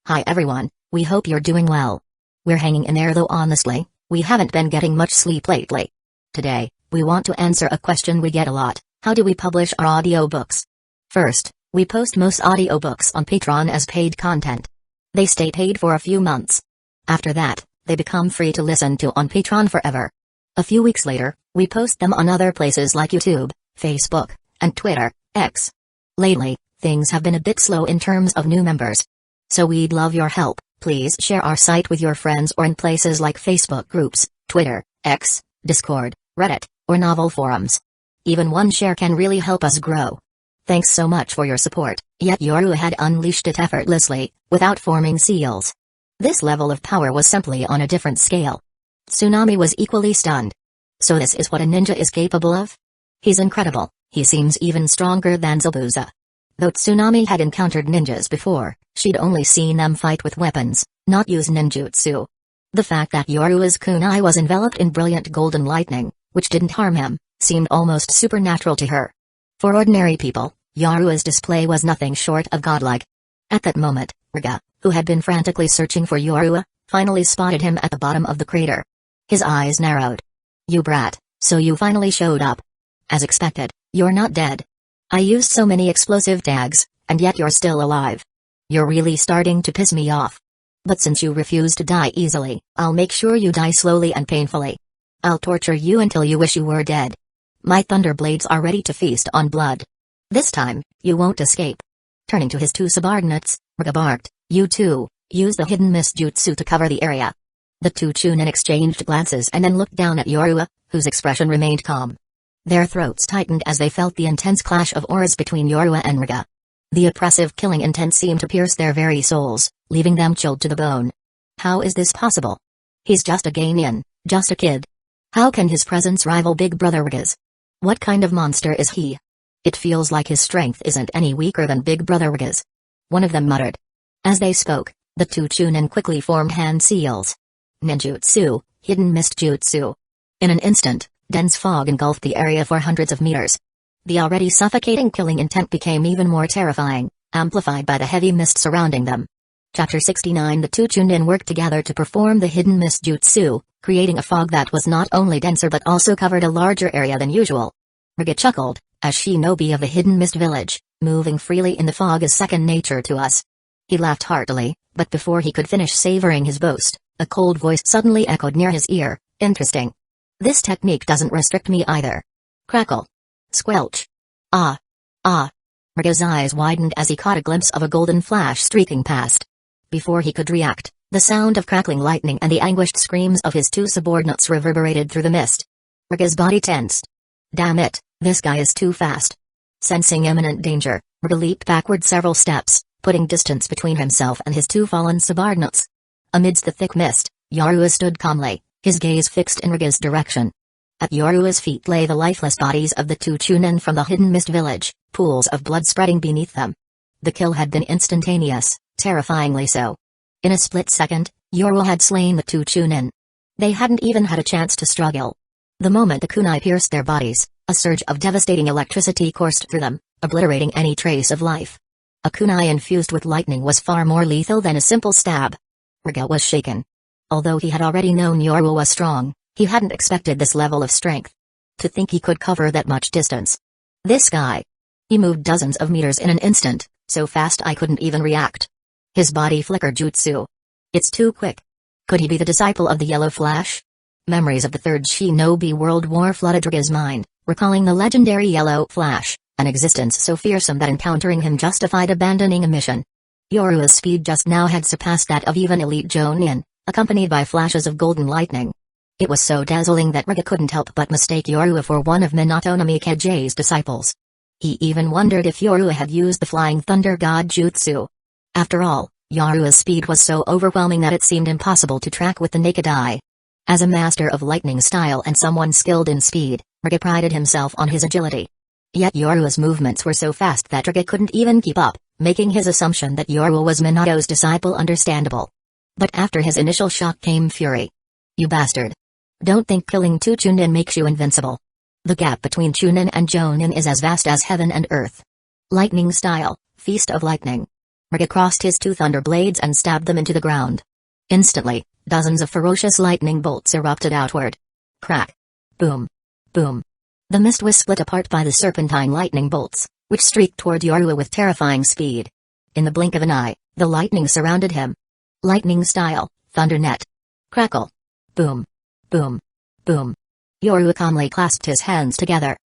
Hi everyone, we hope you're doing well. We're hanging in there though honestly, we haven't been getting much sleep lately. Today, we want to answer a question we get a lot: how do we publish our audiobooks? First, we post most audiobooks on Patreon as paid content. They stay paid for a few months. After that, they become free to listen to on Patreon forever. A few weeks later, we post them on other places like YouTube, Facebook, and Twitter, X. Lately, things have been a bit slow in terms of new members. So we'd love your help. Please share our site with your friends or in places like Facebook groups, Twitter, X, Discord, Reddit, or novel forums. Even one share can really help us grow. Thanks so much for your support. Yet Yoru had unleashed it effortlessly, without forming seals. This level of power was simply on a different scale. Tsunami was equally stunned. So this is what a ninja is capable of? He's incredible. He seems even stronger than Zabuza. Though Tsunami had encountered ninjas before, she'd only seen them fight with weapons, not use ninjutsu. The fact that Yoru's kunai was enveloped in brilliant golden lightning, which didn't harm him, seemed almost supernatural to her. For ordinary people, Yoru's display was nothing short of godlike. At that moment, Riga, who had been frantically searching for Yoru, finally spotted him at the bottom of the crater. His eyes narrowed. "You brat, so you finally showed up. As expected, you're not dead. I used so many explosive tags, and yet you're still alive. You're really starting to piss me off. But since you refuse to die easily, I'll make sure you die slowly and painfully. I'll torture you until you wish you were dead. My thunder blades are ready to feast on blood. This time, you won't escape." Turning to his two subordinates, Riga barked, "You two, use the hidden mist jutsu to cover the area." The two chunin exchanged glances and then looked down at Yoru, whose expression remained calm. Their throats tightened as they felt the intense clash of auras between Yoru and Riga. The oppressive killing intent seemed to pierce their very souls, leaving them chilled to the bone. How is this possible? He's just a genin, just a kid. How can his presence rival Big Brother Riga's? What kind of monster is he? It feels like his strength isn't any weaker than Big Brother Riga's. One of them muttered. As they spoke, the two chunin quickly formed hand seals. Ninjutsu, hidden mist jutsu. In an instant, dense fog engulfed the area for hundreds of meters. The already suffocating killing intent became even more terrifying, amplified by the heavy mist surrounding them. Chapter 69. The two chunin worked together to perform the hidden mist jutsu, creating a fog that was not only denser but also covered a larger area than usual. Riga chuckled, as shinobi of the hidden mist village, moving freely in the fog is second nature to us. He laughed heartily, but before he could finish savoring his boast, a cold voice suddenly echoed near his ear. "Interesting. This technique doesn't restrict me either." Crackle. Squelch. Ah. Ah. Riga's eyes widened as he caught a glimpse of a golden flash streaking past. Before he could react, the sound of crackling lightning and the anguished screams of his two subordinates reverberated through the mist. Riga's body tensed. Damn it, this guy is too fast. Sensing imminent danger, Riga leaped backward several steps, putting distance between himself and his two fallen subordinates. Amidst the thick mist, Yoru stood calmly, his gaze fixed in Riga's direction. At Yoru's feet lay the lifeless bodies of the two chunin from the hidden mist village, pools of blood spreading beneath them. The kill had been instantaneous, terrifyingly so. In a split second, Yoru had slain the two chunin. They hadn't even had a chance to struggle. The moment the kunai pierced their bodies, a surge of devastating electricity coursed through them, obliterating any trace of life. A kunai infused with lightning was far more lethal than a simple stab. Riga was shaken. Although he had already known Yoru was strong, he hadn't expected this level of strength. To think he could cover that much distance. This guy. He moved dozens of meters in an instant, so fast I couldn't even react. His body flickered jutsu. It's too quick. Could he be the disciple of the Yellow Flash? Memories of the Third Shinobi World War flooded Riga's mind, recalling the legendary Yellow Flash, an existence so fearsome that encountering him justified abandoning a mission. Yoru's speed just now had surpassed that of even elite Jonin, accompanied by flashes of golden lightning. It was so dazzling that Riga couldn't help but mistake Yoru for one of Minato no Mikeji's disciples. He even wondered if Yoru had used the Flying Thunder God Jutsu. After all, Yoru's speed was so overwhelming that it seemed impossible to track with the naked eye. As a master of lightning style and someone skilled in speed, Riga prided himself on his agility. Yet Yoru's movements were so fast that Riga couldn't even keep up, making his assumption that Yoru was Minato's disciple understandable. But after his initial shock came fury. "You bastard. Don't think killing two chunin makes you invincible. The gap between chunin and jonin is as vast as heaven and earth. Lightning style, feast of lightning. Riga crossed his two thunder blades and stabbed them into the ground. Instantly, dozens of ferocious lightning bolts erupted outward. Crack. Boom. Boom. The mist was split apart by the serpentine lightning bolts, which streaked toward Yorua with terrifying speed. In the blink of an eye, the lightning surrounded him. Lightning style, thunder net. Crackle. Boom. Boom. Boom. Yorua calmly clasped his hands together.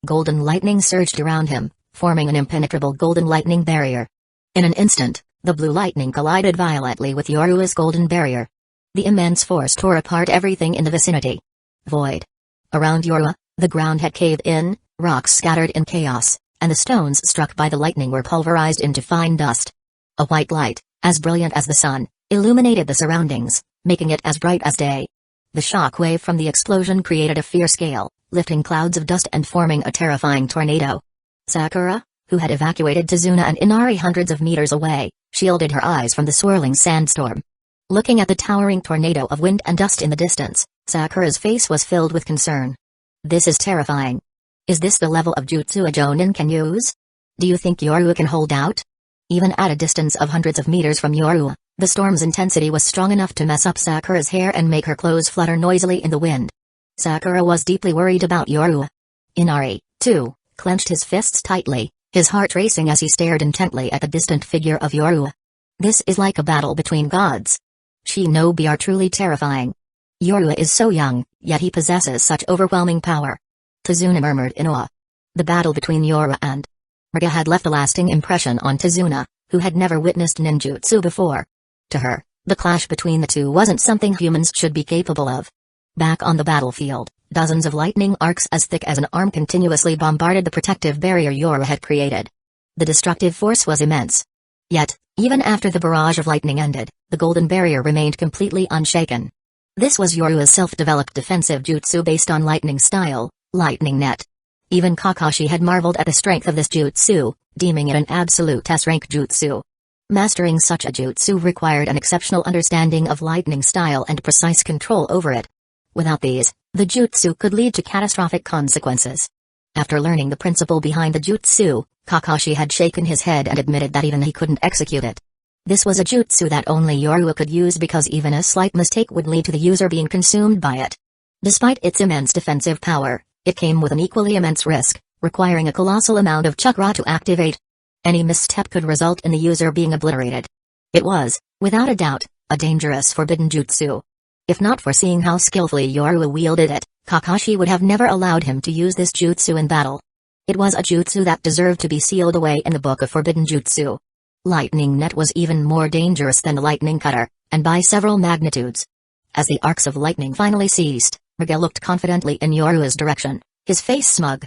Golden lightning surged around him, forming an impenetrable golden lightning barrier. In an instant, the blue lightning collided violently with Yorua's golden barrier. The immense force tore apart everything in the vicinity. Void. Around Yorua, the ground had caved in, rocks scattered in chaos, and the stones struck by the lightning were pulverized into fine dust. A white light, as brilliant as the sun, illuminated the surroundings, making it as bright as day. The shock wave from the explosion created a fierce gale, lifting clouds of dust and forming a terrifying tornado. Sakura, who had evacuated Tazuna and Inari hundreds of meters away, shielded her eyes from the swirling sandstorm. Looking at the towering tornado of wind and dust in the distance, Sakura's face was filled with concern. This is terrifying. Is this the level of jutsu a jonin can use? Do you think Yorua can hold out? Even at a distance of hundreds of meters from Yorua, the storm's intensity was strong enough to mess up Sakura's hair and make her clothes flutter noisily in the wind. Sakura was deeply worried about Yorua. Inari, too, clenched his fists tightly, his heart racing as he stared intently at the distant figure of Yorua. This is like a battle between gods. Shinobi are truly terrifying. Yorua is so young, yet he possesses such overwhelming power. Tazuna murmured in awe. The battle between Yorua and Riga had left a lasting impression on Tazuna, who had never witnessed ninjutsu before. To her, the clash between the two wasn't something humans should be capable of. Back on the battlefield, dozens of lightning arcs as thick as an arm continuously bombarded the protective barrier Yorua had created. The destructive force was immense. Yet, even after the barrage of lightning ended, the golden barrier remained completely unshaken. This was Yorua's self-developed defensive jutsu based on lightning style, lightning net. Even Kakashi had marveled at the strength of this jutsu, deeming it an absolute S-rank jutsu. Mastering such a jutsu required an exceptional understanding of lightning style and precise control over it. Without these, the jutsu could lead to catastrophic consequences. After learning the principle behind the jutsu, Kakashi had shaken his head and admitted that even he couldn't execute it. This was a jutsu that only Yorua could use because even a slight mistake would lead to the user being consumed by it. Despite its immense defensive power, it came with an equally immense risk, requiring a colossal amount of chakra to activate. Any misstep could result in the user being obliterated. It was, without a doubt, a dangerous forbidden jutsu. If not for seeing how skillfully Yorua wielded it, Kakashi would have never allowed him to use this jutsu in battle. It was a jutsu that deserved to be sealed away in the book of forbidden jutsu. Lightning net was even more dangerous than the lightning cutter, and by several magnitudes. As the arcs of lightning finally ceased, Riga looked confidently in Yorua's direction, his face smug.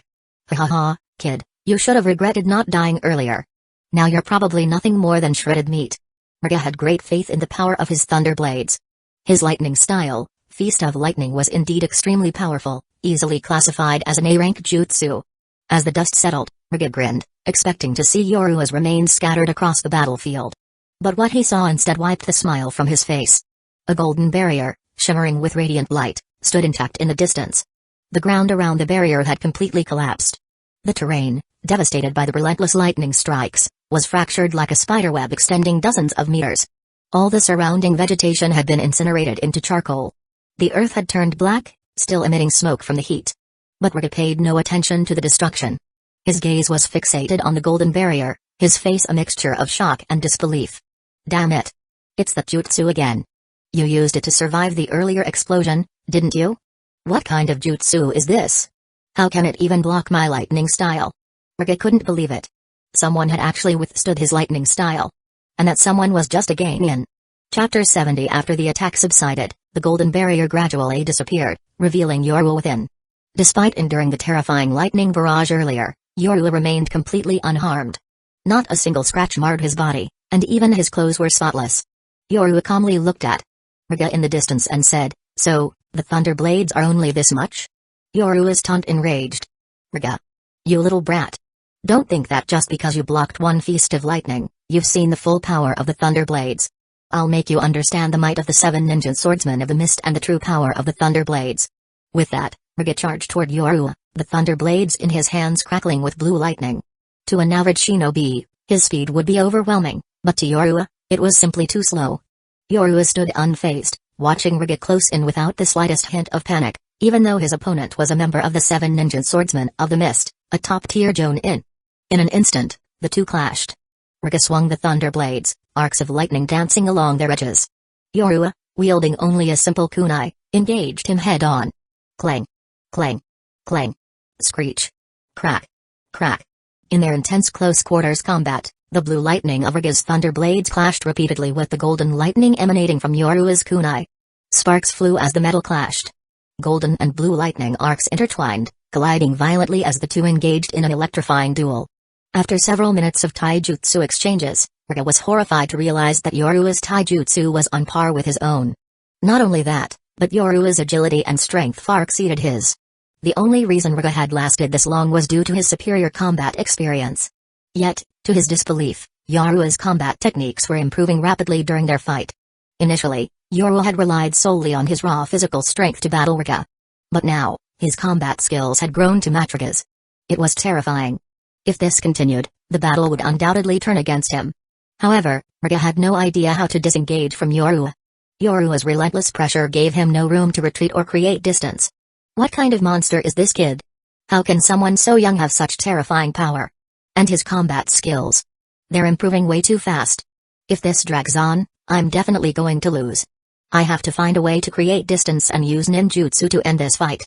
Ha ha ha, kid, you should have regretted not dying earlier. Now you're probably nothing more than shredded meat. Riga had great faith in the power of his thunder blades. His lightning style, Feast of Lightning, was indeed extremely powerful, easily classified as an A-rank jutsu. As the dust settled, Riga grinned, expecting to see Yorua's remains scattered across the battlefield. But what he saw instead wiped the smile from his face. A golden barrier, shimmering with radiant light, stood intact in the distance. The ground around the barrier had completely collapsed. The terrain, devastated by the relentless lightning strikes, was fractured like a spiderweb extending dozens of meters. All the surrounding vegetation had been incinerated into charcoal. The earth had turned black, still emitting smoke from the heat. But Riga paid no attention to the destruction. His gaze was fixated on the golden barrier, his face a mixture of shock and disbelief. Damn it. It's that jutsu again. You used it to survive the earlier explosion, didn't you? What kind of jutsu is this? How can it even block my lightning style? Riga couldn't believe it. Someone had actually withstood his lightning style. And that someone was just a genin. Chapter 70. After the attack subsided, the golden barrier gradually disappeared, revealing Yorua within. Despite enduring the terrifying lightning barrage earlier, Yorua remained completely unharmed. Not a single scratch marred his body, and even his clothes were spotless. Yorua calmly looked at Riga in the distance and said, "So, the thunder blades are only this much?" Yorua's taunt enraged. "Riga, you little brat. Don't think that just because you blocked one feast of lightning, you've seen the full power of the thunder blades. I'll make you understand the might of the 7 ninja swordsmen of the mist and the true power of the thunder blades." With that, Riga charged toward Yorua, the thunder blades in his hands crackling with blue lightning. To an average shinobi, his speed would be overwhelming, But to Yorua, it was simply too slow. Yorua stood unfazed, watching Riga close in without the slightest hint of panic, even though his opponent was a member of the 7 Ninja Swordsmen of the Mist, a top-tier Jonin. In an instant, the two clashed. Riga swung the thunder blades, arcs of lightning dancing along their edges. Yorua, wielding only a simple kunai, engaged him head-on. Clang! Clang! Clang! Screech! Crack! Crack! In their intense close-quarters combat, the blue lightning of Riga's thunder blades clashed repeatedly with the golden lightning emanating from Yorua's kunai. Sparks flew as the metal clashed. Golden and blue lightning arcs intertwined, colliding violently as the two engaged in an electrifying duel. After several minutes of taijutsu exchanges, Riga was horrified to realize that Yorua's taijutsu was on par with his own. Not only that, but Yorua's agility and strength far exceeded his. The only reason Riga had lasted this long was due to his superior combat experience. Yet, to his disbelief, Yorua's combat techniques were improving rapidly during their fight. Initially, Yorua had relied solely on his raw physical strength to battle Riga. But now, his combat skills had grown to match Riga's. It was terrifying. If this continued, the battle would undoubtedly turn against him. However, Riga had no idea how to disengage from Yorua. Yorua's relentless pressure gave him no room to retreat or create distance. What kind of monster is this kid? How can someone so young have such terrifying power? And his combat skills? They're improving way too fast. If this drags on, I'm definitely going to lose. I have to find a way to create distance and use ninjutsu to end this fight.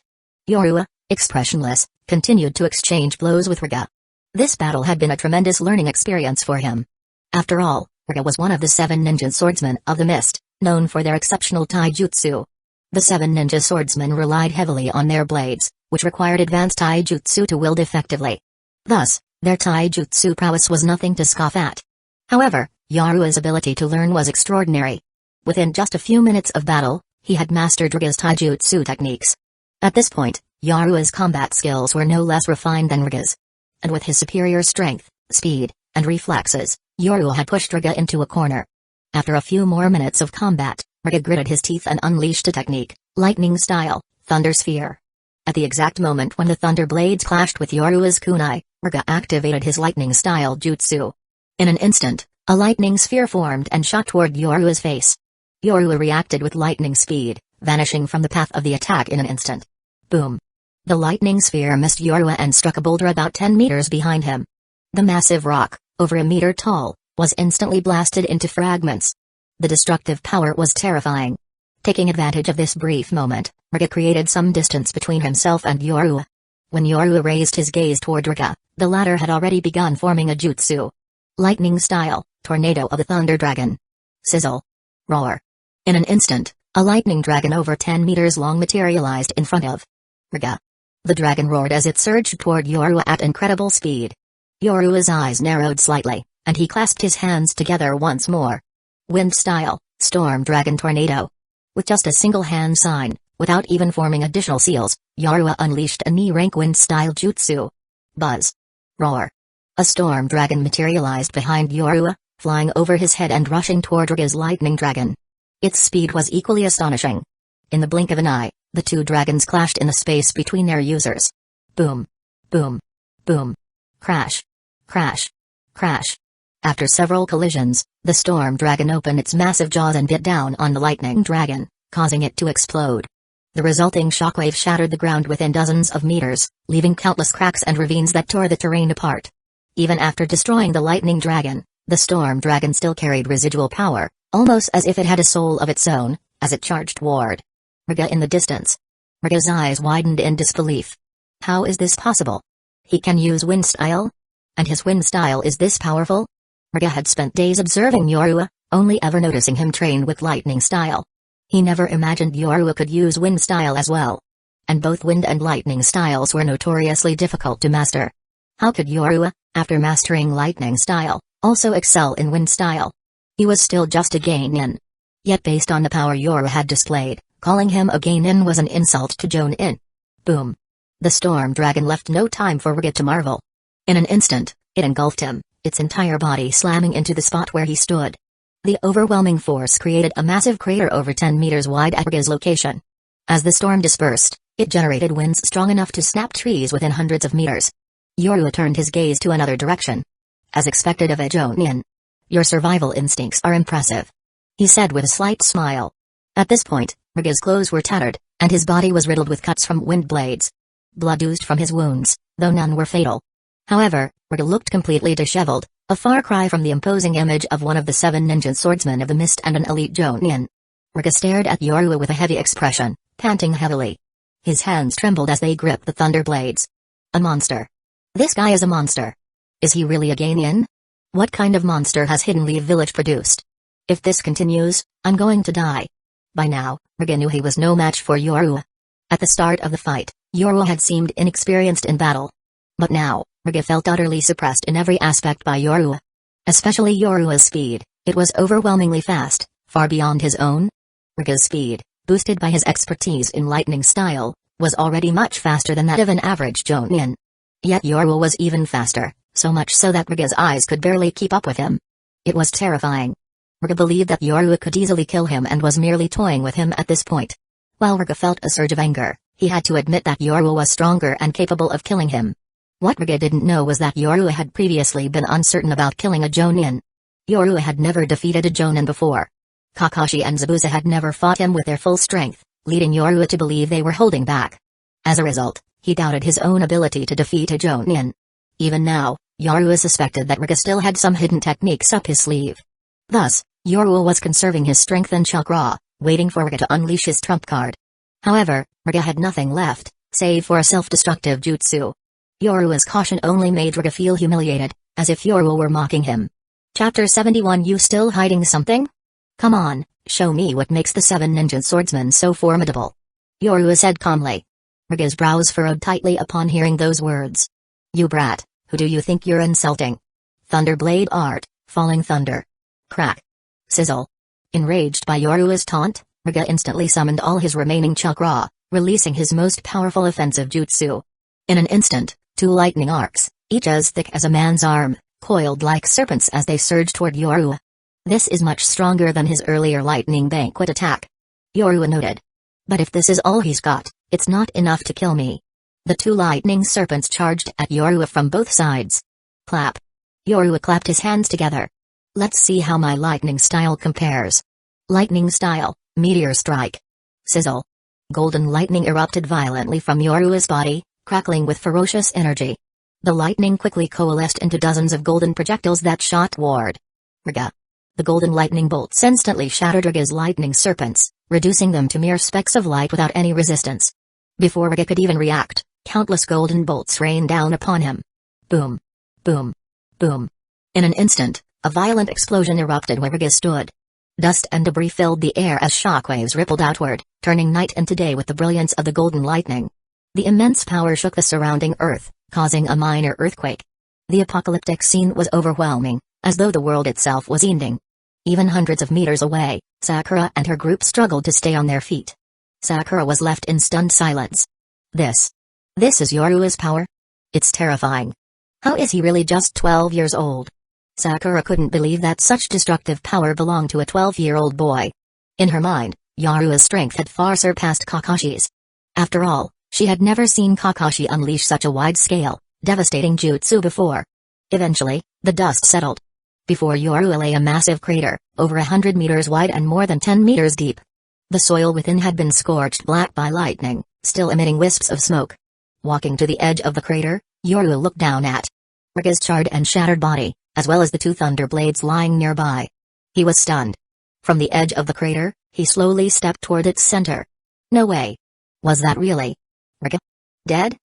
Yorua, expressionless, continued to exchange blows with Riga. This battle had been a tremendous learning experience for him. After all, Riga was one of the 7 ninja swordsmen of the Mist, known for their exceptional taijutsu. The 7 ninja swordsmen relied heavily on their blades, which required advanced taijutsu to wield effectively. Thus, their taijutsu prowess was nothing to scoff at. However, Yorua's ability to learn was extraordinary. Within just a few minutes of battle, he had mastered Riga's taijutsu techniques. At this point, Yorua's combat skills were no less refined than Riga's. And with his superior strength, speed, and reflexes, Yorua had pushed Riga into a corner. After a few more minutes of combat, Riga gritted his teeth and unleashed a technique, lightning style, Thunder Sphere. At the exact moment when the thunder blades clashed with Yorua's kunai, Riga activated his lightning style jutsu. In an instant, a lightning sphere formed and shot toward Yorua's face. Yorua reacted with lightning speed, vanishing from the path of the attack in an instant. Boom! The lightning sphere missed Yorua and struck a boulder about 10 meters behind him. The massive rock, over a meter tall, was instantly blasted into fragments. The destructive power was terrifying. Taking advantage of this brief moment, Riga created some distance between himself and Yorua. When Yorua raised his gaze toward Riga, the latter had already begun forming a jutsu. Lightning style, Tornado of the Thunder Dragon. Sizzle. Roar. In an instant, a lightning dragon over 10 meters long materialized in front of Riga. The dragon roared as it surged toward Yorua at incredible speed. Yorua's eyes narrowed slightly, and he clasped his hands together once more. Wind style, Storm Dragon Tornado. With just a single hand sign, without even forming additional seals, Yorua unleashed a knee-rank wind style jutsu. Buzz. Roar. A storm dragon materialized behind Yorua, flying over his head and rushing toward Riga's lightning dragon. Its speed was equally astonishing. In the blink of an eye, the two dragons clashed in the space between their users. Boom. Boom. Boom. Crash. Crash. Crash. After several collisions, the storm dragon opened its massive jaws and bit down on the lightning dragon, causing it to explode. The resulting shockwave shattered the ground within dozens of meters, leaving countless cracks and ravines that tore the terrain apart. Even after destroying the lightning dragon, the storm dragon still carried residual power, almost as if it had a soul of its own, as it charged toward Riga in the distance. Riga's eyes widened in disbelief. How is this possible? He can use wind style? And his wind style is this powerful? Riga had spent days observing Yorua, only ever noticing him train with lightning style. He never imagined Yorua could use wind style as well. And both wind and lightning styles were notoriously difficult to master. How could Yorua, after mastering lightning style, also excel in wind style? He was still just a genin. Yet based on the power Yorua had displayed, calling him a genin was an insult to Jonin. Boom. The storm dragon left no time for Riga to marvel. In an instant, it engulfed him, its entire body slamming into the spot where he stood. The overwhelming force created a massive crater over 10 meters wide at Riga's location. As the storm dispersed, it generated winds strong enough to snap trees within hundreds of meters. Yorua turned his gaze to another direction. As expected of a Jonin, Your survival instincts are impressive," he said with a slight smile. At this point, Riga's clothes were tattered, and his body was riddled with cuts from wind blades. Blood oozed from his wounds, though none were fatal. However, Riga looked completely disheveled, a far cry from the imposing image of one of the 7 ninja swordsmen of the mist and an elite Jonin. Riga stared at Yorua with a heavy expression, panting heavily. His hands trembled as they gripped the thunder blades. A monster. This guy is a monster. Is he really a Genin? What kind of monster has Hidden Leaf Village produced? If this continues, I'm going to die. By now, Riga knew he was no match for Yorua. At the start of the fight, Yorua had seemed inexperienced in battle. But now, Riga felt utterly suppressed in every aspect by Yorua. Especially Yorua's speed, it was overwhelmingly fast, far beyond his own. Riga's speed, boosted by his expertise in lightning style, was already much faster than that of an average Jonin. Yet Yorua was even faster, so much so that Riga's eyes could barely keep up with him. It was terrifying. Riga believed that Yorua could easily kill him and was merely toying with him at this point. While Riga felt a surge of anger, he had to admit that Yorua was stronger and capable of killing him. What Riga didn't know was that Yorua had previously been uncertain about killing a Jonin. Yorua had never defeated a Jonin before. Kakashi and Zabuza had never fought him with their full strength, leading Yorua to believe they were holding back. As a result, he doubted his own ability to defeat a Jonin. Even now, Yorua suspected that Riga still had some hidden techniques up his sleeve. Thus, Yorua was conserving his strength and chakra, waiting for Riga to unleash his trump card. However, Riga had nothing left, save for a self-destructive jutsu. Yorua's caution only made Riga feel humiliated, as if Yorua were mocking him. Chapter 71. You still hiding something? Come on, show me what makes the 7 ninja swordsmen so formidable. Yorua said calmly. Riga's brows furrowed tightly upon hearing those words. You brat, who do you think you're insulting? Thunderblade art, falling thunder. Crack. Sizzle. Enraged by Yorua's taunt, Riga instantly summoned all his remaining chakra, releasing his most powerful offensive jutsu. In an instant, 2 lightning arcs, each as thick as a man's arm, coiled like serpents as they surged toward Yorua. This is much stronger than his earlier lightning banquet attack. Yorua noted. But if this is all he's got, it's not enough to kill me. The 2 lightning serpents charged at Yorua from both sides. Clap. Yorua clapped his hands together. Let's see how my lightning style compares. Lightning style, meteor strike. Sizzle. Golden lightning erupted violently from Yorua's body, crackling with ferocious energy. The lightning quickly coalesced into dozens of golden projectiles that shot toward Riga. The golden lightning bolts instantly shattered Riga's lightning serpents, reducing them to mere specks of light without any resistance. Before Riga could even react, countless golden bolts rained down upon him. Boom. Boom. Boom. In an instant, a violent explosion erupted where Riga stood. Dust and debris filled the air as shockwaves rippled outward, turning night into day with the brilliance of the golden lightning. The immense power shook the surrounding earth, causing a minor earthquake. The apocalyptic scene was overwhelming, as though the world itself was ending. Even hundreds of meters away, Sakura and her group struggled to stay on their feet. Sakura was left in stunned silence. This is Yorua's power? It's terrifying. How is he really just 12 years old? Sakura couldn't believe that such destructive power belonged to a 12-year-old boy. In her mind, Yorua's strength had far surpassed Kakashi's. After all, she had never seen Kakashi unleash such a wide-scale, devastating jutsu before. Eventually, the dust settled. Before Yorua lay a massive crater, over 100 meters wide and more than 10 meters deep. The soil within had been scorched black by lightning, still emitting wisps of smoke. Walking to the edge of the crater, Yorua looked down at Riga's charred and shattered body, as well as the 2 thunder blades lying nearby. He was stunned. From the edge of the crater, he slowly stepped toward its center. No way. Was that really Riga? Dead?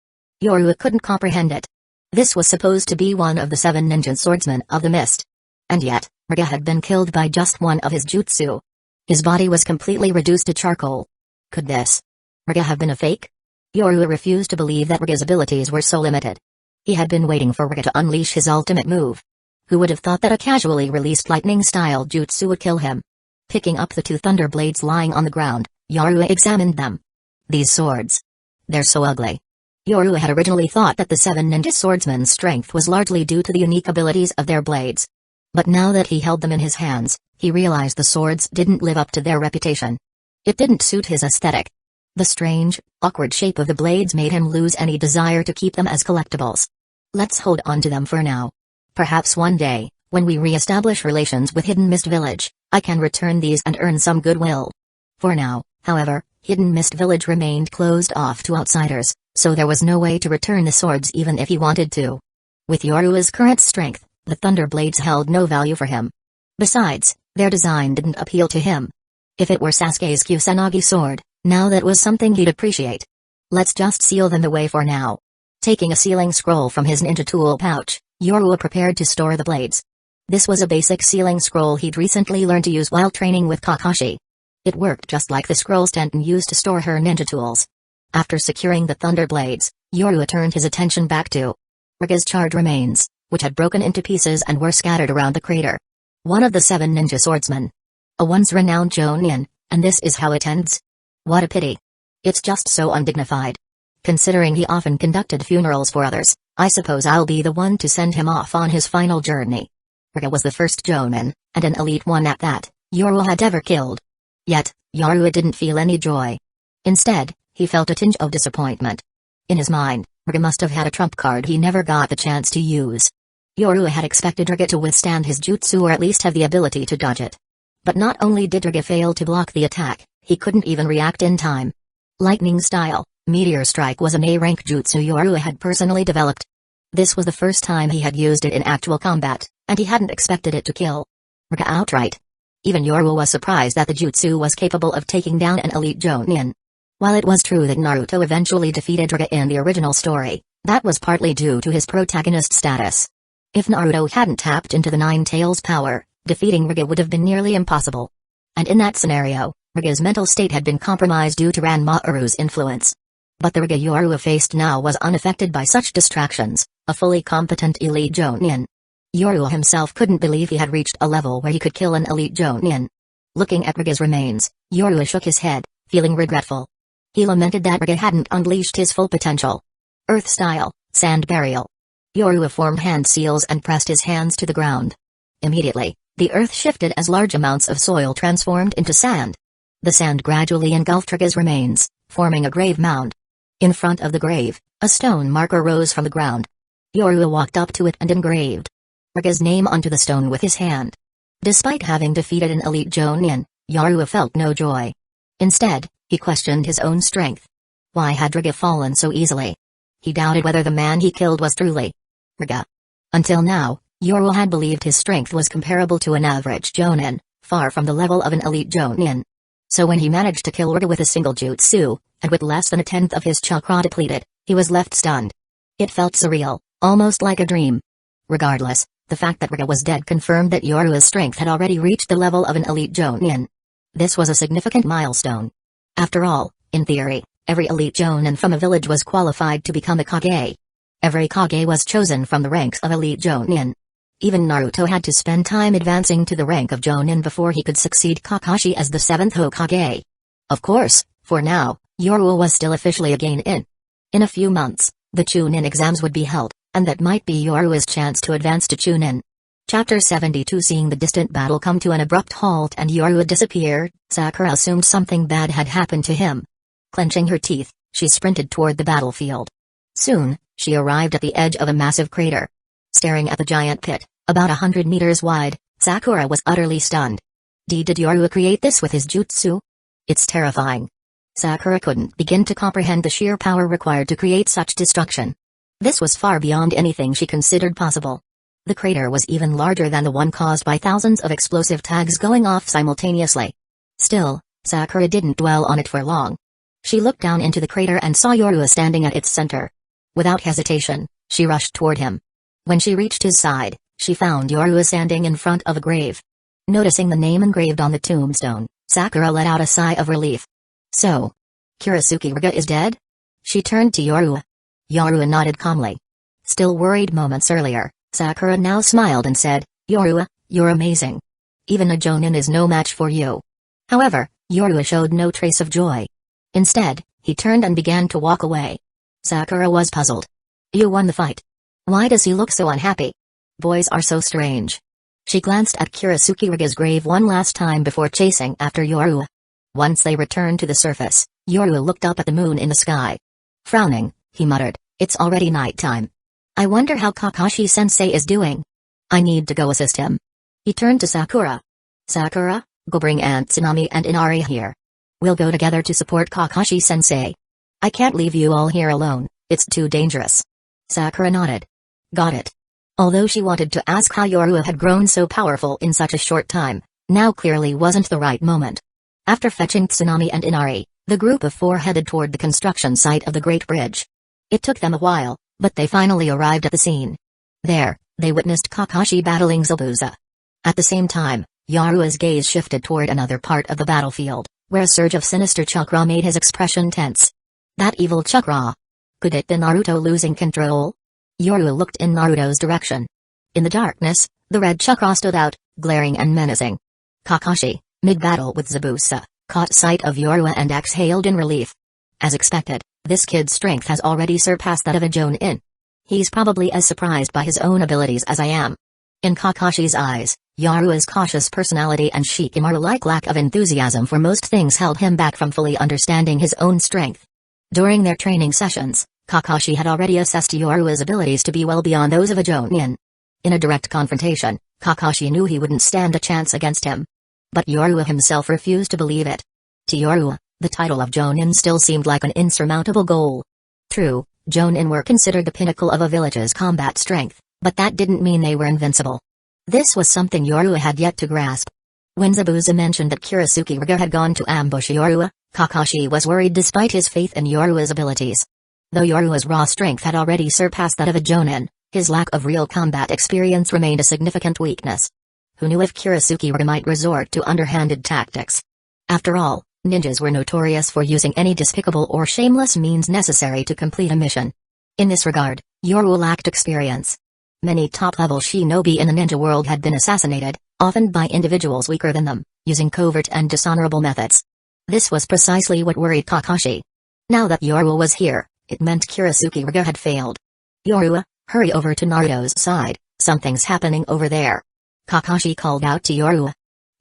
Yorua couldn't comprehend it. This was supposed to be one of the 7 ninja swordsmen of the mist. And yet, Riga had been killed by just one of his jutsu. His body was completely reduced to charcoal. Could this Riga have been a fake? Yorua refused to believe that Riga's abilities were so limited. He had been waiting for Riga to unleash his ultimate move. Who would have thought that a casually released lightning-style jutsu would kill him? Picking up the 2 thunder blades lying on the ground, Yorua examined them. These swords. They're so ugly. Yorua had originally thought that the 7 ninja swordsmen's strength was largely due to the unique abilities of their blades. But now that he held them in his hands, he realized the swords didn't live up to their reputation. It didn't suit his aesthetic. The strange, awkward shape of the blades made him lose any desire to keep them as collectibles. Let's hold on to them for now. Perhaps one day, When we re-establish relations with Hidden Mist Village, I can return these and earn some goodwill. For now, however, Hidden Mist Village remained closed off to outsiders, so there was no way to return the swords even if he wanted to. With Yorua's current strength, the Thunder Blades held no value for him. Besides, their design didn't appeal to him. If it were Sasuke's Kusanagi sword, now that was something he'd appreciate. Let's just seal them away for now. Taking a sealing scroll from his ninja tool pouch, Yorua prepared to store the blades. This was a basic sealing scroll he'd recently learned to use while training with Kakashi. It worked just like the scrolls Tenten used to store her ninja tools. After securing the Thunder Blades, Yorua turned his attention back to Raga's charred remains, which had broken into pieces and were scattered around the crater. One of the 7 ninja swordsmen. A once renowned Jonin, and this is how it ends? What a pity. It's just so undignified. Considering he often conducted funerals for others, I suppose I'll be the one to send him off on his final journey. Raga was the first Jonin, and an elite one at that, Yorua had ever killed. Yet, Yorua didn't feel any joy. Instead, he felt a tinge of disappointment. In his mind, Raga must have had a trump card he never got the chance to use. Yorua had expected Raga to withstand his jutsu or at least have the ability to dodge it. But not only did Raga fail to block the attack, he couldn't even react in time. Lightning style, Meteor Strike was an A-rank jutsu Yorua had personally developed. This was the first time he had used it in actual combat, and he hadn't expected it to kill Raga outright. Even Yorua was surprised that the jutsu was capable of taking down an elite Jonin. While it was true that Naruto eventually defeated Raga in the original story, that was partly due to his protagonist status. If Naruto hadn't tapped into the Nine Tails power, defeating Raga would have been nearly impossible. And in that scenario, Raga's mental state had been compromised due to Ranmaaru's influence. But the Raga Yorua faced now was unaffected by such distractions, a fully competent elite Jonin. Yorua himself couldn't believe he had reached a level where he could kill an elite Jonin. Looking at Raga's remains, Yorua shook his head, feeling regretful. He lamented that Raga hadn't unleashed his full potential. Earth style, sand burial. Yorua formed hand seals and pressed his hands to the ground. Immediately, the earth shifted as large amounts of soil transformed into sand. The sand gradually engulfed Raga's remains, forming a grave mound. In front of the grave, a stone marker rose from the ground. Yorua walked up to it and engraved Raga's name onto the stone with his hand. Despite having defeated an elite Jonin, Yorua felt no joy. Instead, he questioned his own strength. Why had Raga fallen so easily? He doubted whether the man he killed was truly Raga. Until now, Yorua had believed his strength was comparable to an average Jonin, far from the level of an elite Jonin. So when he managed to kill Raga with a single jutsu, and with less than a tenth of his chakra depleted, he was left stunned. It felt surreal, almost like a dream. Regardless, the fact that Raga was dead confirmed that Yorua's strength had already reached the level of an elite Jonin. This was a significant milestone. After all, in theory, every elite Jonin from a village was qualified to become a Kage. Every Kage was chosen from the ranks of elite Jonin. Even Naruto had to spend time advancing to the rank of Jonin before he could succeed Kakashi as the 7th Hokage. Of course, for now, Yorua was still officially a Genin. In a few months, the Chunin exams would be held, and that might be Yorua's chance to advance to Chunin. Chapter 72. Seeing the distant battle come to an abrupt halt and Yorua disappear, Sakura assumed something bad had happened to him. Clenching her teeth, she sprinted toward the battlefield. Soon, she arrived at the edge of a massive crater. Staring at the giant pit, about 100 meters wide, Sakura was utterly stunned. Did Yorua create this with his jutsu? It's terrifying. Sakura couldn't begin to comprehend the sheer power required to create such destruction. This was far beyond anything she considered possible. The crater was even larger than the one caused by thousands of explosive tags going off simultaneously. Still, Sakura didn't dwell on it for long. She looked down into the crater and saw Yorua standing at its center. Without hesitation, she rushed toward him. When she reached his side, she found Yorua standing in front of a grave. Noticing the name engraved on the tombstone, Sakura let out a sigh of relief. So, Kurisuke Raga is dead? She turned to Yorua. Yorua nodded calmly. Still worried moments earlier, Sakura now smiled and said, Yorua, you're amazing. Even a Jonin is no match for you. However, Yorua showed no trace of joy. Instead, he turned and began to walk away. Sakura was puzzled. You won the fight. Why does he look so unhappy? Boys are so strange. She glanced at Kurisuke Raga's grave one last time before chasing after Yorua. Once they returned to the surface, Yorua looked up at the moon in the sky. Frowning, he muttered, it's already nighttime. I wonder how Kakashi-sensei is doing. I need to go assist him. He turned to Sakura. Sakura, go bring Aunt Tsunami and Inari here. We'll go together to support Kakashi-sensei. I can't leave you all here alone, it's too dangerous. Sakura nodded. Got it. Although she wanted to ask how Yorua had grown so powerful in such a short time, now clearly wasn't the right moment. After fetching Tsunami and Inari, the group of four headed toward the construction site of the Great Bridge. It took them a while, but they finally arrived at the scene. There, they witnessed Kakashi battling Zabuza. At the same time, Yorua's gaze shifted toward another part of the battlefield, where a surge of sinister chakra made his expression tense. That evil chakra. Could it be Naruto losing control? Yorua looked in Naruto's direction. In the darkness, the red chakra stood out, glaring and menacing. Kakashi, mid-battle with Zabuza, caught sight of Yorua and exhaled in relief. As expected, this kid's strength has already surpassed that of a Jonin. He's probably as surprised by his own abilities as I am. In Kakashi's eyes, Yorua's cautious personality and Shikamaru-like lack of enthusiasm for most things held him back from fully understanding his own strength. During their training sessions, Kakashi had already assessed Yorua's abilities to be well beyond those of a Jonin. In a direct confrontation, Kakashi knew he wouldn't stand a chance against him. But Yorua himself refused to believe it. To Yorua, the title of Jonin still seemed like an insurmountable goal. True, Jonin were considered the pinnacle of a village's combat strength, but that didn't mean they were invincible. This was something Yorua had yet to grasp. When Zabuza mentioned that Kurisuke had gone to ambush Yorua, Kakashi was worried despite his faith in Yorua's abilities. Though Yorua's raw strength had already surpassed that of a Jonin, his lack of real combat experience remained a significant weakness. Who knew if Kurisuke might resort to underhanded tactics? After all, ninjas were notorious for using any despicable or shameless means necessary to complete a mission. In this regard, Yorua lacked experience. Many top-level shinobi in the ninja world had been assassinated, often by individuals weaker than them, using covert and dishonorable methods. This was precisely what worried Kakashi. Now that Yorua was here, it meant Kurisuke had failed. Yorua, hurry over to Naruto's side, something's happening over there. Kakashi called out to Yorua.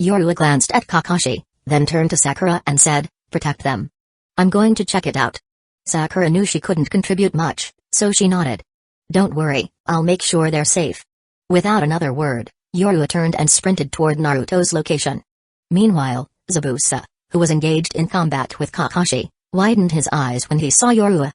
Yorua glanced at Kakashi, then turned to Sakura and said, protect them. I'm going to check it out. Sakura knew she couldn't contribute much, so she nodded. Don't worry, I'll make sure they're safe. Without another word, Yorua turned and sprinted toward Naruto's location. Meanwhile, Zabuza, who was engaged in combat with Kakashi, widened his eyes when he saw Yorua.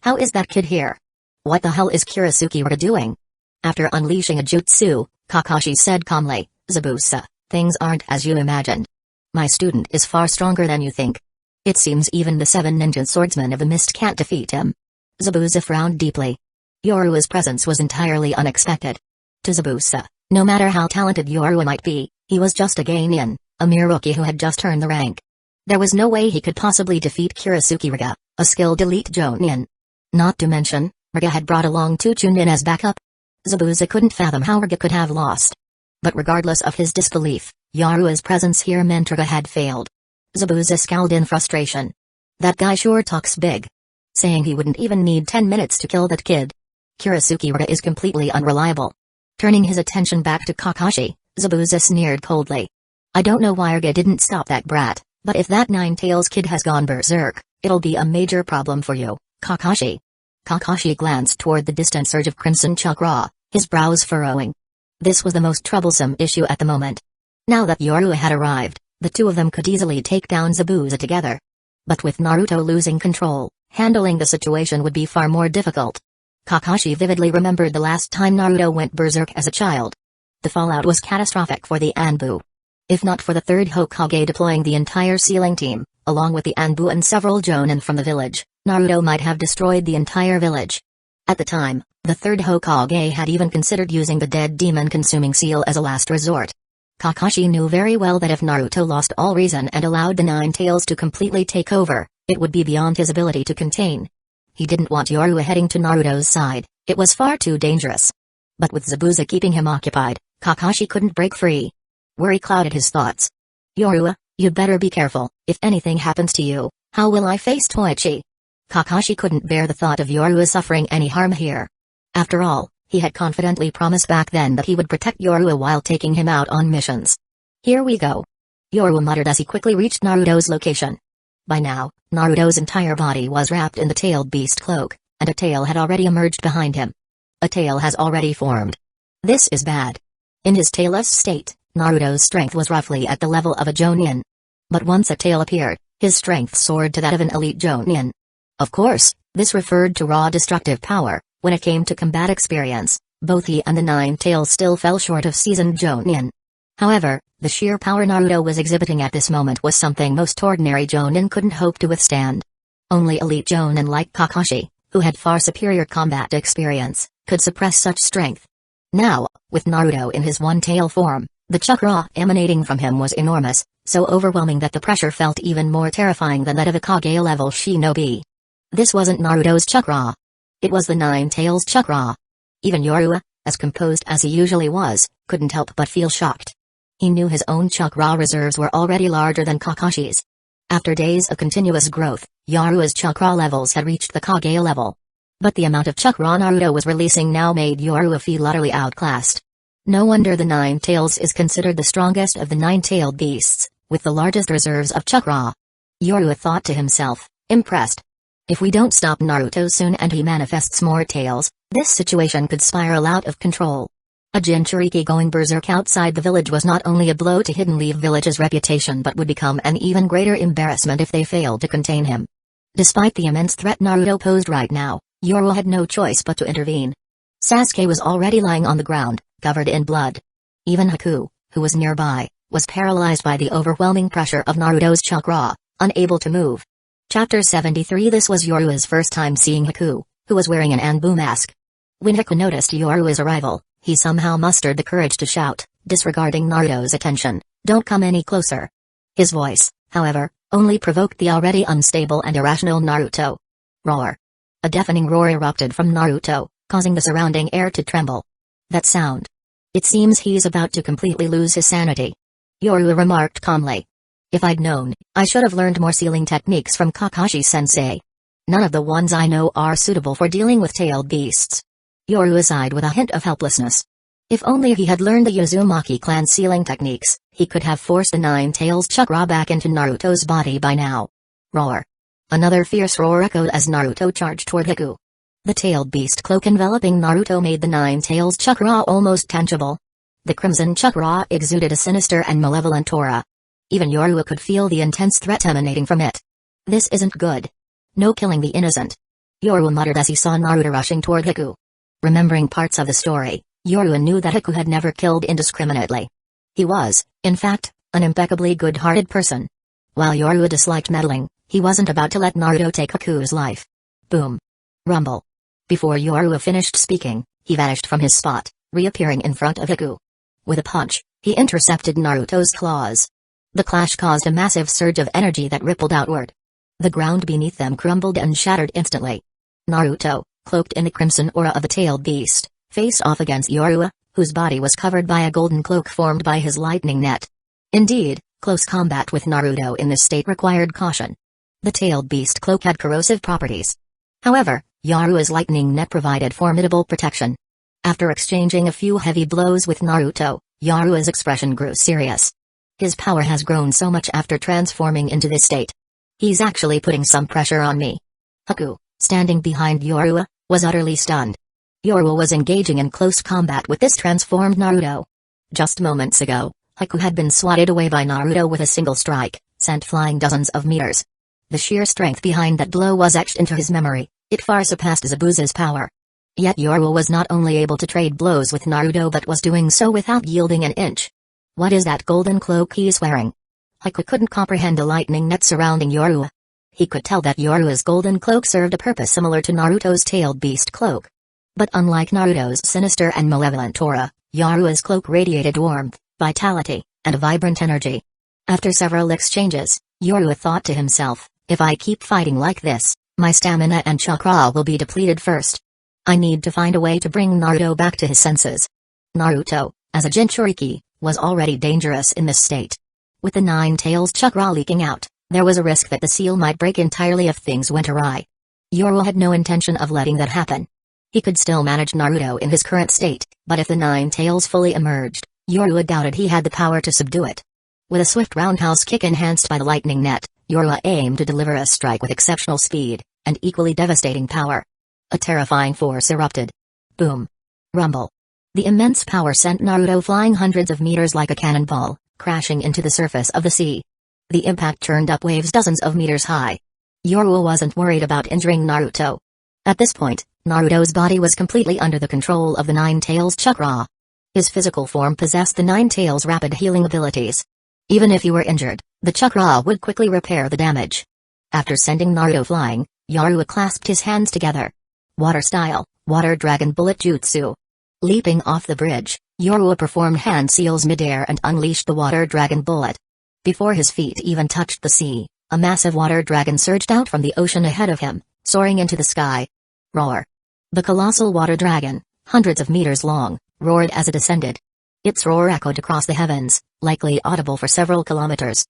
How is that kid here? What the hell is Kurisuke doing? After unleashing a jutsu, Kakashi said calmly, Zabuza, things aren't as you imagined. My student is far stronger than you think. It seems even the 7 ninja swordsmen of the mist can't defeat him. Zabuza frowned deeply. Yorua's presence was entirely unexpected. To Zabuza, no matter how talented Yorua might be, he was just a genin, a mere rookie who had just earned the rank. There was no way he could possibly defeat Kurisuke, a skilled elite Jonin. Not to mention, Riga had brought along 2 Chunin as backup. Zabuza couldn't fathom how Riga could have lost. But regardless of his disbelief, Yorua's presence here meant Riga had failed. Zabuza scowled in frustration. That guy sure talks big. Saying he wouldn't even need 10 minutes to kill that kid. Kurisuke is completely unreliable. Turning his attention back to Kakashi, Zabuza sneered coldly. I don't know why Riga didn't stop that brat, but if that Nine-Tails kid has gone berserk, it'll be a major problem for you, Kakashi. Kakashi glanced toward the distant surge of crimson chakra, his brows furrowing. This was the most troublesome issue at the moment. Now that Yorua had arrived, the two of them could easily take down Zabuza together. But with Naruto losing control, handling the situation would be far more difficult. Kakashi vividly remembered the last time Naruto went berserk as a child. The fallout was catastrophic for the Anbu. If not for the third Hokage deploying the entire sealing team, along with the Anbu and several Jonin from the village, Naruto might have destroyed the entire village. At the time, the third Hokage had even considered using the dead demon-consuming seal as a last resort. Kakashi knew very well that if Naruto lost all reason and allowed the Nine-Tails to completely take over, it would be beyond his ability to contain. He didn't want Yorua heading to Naruto's side, it was far too dangerous. But with Zabuza keeping him occupied, Kakashi couldn't break free. Worry clouded his thoughts. Yorua, you'd better be careful, if anything happens to you, how will I face Toichi? Kakashi couldn't bear the thought of Yorua suffering any harm here. After all, he had confidently promised back then that he would protect Yorua while taking him out on missions. Here we go. Yorua muttered as he quickly reached Naruto's location. By now, Naruto's entire body was wrapped in the tailed beast cloak, and a tail had already emerged behind him. A tail has already formed. This is bad. In his tailless state, Naruto's strength was roughly at the level of a Jonin. But once a tail appeared, his strength soared to that of an elite Jonin. Of course, this referred to raw destructive power. When it came to combat experience, both he and the Nine Tails still fell short of seasoned Jonin. However, the sheer power Naruto was exhibiting at this moment was something most ordinary Jonin couldn't hope to withstand. Only elite Jonin like Kakashi, who had far superior combat experience, could suppress such strength. Now, with Naruto in his one-tail form, the chakra emanating from him was enormous, so overwhelming that the pressure felt even more terrifying than that of a Kage-level shinobi. This wasn't Naruto's chakra. It was the Nine Tails chakra. Even Yoru, as composed as he usually was, couldn't help but feel shocked. He knew his own chakra reserves were already larger than Kakashi's. After days of continuous growth, Yoru's chakra levels had reached the Kage level. But the amount of chakra Naruto was releasing now made Yoru feel utterly outclassed. No wonder the Nine Tails is considered the strongest of the nine-tailed beasts, with the largest reserves of chakra. Yoru thought to himself, impressed. If we don't stop Naruto soon and he manifests more tails, this situation could spiral out of control. A Jinchuriki going berserk outside the village was not only a blow to Hidden Leaf Village's reputation but would become an even greater embarrassment if they failed to contain him. Despite the immense threat Naruto posed right now, Yoru had no choice but to intervene. Sasuke was already lying on the ground, covered in blood. Even Hueco, who was nearby, was paralyzed by the overwhelming pressure of Naruto's chakra, unable to move. Chapter 73. This was Yoru's first time seeing Hueco, who was wearing an Anbu mask. When Hueco noticed Yoru's arrival, he somehow mustered the courage to shout, disregarding Naruto's attention, "Don't come any closer." His voice, however, only provoked the already unstable and irrational Naruto. Roar! A deafening roar erupted from Naruto, causing the surrounding air to tremble. That sound. It seems he's about to completely lose his sanity. Yoru remarked calmly. If I'd known, I should have learned more sealing techniques from Kakashi-sensei. None of the ones I know are suitable for dealing with tailed beasts. Yoru sighed with a hint of helplessness. If only he had learned the Uzumaki clan sealing techniques, he could have forced the Nine Tails chakra back into Naruto's body by now. Roar! Another fierce roar echoed as Naruto charged toward Hueco. The tailed beast cloak enveloping Naruto made the Nine Tails chakra almost tangible. The crimson chakra exuded a sinister and malevolent aura. Even Yoru could feel the intense threat emanating from it. This isn't good. No killing the innocent. Yoru muttered as he saw Naruto rushing toward Hueco. Remembering parts of the story, Yoru knew that Hueco had never killed indiscriminately. He was, in fact, an impeccably good-hearted person. While Yoru disliked meddling, he wasn't about to let Naruto take Hueco's life. Boom. Rumble. Before Yoru finished speaking, he vanished from his spot, reappearing in front of Hueco. With a punch, he intercepted Naruto's claws. The clash caused a massive surge of energy that rippled outward. The ground beneath them crumbled and shattered instantly. Naruto, cloaked in the crimson aura of the tailed beast, faced off against Yoru, whose body was covered by a golden cloak formed by his lightning net. Indeed, close combat with Naruto in this state required caution. The tailed beast cloak had corrosive properties. However, Yoru's lightning net provided formidable protection. After exchanging a few heavy blows with Naruto, Yoru's expression grew serious. His power has grown so much after transforming into this state. He's actually putting some pressure on me. Hueco, standing behind Yoru, was utterly stunned. Yoru was engaging in close combat with this transformed Naruto. Just moments ago, Hueco had been swatted away by Naruto with a single strike, sent flying dozens of meters. The sheer strength behind that blow was etched into his memory. It far surpassed Zabuza's power. Yet Yoru was not only able to trade blows with Naruto but was doing so without yielding an inch. What is that golden cloak he's wearing? Hueco couldn't comprehend the lightning net surrounding Yoru. He could tell that Yoru's golden cloak served a purpose similar to Naruto's tailed beast cloak. But unlike Naruto's sinister and malevolent aura, Yoru's cloak radiated warmth, vitality, and vibrant energy. After several exchanges, Yoru thought to himself, if I keep fighting like this, my stamina and chakra will be depleted first. I need to find a way to bring Naruto back to his senses. Naruto, as a Jinchuriki, was already dangerous in this state. With the Nine Tails chakra leaking out, there was a risk that the seal might break entirely if things went awry. Yoru had no intention of letting that happen. He could still manage Naruto in his current state, but if the Nine Tails fully emerged, Yoru doubted he had the power to subdue it. With a swift roundhouse kick enhanced by the lightning net, Yoru aimed to deliver a strike with exceptional speed, and equally devastating power. A terrifying force erupted. Boom. Rumble. The immense power sent Naruto flying hundreds of meters like a cannonball, crashing into the surface of the sea. The impact churned up waves dozens of meters high. Yoruba wasn't worried about injuring Naruto. At this point, Naruto's body was completely under the control of the Nine Tails chakra. His physical form possessed the Nine Tails' rapid healing abilities. Even if he were injured, the chakra would quickly repair the damage. After sending Naruto flying, Yoruba clasped his hands together. Water style, Water Dragon Bullet Jutsu. Leaping off the bridge, Yoruba performed hand seals midair and unleashed the Water Dragon Bullet. Before his feet even touched the sea, a massive water dragon surged out from the ocean ahead of him, soaring into the sky. Roar. The colossal water dragon, hundreds of meters long, roared as it ascended. Its roar echoed across the heavens, likely audible for several kilometers.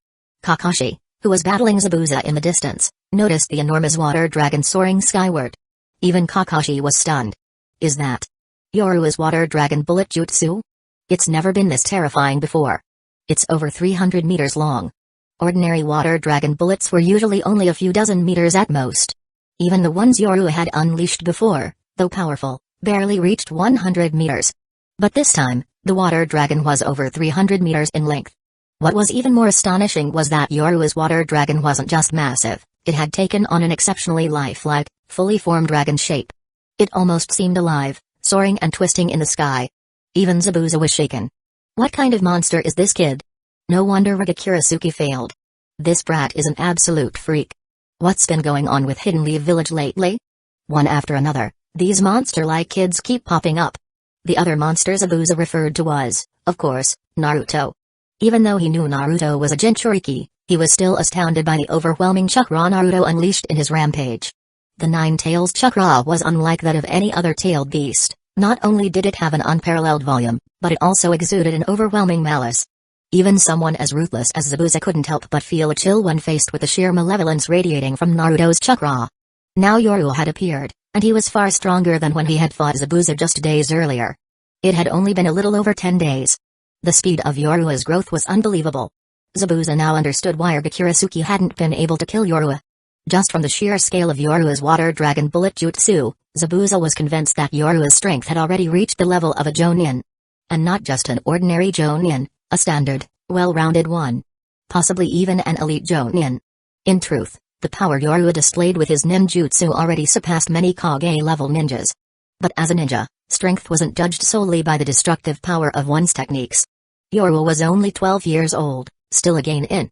Kakashi, who was battling Zabuza in the distance, noticed the enormous water dragon soaring skyward. Even Kakashi was stunned. Is that Yoruba's water dragon bullet jutsu? It's never been this terrifying before. It's over 300 meters long. Ordinary water dragon bullets were usually only a few dozen meters at most. Even the ones Yoruba had unleashed before, though powerful, barely reached 100 meters. But this time, the water dragon was over 300 meters in length. What was even more astonishing was that Yoruba's water dragon wasn't just massive, it had taken on an exceptionally lifelike, fully formed dragon shape. It almost seemed alive, soaring and twisting in the sky. Even Zabuza was shaken. What kind of monster is this kid? No wonder Rigakirasuke failed. This brat is an absolute freak. What's been going on with Hidden Leaf Village lately? One after another, these monster-like kids keep popping up. The other monster Zabuza referred to was, of course, Naruto. Even though he knew Naruto was a Jinchuriki, he was still astounded by the overwhelming chakra Naruto unleashed in his rampage. The Nine Tails chakra was unlike that of any other tailed beast. Not only did it have an unparalleled volume, but it also exuded an overwhelming malice. Even someone as ruthless as Zabuza couldn't help but feel a chill when faced with the sheer malevolence radiating from Naruto's chakra. Now Yoruba had appeared, and he was far stronger than when he had fought Zabuza just days earlier. It had only been a little over 10 days. The speed of Yoruba's growth was unbelievable. Zabuza now understood why Rigakirasuke hadn't been able to kill Yoruba. Just from the sheer scale of Yoruba's water dragon bullet jutsu, Zabuza was convinced that Yoruba's strength had already reached the level of a Jonin. And not just an ordinary Jonin, a standard, well-rounded one. Possibly even an elite Jonin. In truth, the power Yoruba displayed with his ninjutsu already surpassed many Kage-level ninjas. But as a ninja, strength wasn't judged solely by the destructive power of one's techniques. Yoruba was only 12 years old, still a Genin.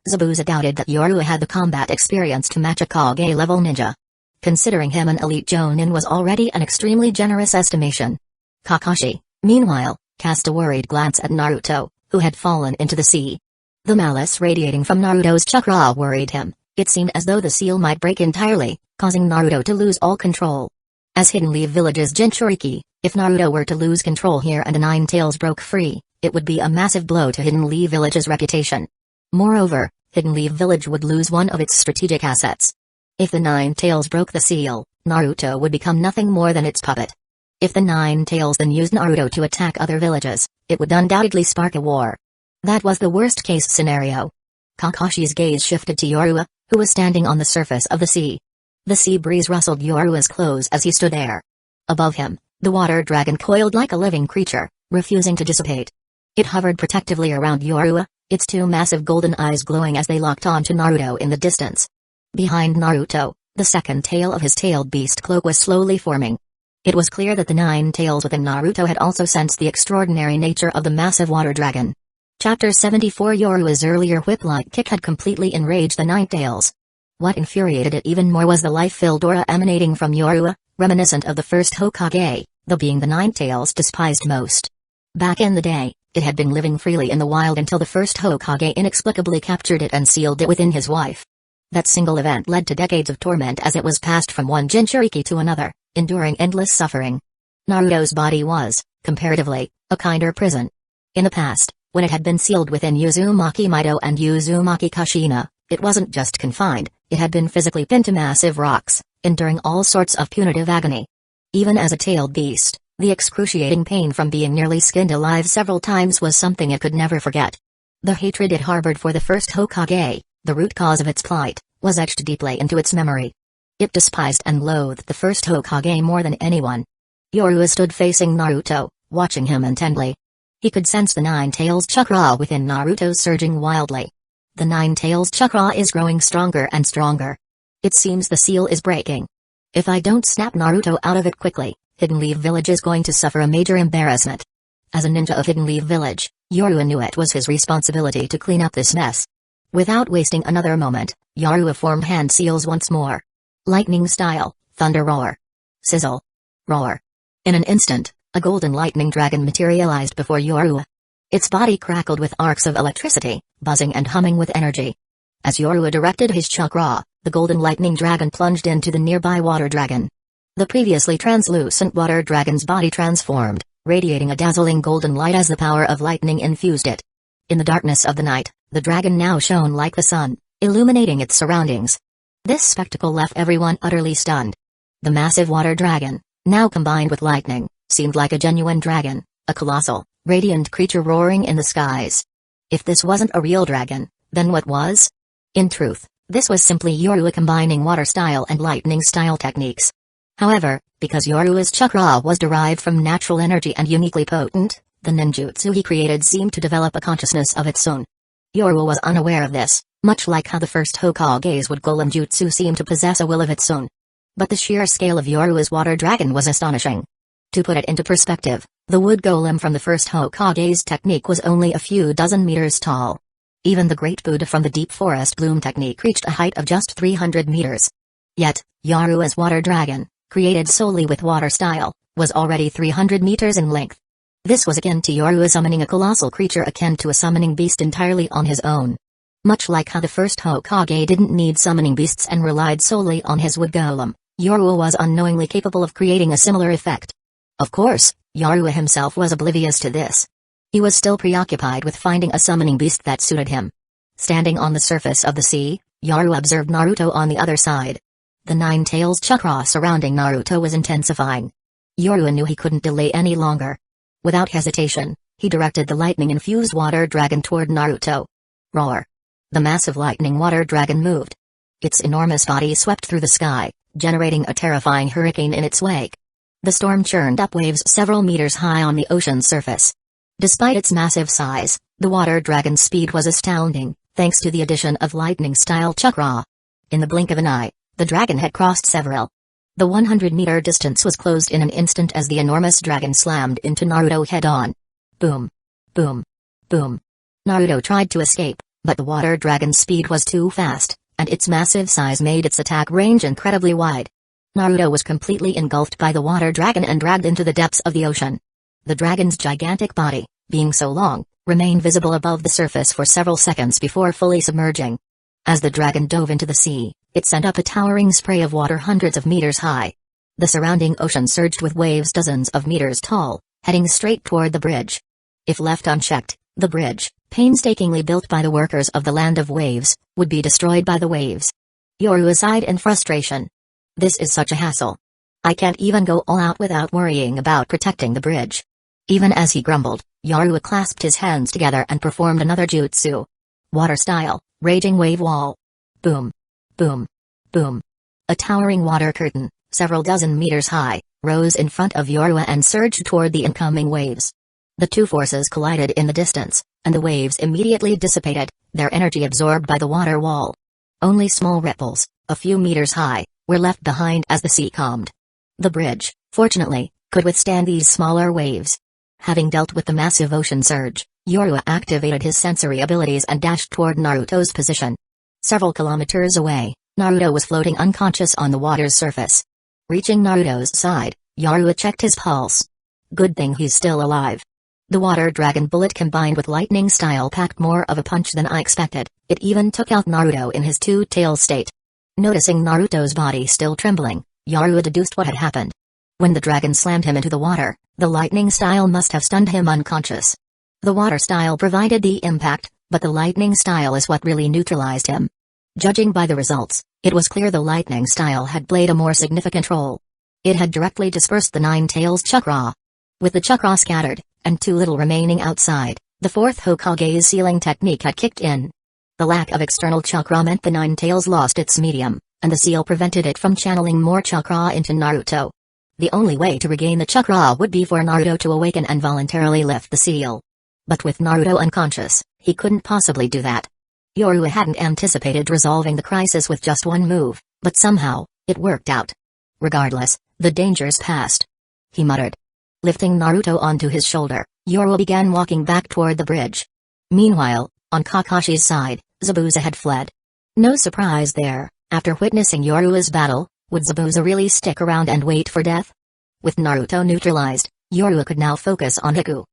Zabuza doubted that Yoruba had the combat experience to match a Kage-level ninja. Considering him an elite Jonin was already an extremely generous estimation. Kakashi, meanwhile, cast a worried glance at Naruto, who had fallen into the sea. The malice radiating from Naruto's chakra worried him. It seemed as though the seal might break entirely, causing Naruto to lose all control. As Hidden Leaf Village's Jinchuriki, if Naruto were to lose control here and the Nine Tails broke free, it would be a massive blow to Hidden Leaf Village's reputation. Moreover, Hidden Leaf Village would lose one of its strategic assets. If the Nine Tails broke the seal, Naruto would become nothing more than its puppet. If the Nine Tails then used Naruto to attack other villages, it would undoubtedly spark a war. That was the worst-case scenario. Kakashi's gaze shifted to Yoruba, who was standing on the surface of the sea. The sea breeze rustled Yoruba's clothes as he stood there. Above him, the water dragon coiled like a living creature, refusing to dissipate. It hovered protectively around Yoruba, its two massive golden eyes glowing as they locked onto Naruto in the distance. Behind Naruto, the second tail of his tailed beast cloak was slowly forming. It was clear that the Nine Tails within Naruto had also sensed the extraordinary nature of the massive water dragon. Chapter 74 Yoruba's earlier whip-like kick had completely enraged the Nine Tails. What infuriated it even more was the life-filled aura emanating from Yoruba, reminiscent of the first Hokage, the being the Nine Tails despised most. Back in the day, it had been living freely in the wild until the first Hokage inexplicably captured it and sealed it within his wife. That single event led to decades of torment as it was passed from one Jinchuriki to another, enduring endless suffering. Naruto's body was, comparatively, a kinder prison. In the past, when it had been sealed within Uzumaki Mido and Uzumaki Kushina, it wasn't just confined, it had been physically pinned to massive rocks, enduring all sorts of punitive agony. Even as a tailed beast, the excruciating pain from being nearly skinned alive several times was something it could never forget. The hatred it harbored for the first Hokage, the root cause of its plight, was etched deeply into its memory. It despised and loathed the first Hokage more than anyone. Yoruba stood facing Naruto, watching him intently. He could sense the Nine Tails chakra within Naruto surging wildly. The Nine Tails chakra is growing stronger and stronger. It seems the seal is breaking. If I don't snap Naruto out of it quickly, Hidden Leaf Village is going to suffer a major embarrassment. As a ninja of Hidden Leaf Village, Yoruba knew it was his responsibility to clean up this mess. Without wasting another moment, Yoruba formed hand seals once more. Lightning style, thunder roar. Sizzle. Roar. In an instant, a golden lightning dragon materialized before Yoruba. Its body crackled with arcs of electricity, buzzing and humming with energy. As Yoruba directed his chakra, the golden lightning dragon plunged into the nearby water dragon. The previously translucent water dragon's body transformed, radiating a dazzling golden light as the power of lightning infused it. In the darkness of the night, the dragon now shone like the sun, illuminating its surroundings. This spectacle left everyone utterly stunned. The massive water dragon, now combined with lightning, seemed like a genuine dragon, a colossal, radiant creature roaring in the skies. If this wasn't a real dragon, then what was? In truth, this was simply Yoruba combining water style and lightning style techniques. However, because Yoruba's chakra was derived from natural energy and uniquely potent, the ninjutsu he created seemed to develop a consciousness of its own. Yoruba was unaware of this, much like how the first Hokage's wood golem jutsu seemed to possess a will of its own. But the sheer scale of Yoruba's water dragon was astonishing. To put it into perspective, the wood golem from the first Hokage's technique was only a few dozen meters tall. Even the Great Buddha from the Deep Forest Bloom technique reached a height of just 300 meters. Yet, Yoruba's water dragon, created solely with water style, was already 300 meters in length. This was akin to Yoruba summoning a colossal creature akin to a summoning beast entirely on his own. Much like how the first Hokage didn't need summoning beasts and relied solely on his wood golem, Yoruba was unknowingly capable of creating a similar effect. Of course, Yoruba himself was oblivious to this. He was still preoccupied with finding a summoning beast that suited him. Standing on the surface of the sea, Yoruba observed Naruto on the other side. The Nine Tails chakra surrounding Naruto was intensifying. Yoruba knew he couldn't delay any longer. Without hesitation, he directed the lightning-infused water dragon toward Naruto. Roar. The massive lightning water dragon moved. Its enormous body swept through the sky, generating a terrifying hurricane in its wake. The storm churned up waves several meters high on the ocean's surface. Despite its massive size, the water dragon's speed was astounding, thanks to the addition of lightning-style chakra. In the blink of an eye, the dragon had crossed several. The 100-meter distance was closed in an instant as the enormous dragon slammed into Naruto head-on. Boom. Boom. Boom. Naruto tried to escape, but the water dragon's speed was too fast, and its massive size made its attack range incredibly wide. Naruto was completely engulfed by the water dragon and dragged into the depths of the ocean. The dragon's gigantic body, being so long, remained visible above the surface for several seconds before fully submerging. As the dragon dove into the sea, it sent up a towering spray of water hundreds of meters high. The surrounding ocean surged with waves dozens of meters tall, heading straight toward the bridge. If left unchecked, the bridge, painstakingly built by the workers of the Land of Waves, would be destroyed by the waves. Yoruba sighed in frustration. This is such a hassle. I can't even go all out without worrying about protecting the bridge. Even as he grumbled, Yoruba clasped his hands together and performed another jutsu. Water style, raging wave wall. Boom. Boom. Boom. A towering water curtain, several dozen meters high, rose in front of Yoruba and surged toward the incoming waves. The two forces collided in the distance, and the waves immediately dissipated, their energy absorbed by the water wall. Only small ripples, a few meters high, were left behind as the sea calmed. The bridge, fortunately, could withstand these smaller waves. Having dealt with the massive ocean surge, Yoruba activated his sensory abilities and dashed toward Naruto's position. Several kilometers away, Naruto was floating unconscious on the water's surface. Reaching Naruto's side, Yoruba checked his pulse. Good thing he's still alive. The water dragon bullet combined with lightning style packed more of a punch than I expected. It even took out Naruto in his two-tail state. Noticing Naruto's body still trembling, Yoruba deduced what had happened. When the dragon slammed him into the water, the lightning style must have stunned him unconscious. The water style provided the impact, but the lightning style is what really neutralized him. Judging by the results, it was clear the lightning style had played a more significant role. It had directly dispersed the Nine Tails chakra. With the chakra scattered, and too little remaining outside, the fourth Hokage's sealing technique had kicked in. The lack of external chakra meant the Nine Tails lost its medium, and the seal prevented it from channeling more chakra into Naruto. The only way to regain the chakra would be for Naruto to awaken and voluntarily lift the seal. But with Naruto unconscious, he couldn't possibly do that. Yoru hadn't anticipated resolving the crisis with just one move, but somehow, it worked out. Regardless, the dangers passed. He muttered. Lifting Naruto onto his shoulder, Yoru began walking back toward the bridge. Meanwhile, on Kakashi's side, Zabuza had fled. No surprise there, after witnessing Yoru's battle, would Zabuza really stick around and wait for death? With Naruto neutralized, Yoru could now focus on Hueco.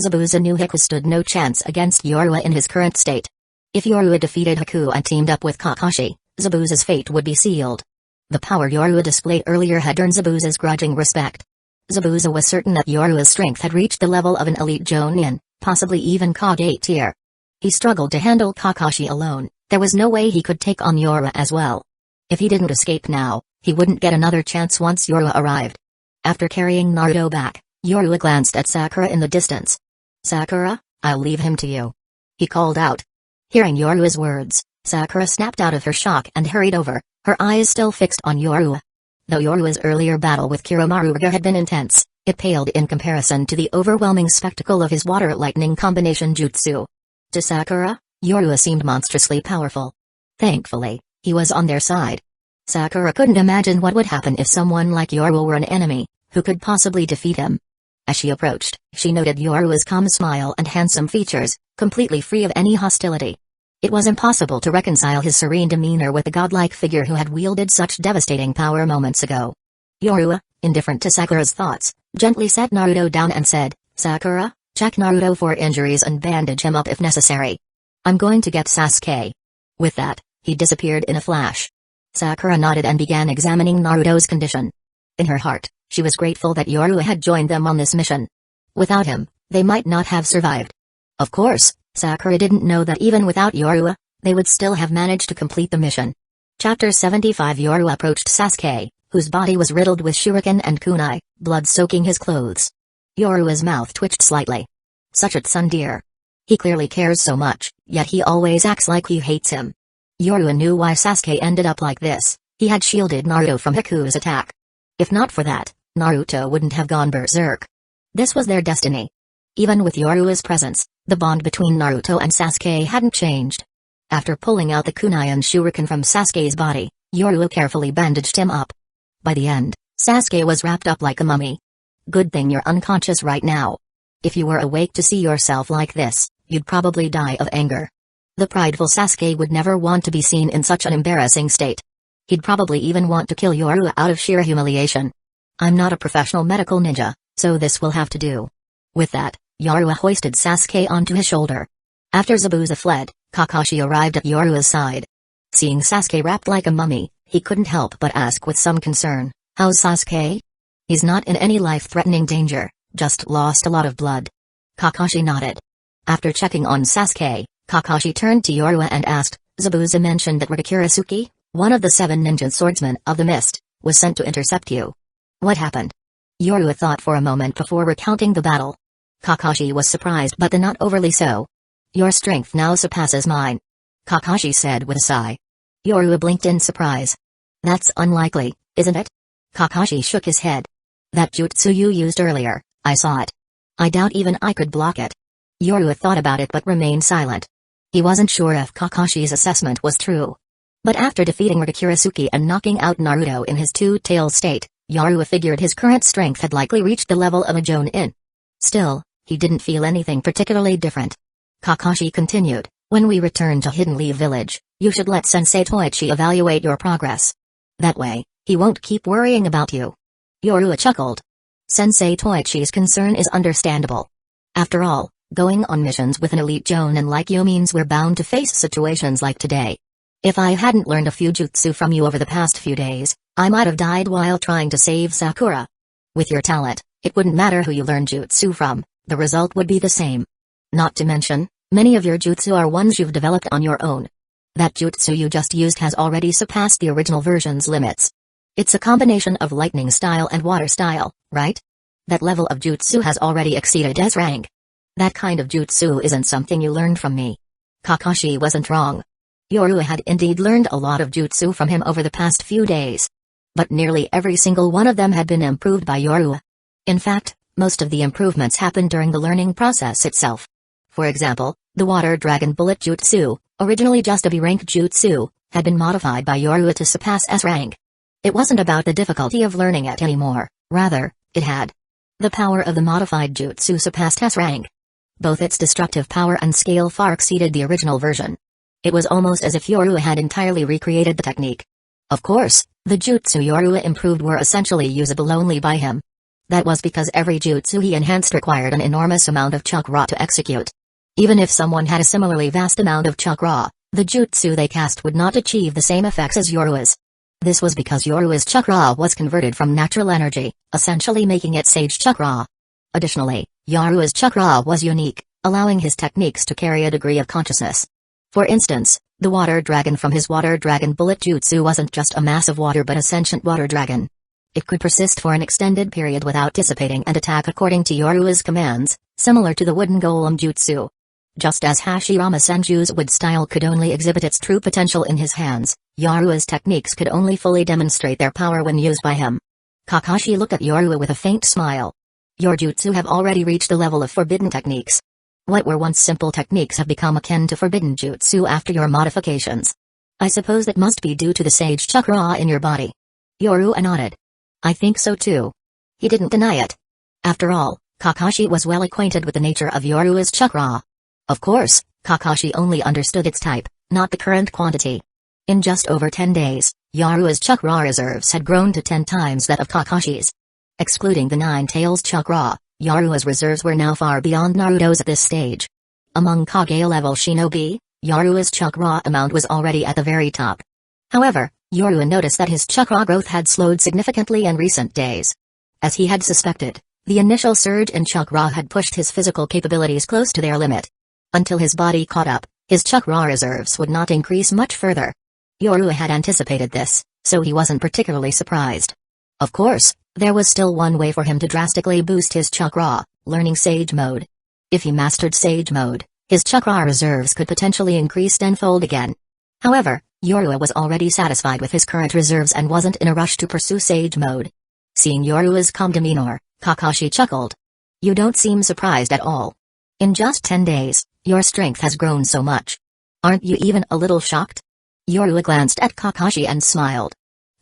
Zabuza knew Hueco stood no chance against Yoru in his current state. If Yoru defeated Hueco and teamed up with Kakashi, Zabuza's fate would be sealed. The power Yoru displayed earlier had earned Zabuza's grudging respect. Zabuza was certain that Yoru's strength had reached the level of an elite Jonin, possibly even Kage tier. He struggled to handle Kakashi alone, there was no way he could take on Yoru as well. If he didn't escape now, he wouldn't get another chance once Yoru arrived. After carrying Naruto back, Yoru glanced at Sakura in the distance. Sakura, I'll leave him to you. He called out. Hearing Yoru's words, Sakura snapped out of her shock and hurried over, her eyes still fixed on Yoru. Though Yoru's earlier battle with Kiromaruga had been intense, it paled in comparison to the overwhelming spectacle of his water-lightning combination jutsu. To Sakura, Yoru seemed monstrously powerful. Thankfully, he was on their side. Sakura couldn't imagine what would happen if someone like Yoru were an enemy, who could possibly defeat him. As she approached, she noted Yoru's calm smile and handsome features, completely free of any hostility. It was impossible to reconcile his serene demeanor with the godlike figure who had wielded such devastating power moments ago. Yoru, indifferent to Sakura's thoughts, gently set Naruto down and said, Sakura, check Naruto for injuries and bandage him up if necessary. I'm going to get Sasuke. With that, he disappeared in a flash. Sakura nodded and began examining Naruto's condition. In her heart, she was grateful that Yoru had joined them on this mission. Without him, they might not have survived. Of course, Sakura didn't know that even without Yoru, they would still have managed to complete the mission. Chapter 75 Yoru approached Sasuke, whose body was riddled with shuriken and kunai, blood soaking his clothes. Yoru's mouth twitched slightly. Such a tsundere. He clearly cares so much, yet he always acts like he hates him. Yoru knew why Sasuke ended up like this. He had shielded Naruto from Hiku's attack. If not for that, Naruto wouldn't have gone berserk. This was their destiny. Even with Yoru's presence, the bond between Naruto and Sasuke hadn't changed. After pulling out the kunai and shuriken from Sasuke's body, Yoru carefully bandaged him up. By the end, Sasuke was wrapped up like a mummy. Good thing you're unconscious right now. If you were awake to see yourself like this, you'd probably die of anger. The prideful Sasuke would never want to be seen in such an embarrassing state. He'd probably even want to kill Yoru out of sheer humiliation. I'm not a professional medical ninja, so this will have to do. With that, Yoru hoisted Sasuke onto his shoulder. After Zabuza fled, Kakashi arrived at Yoru's side. Seeing Sasuke wrapped like a mummy, he couldn't help but ask with some concern, how's Sasuke? He's not in any life-threatening danger, just lost a lot of blood. Kakashi nodded. After checking on Sasuke, Kakashi turned to Yoru and asked, Zabuza mentioned that Kurasuke, one of the 7 ninja swordsmen of the mist, was sent to intercept you. What happened? Yoru thought for a moment before recounting the battle. Kakashi was surprised but not overly so. Your strength now surpasses mine, Kakashi said with a sigh. Yoru blinked in surprise. That's unlikely, isn't it? Kakashi shook his head. That jutsu you used earlier, I saw it. I doubt even I could block it. Yoru thought about it but remained silent. He wasn't sure if Kakashi's assessment was true. But after defeating Kurasuke and knocking out Naruto in his two-tailed state, Yoru figured his current strength had likely reached the level of a Jonin. Still, he didn't feel anything particularly different. Kakashi continued, when we return to Hidden Leaf Village, you should let Sensei Toichi evaluate your progress. That way, he won't keep worrying about you. Yoru chuckled. Sensei Toichi's concern is understandable. After all, going on missions with an elite Jonin like you means we're bound to face situations like today. If I hadn't learned a few jutsu from you over the past few days, I might have died while trying to save Sakura. With your talent, it wouldn't matter who you learned jutsu from, the result would be the same. Not to mention, many of your jutsu are ones you've developed on your own. That jutsu you just used has already surpassed the original version's limits. It's a combination of lightning style and water style, right? That level of jutsu has already exceeded S rank. That kind of jutsu isn't something you learned from me. Kakashi wasn't wrong. Yoru had indeed learned a lot of jutsu from him over the past few days. but nearly every single one of them had been improved by Yoru. In fact, most of the improvements happened during the learning process itself. For example, the Water Dragon Bullet Jutsu, originally just a B-rank jutsu, had been modified by Yoru to surpass S rank. It wasn't about the difficulty of learning it anymore, rather, it had. The power of the modified jutsu surpassed S rank. Both its destructive power and scale far exceeded the original version. It was almost as if Yoru had entirely recreated the technique. Of course, the jutsu Yoru improved were essentially usable only by him. That was because every jutsu he enhanced required an enormous amount of chakra to execute. Even if someone had a similarly vast amount of chakra, the jutsu they cast would not achieve the same effects as Yoru's. This was because Yoru's chakra was converted from natural energy, essentially making it sage chakra. Additionally, Yoru's chakra was unique, allowing his techniques to carry a degree of consciousness. For instance, the water dragon from his water dragon bullet jutsu wasn't just a mass of water but a sentient water dragon. It could persist for an extended period without dissipating and attack according to Yoru's commands, similar to the wooden golem jutsu. Just as Hashirama Senju's wood style could only exhibit its true potential in his hands, Yoru's techniques could only fully demonstrate their power when used by him. Kakashi looked at Yoru with a faint smile. Your jutsu have already reached the level of forbidden techniques. What were once simple techniques have become akin to forbidden jutsu after your modifications. I suppose that must be due to the sage chakra in your body. Yoru nodded. I think so too. He didn't deny it. After all, Kakashi was well acquainted with the nature of Yoru's chakra. Of course, Kakashi only understood its type, not the current quantity. In just over 10 days, Yoru's chakra reserves had grown to 10 times that of Kakashi's. Excluding the Nine Tails chakra, Yoru's reserves were now far beyond Naruto's at this stage. Among Kage-level shinobi, Yoru's chakra amount was already at the very top. However, Yoru noticed that his chakra growth had slowed significantly in recent days. As he had suspected, the initial surge in chakra had pushed his physical capabilities close to their limit. Until his body caught up, his chakra reserves would not increase much further. Yoru had anticipated this, so he wasn't particularly surprised. Of course, there was still one way for him to drastically boost his chakra, learning Sage Mode. If he mastered Sage Mode, his chakra reserves could potentially increase tenfold again. However, Yoru was already satisfied with his current reserves and wasn't in a rush to pursue Sage Mode. Seeing Yoru's calm demeanor, Kakashi chuckled. You don't seem surprised at all. In just 10 days, your strength has grown so much. Aren't you even a little shocked? Yoru glanced at Kakashi and smiled.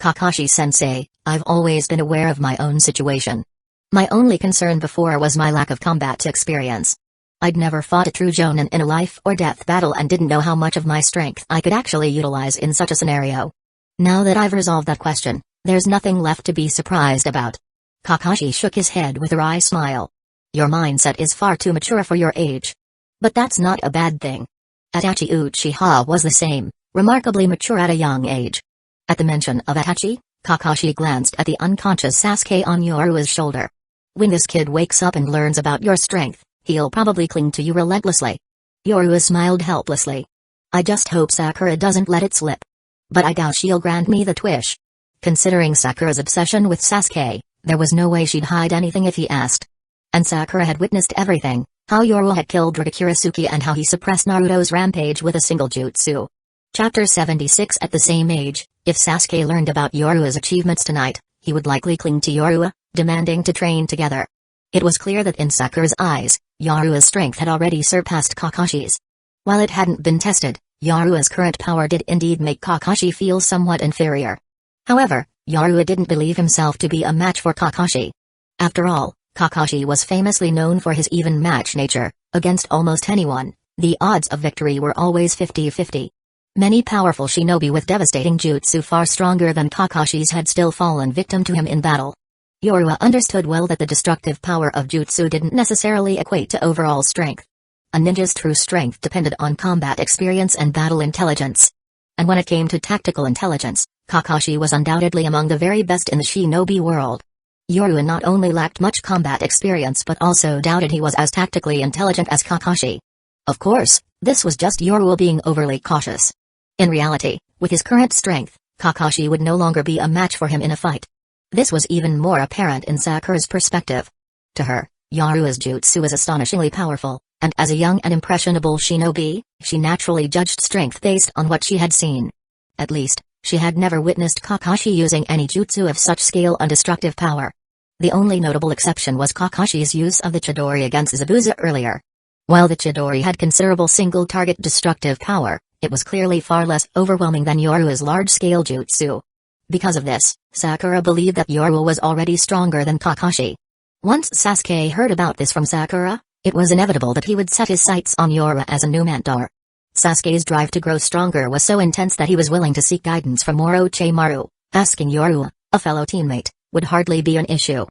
Kakashi-sensei, I've always been aware of my own situation. My only concern before was my lack of combat experience. I'd never fought a true jonin in a life-or-death battle and didn't know how much of my strength I could actually utilize in such a scenario. Now that I've resolved that question, there's nothing left to be surprised about. Kakashi shook his head with a wry smile. Your mindset is far too mature for your age. But that's not a bad thing. Itachi Uchiha was the same, remarkably mature at a young age. At the mention of Itachi, Kakashi glanced at the unconscious Sasuke on Yoru's shoulder. When this kid wakes up and learns about your strength, he'll probably cling to you relentlessly. Yoru smiled helplessly. I just hope Sakura doesn't let it slip. But I doubt she'll grant me the wish. Considering Sakura's obsession with Sasuke, there was no way she'd hide anything if he asked. And Sakura had witnessed everything, how Yoru had killed Rikakirasuke and how he suppressed Naruto's rampage with a single jutsu. Chapter 76. At the same age, if Sasuke learned about Yoru's achievements tonight, he would likely cling to Yoru, demanding to train together. It was clear that in Sakura's eyes, Yoru's strength had already surpassed Kakashi's. While it hadn't been tested, Yoru's current power did indeed make Kakashi feel somewhat inferior. However, Yoru didn't believe himself to be a match for Kakashi. After all, Kakashi was famously known for his even match nature. Against almost anyone, the odds of victory were always 50-50. Many powerful shinobi with devastating jutsu far stronger than Kakashi's had still fallen victim to him in battle. Yoru understood well that the destructive power of jutsu didn't necessarily equate to overall strength. A ninja's true strength depended on combat experience and battle intelligence. And when it came to tactical intelligence, Kakashi was undoubtedly among the very best in the shinobi world. Yoru not only lacked much combat experience but also doubted he was as tactically intelligent as Kakashi. Of course, this was just Yoru being overly cautious. In reality, with his current strength, Kakashi would no longer be a match for him in a fight. This was even more apparent in Sakura's perspective. To her, Yoru's jutsu was astonishingly powerful, and as a young and impressionable shinobi, she naturally judged strength based on what she had seen. At least, She had never witnessed Kakashi using any jutsu of such scale and destructive power. The only notable exception was Kakashi's use of the Chidori against Zabuza earlier. While the Chidori had considerable single-target destructive power, it was clearly far less overwhelming than Yorua's large-scale jutsu. Because of this, Sakura believed that Yorua was already stronger than Kakashi. Once Sasuke heard about this from Sakura, it was inevitable that he would set his sights on Yorua as a new mentor. Sasuke's drive to grow stronger was so intense that he was willing to seek guidance from Orochimaru. Asking Yorua, a fellow teammate, would hardly be an issue.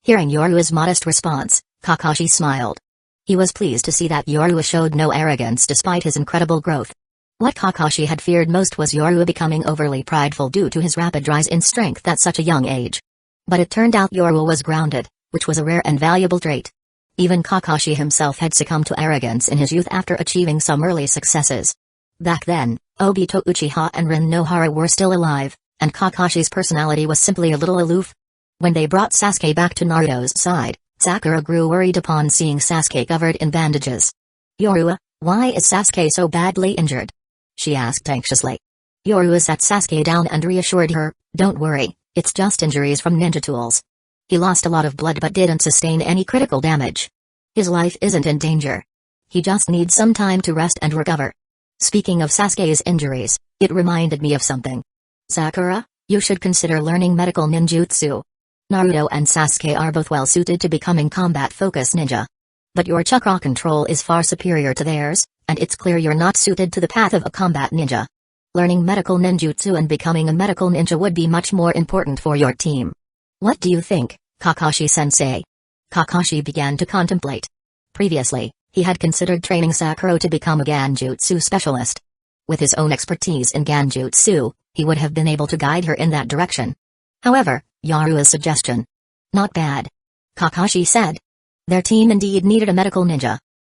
Hearing Yorua's modest response, Kakashi smiled. He was pleased to see that Yorua showed no arrogance despite his incredible growth. What Kakashi had feared most was Yorua becoming overly prideful due to his rapid rise in strength at such a young age. But it turned out Yorua was grounded, which was a rare and valuable trait. Even Kakashi himself had succumbed to arrogance in his youth after achieving some early successes. Back then, Obito Uchiha and Rin Nohara were still alive, and Kakashi's personality was simply a little aloof. When they brought Sasuke back to Naruto's side, Sakura grew worried upon seeing Sasuke covered in bandages. "Yorua, why is Sasuke so badly injured?" she asked anxiously. Yorua sat Sasuke down and reassured her, "Don't worry, it's just injuries from ninja tools. He lost a lot of blood but didn't sustain any critical damage. His life isn't in danger. He just needs some time to rest and recover." Speaking of Sasuke's injuries, it reminded me of something. "Sakura, you should consider learning medical ninjutsu. Naruto and Sasuke are both well suited to becoming combat-focused ninja. But your chakra control is far superior to theirs, and it's clear you're not suited to the path of a combat ninja. Learning medical ninjutsu and becoming a medical ninja would be much more important for your team. What do you think, Kakashi-sensei?" Kakashi began to contemplate. Previously, he had considered training Sakura to become a Genjutsu specialist. With his own expertise in Genjutsu, he would have been able to guide her in that direction. However, Yorua's suggestion. "Not bad," Kakashi said. Their team indeed needed a medical ninja.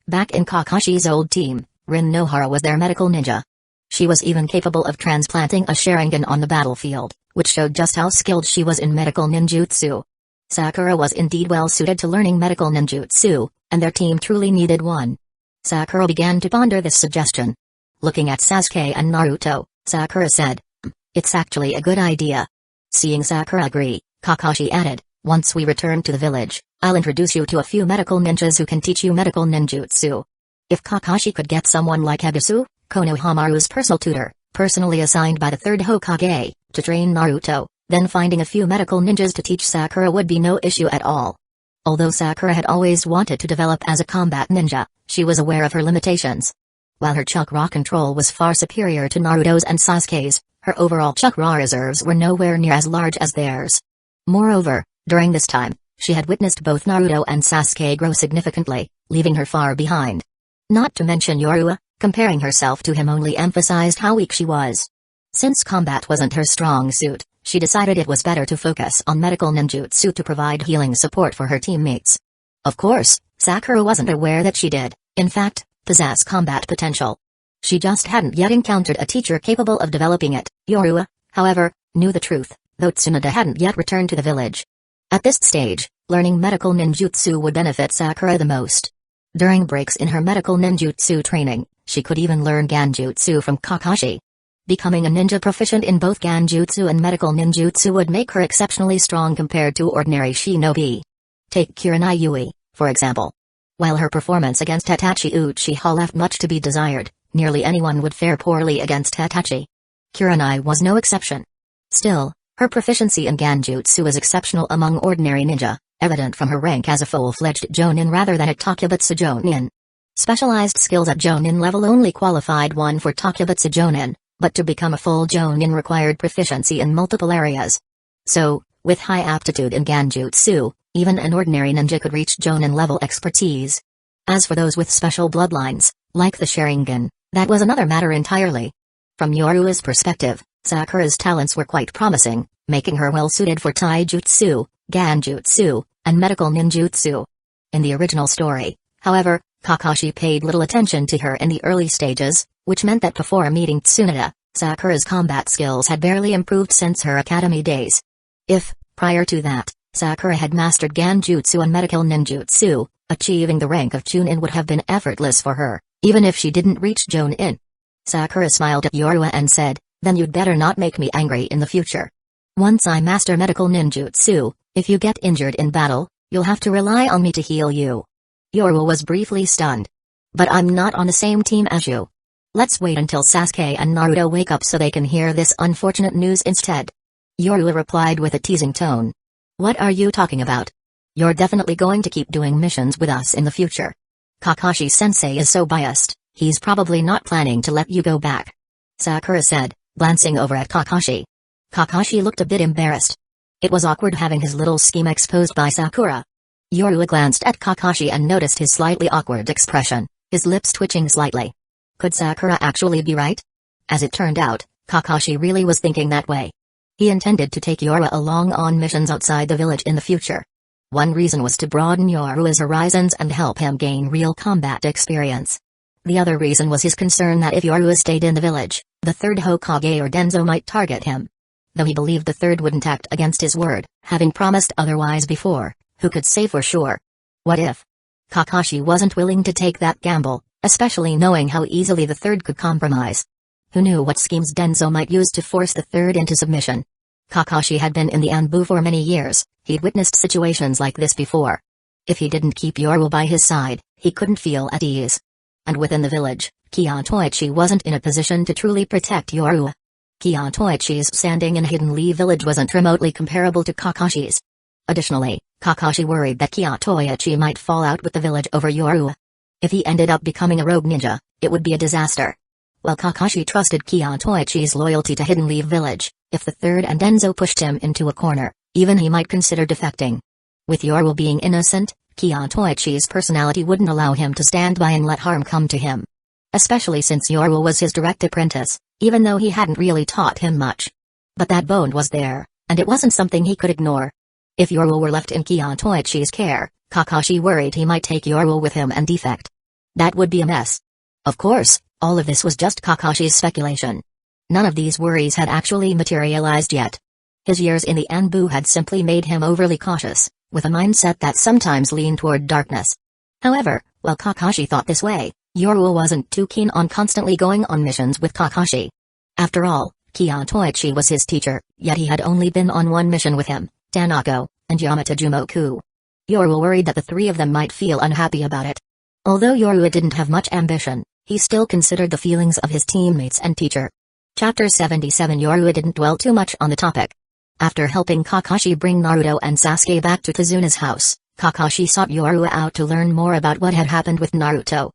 Back in Kakashi's old team, Rin Nohara was their medical ninja. She was even capable of transplanting a Sharingan on the battlefield, which showed just how skilled she was in medical ninjutsu. Sakura was indeed well suited to learning medical ninjutsu, and their team truly needed one. Sakura began to ponder this suggestion. Looking at Sasuke and Naruto, Sakura said, "It's actually a good idea." Seeing Sakura agree, Kakashi added, "Once we return to the village, I'll introduce you to a few medical ninjas who can teach you medical ninjutsu." If Kakashi could get someone like Ebisu, Konohamaru's personal tutor, personally assigned by the third Hokage, to train Naruto, then finding a few medical ninjas to teach Sakura would be no issue at all. Although Sakura had always wanted to develop as a combat ninja, she was aware of her limitations. While her chakra control was far superior to Naruto's and Sasuke's, her overall chakra reserves were nowhere near as large as theirs. Moreover, during this time, she had witnessed both Naruto and Sasuke grow significantly, leaving her far behind. Not to mention Yorua, comparing herself to him only emphasized how weak she was. Since combat wasn't her strong suit, she decided it was better to focus on medical ninjutsu to provide healing support for her teammates. Of course, Sakura wasn't aware that she did, in fact, possess combat potential. She just hadn't yet encountered a teacher capable of developing it. Yorua, however, knew the truth, though Tsunade hadn't yet returned to the village. At this stage, learning medical ninjutsu would benefit Sakura the most. During breaks in her medical ninjutsu training, she could even learn Genjutsu from Kakashi. Becoming a ninja proficient in both Genjutsu and medical ninjutsu would make her exceptionally strong compared to ordinary shinobi. Take Kurenai Yui, for example. While her performance against Itachi Uchiha left much to be desired, nearly anyone would fare poorly against Itachi. Kurenai was no exception. Still, her proficiency in Genjutsu was exceptional among ordinary ninja, evident from her rank as a full-fledged Jonin rather than a Takebutsu Jonin. Specialized skills at Jonin level only qualified one for Takebutsu Jonin, but to become a full Jonin required proficiency in multiple areas. So, with high aptitude in Genjutsu, even an ordinary ninja could reach Jonin level expertise. As for those with special bloodlines, like the Sharingan, that was another matter entirely. From Yorua's perspective, Sakura's talents were quite promising, making her well suited for Taijutsu, Genjutsu, and medical ninjutsu. In the original story, however, Kakashi paid little attention to her in the early stages, which meant that before meeting Tsunade, Sakura's combat skills had barely improved since her academy days. If, prior to that, Sakura had mastered Genjutsu and medical ninjutsu, achieving the rank of Chunin would have been effortless for her, even if she didn't reach Jonin. Sakura smiled at Yorua and said, Then you'd better not make me angry in the future. Once I master medical ninjutsu, if you get injured in battle, you'll have to rely on me to heal you. Yoru was briefly stunned. But I'm not on the same team as you. Let's wait until Sasuke and Naruto wake up so they can hear this unfortunate news instead. Yoru replied with a teasing tone. What are you talking about? You're definitely going to keep doing missions with us in the future. Kakashi-sensei is so biased, he's probably not planning to let you go back. Sakura said, glancing over at Kakashi. Kakashi looked a bit embarrassed. It was awkward having his little scheme exposed by Sakura. Yoru glanced at Kakashi and noticed his slightly awkward expression, his lips twitching slightly. Could Sakura actually be right? As it turned out, Kakashi really was thinking that way. He intended to take Yoru along on missions outside the village in the future. One reason was to broaden Yoru's horizons and help him gain real combat experience. The other reason was his concern that if Yoru stayed in the village, the third Hokage or Danzō might target him. Though he believed the third wouldn't act against his word, having promised otherwise before, who could say for sure? What if? Kakashi wasn't willing to take that gamble, especially knowing how easily the third could compromise. Who knew what schemes Danzō might use to force the third into submission? Kakashi had been in the Anbu for many years, he'd witnessed situations like this before. If he didn't keep Yoru by his side, he couldn't feel at ease. And within the village, Kiyotoichi wasn't in a position to truly protect Yoru. Kiyotoichi's standing in Hidden Lee village wasn't remotely comparable to Kakashi's. Additionally, Kakashi worried that Kiyotoichi might fall out with the village over Yoru. If he ended up becoming a rogue ninja, it would be a disaster. While Kakashi trusted Kiyotoichi's loyalty to Hidden Lee village, if the third and Danzō pushed him into a corner, even he might consider defecting. With Yoru being innocent, Kiyotoichi's personality wouldn't allow him to stand by and let harm come to him. Especially since Yoru was his direct apprentice, even though he hadn't really taught him much. But that bond was there, and it wasn't something he could ignore. If Yoru were left in Kiyotoichi's care, Kakashi worried he might take Yoru with him and defect. That would be a mess. Of course, all of this was just Kakashi's speculation. None of these worries had actually materialized yet. His years in the Anbu had simply made him overly cautious, with a mindset that sometimes leaned toward darkness. However, while Kakashi thought this way, Yoru wasn't too keen on constantly going on missions with Kakashi. After all, Kiyotoichi was his teacher, yet he had only been on one mission with him, Tanako, and Yamata Jumoku. Yoru worried that the three of them might feel unhappy about it. Although Yoru didn't have much ambition, he still considered the feelings of his teammates and teacher. Chapter 77. Yoru didn't dwell too much on the topic. After helping Kakashi bring Naruto and Sasuke back to Kazuna's house, Kakashi sought Yoru out to learn more about what had happened with Naruto.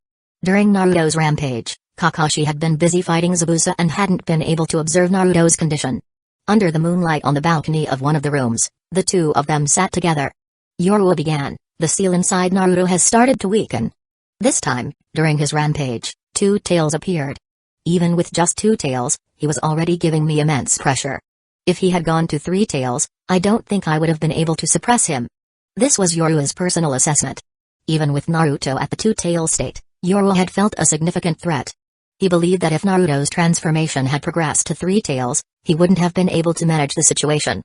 During Naruto's rampage, Kakashi had been busy fighting Zabuza and hadn't been able to observe Naruto's condition. Under the moonlight on the balcony of one of the rooms, the two of them sat together. Yoru began, "The seal inside Naruto has started to weaken." This time, during his rampage, two tails appeared. Even with just two tails, he was already giving me immense pressure. If he had gone to three tails, I don't think I would have been able to suppress him. This was Yoru's personal assessment. Even with Naruto at the two-tail state, Yoru had felt a significant threat. He believed that if Naruto's transformation had progressed to three tails, he wouldn't have been able to manage the situation.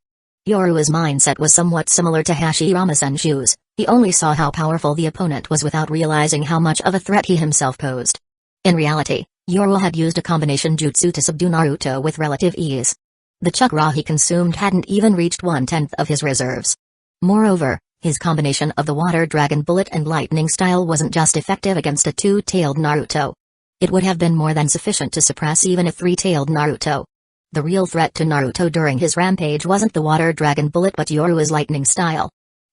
Yoru's mindset was somewhat similar to Hashirama Senju's. He only saw how powerful the opponent was without realizing how much of a threat he himself posed. In reality, Yoru had used a combination jutsu to subdue Naruto with relative ease. The chakra he consumed hadn't even reached 1/10 of his reserves. Moreover, his combination of the water dragon bullet and lightning style wasn't just effective against a two-tailed Naruto. It would have been more than sufficient to suppress even a three-tailed Naruto. The real threat to Naruto during his rampage wasn't the water dragon bullet but Yoru's lightning style.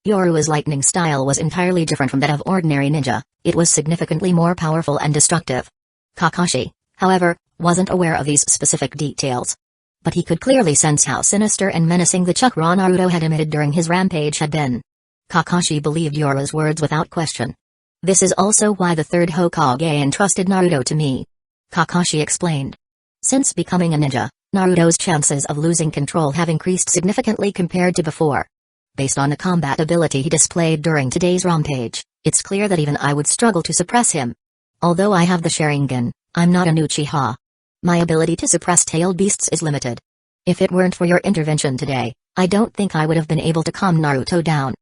Yoru's lightning style was entirely different from that of ordinary ninja, it was significantly more powerful and destructive. Kakashi, however, wasn't aware of these specific details. But he could clearly sense how sinister and menacing the chakra Naruto had emitted during his rampage had been. Kakashi believed Yoru's words without question. "This is also why the third Hokage entrusted Naruto to me," Kakashi explained. Since becoming a ninja, Naruto's chances of losing control have increased significantly compared to before. Based on the combat ability he displayed during today's rampage, it's clear that even I would struggle to suppress him. Although I have the Sharingan, I'm not an Uchiha. My ability to suppress tailed beasts is limited. If it weren't for your intervention today, I don't think I would have been able to calm Naruto down.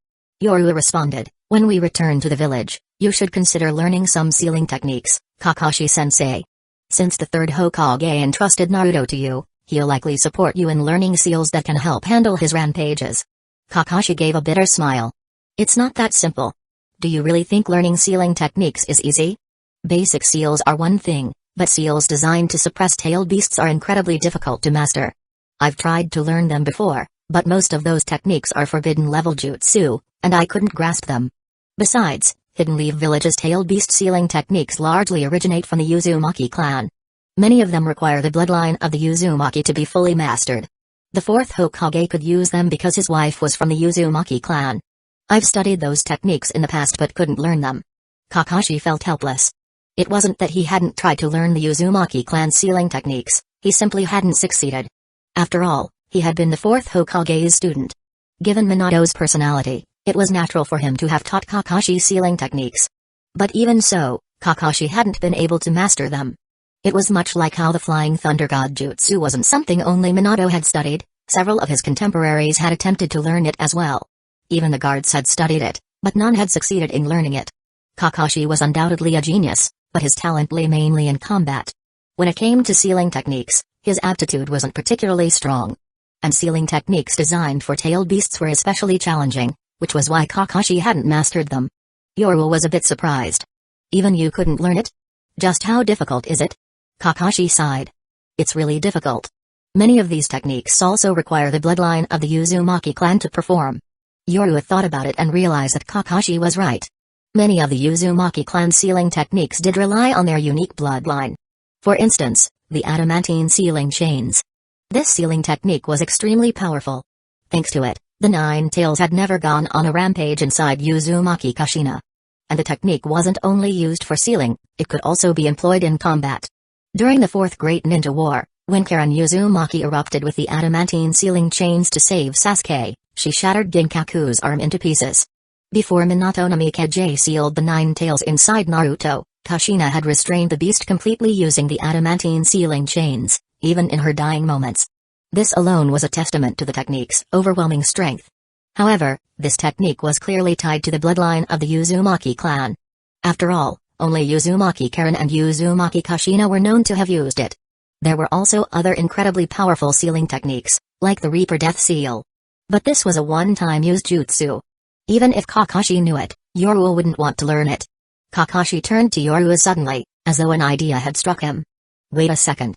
Yoru responded, "When we return to the village, you should consider learning some sealing techniques, Kakashi-sensei. Since the third Hokage entrusted Naruto to you, He'll likely support you in learning seals that can help handle his rampages. Kakashi gave a bitter smile. It's not that simple. Do you really think learning sealing techniques is easy? Basic seals are one thing, but seals designed to suppress tailed beasts are incredibly difficult to master. I've tried to learn them before, but most of those techniques are forbidden level jutsu, and I couldn't grasp them. Besides, Hidden Leaf Village's tailed beast sealing techniques largely originate from the Uzumaki clan. Many of them require the bloodline of the Uzumaki to be fully mastered. The fourth Hokage could use them because his wife was from the Uzumaki clan. I've studied those techniques in the past but couldn't learn them. Kakashi felt helpless. It wasn't that he hadn't tried to learn the Uzumaki clan sealing techniques, he simply hadn't succeeded. After all, he had been the fourth Hokage's student. Given Minato's personality, it was natural for him to have taught Kakashi sealing techniques. But even so, Kakashi hadn't been able to master them. It was much like how the Flying Thunder God Jutsu wasn't something only Minato had studied, several of his contemporaries had attempted to learn it as well. Even the guards had studied it, but none had succeeded in learning it. Kakashi was undoubtedly a genius, but his talent lay mainly in combat. When it came to sealing techniques, his aptitude wasn't particularly strong. And sealing techniques designed for tailed beasts were especially challenging, which was why Kakashi hadn't mastered them. Yoru was a bit surprised. Even you couldn't learn it? Just how difficult is it? Kakashi sighed. It's really difficult. Many of these techniques also require the bloodline of the Uzumaki clan to perform. Yoru thought about it and realized that Kakashi was right. Many of the Uzumaki clan sealing techniques did rely on their unique bloodline. For instance, the adamantine sealing chains. This sealing technique was extremely powerful. Thanks to it, the Nine Tails had never gone on a rampage inside Uzumaki Kushina. And the technique wasn't only used for sealing, it could also be employed in combat. During the Fourth Great Ninja War, when Karen Uzumaki erupted with the adamantine sealing chains to save Sasuke, she shattered Ginkaku's arm into pieces. Before Minato Namikaze sealed the Nine Tails inside Naruto, Kushina had restrained the beast completely using the adamantine sealing chains, even in her dying moments. This alone was a testament to the technique's overwhelming strength. However, this technique was clearly tied to the bloodline of the Uzumaki clan. After all, only Uzumaki Karen and Uzumaki Kushina were known to have used it. There were also other incredibly powerful sealing techniques, like the Reaper Death Seal. But this was a one-time used jutsu. Even if Kakashi knew it, Yoru wouldn't want to learn it. Kakashi turned to Yoru suddenly, as though an idea had struck him. Wait a second.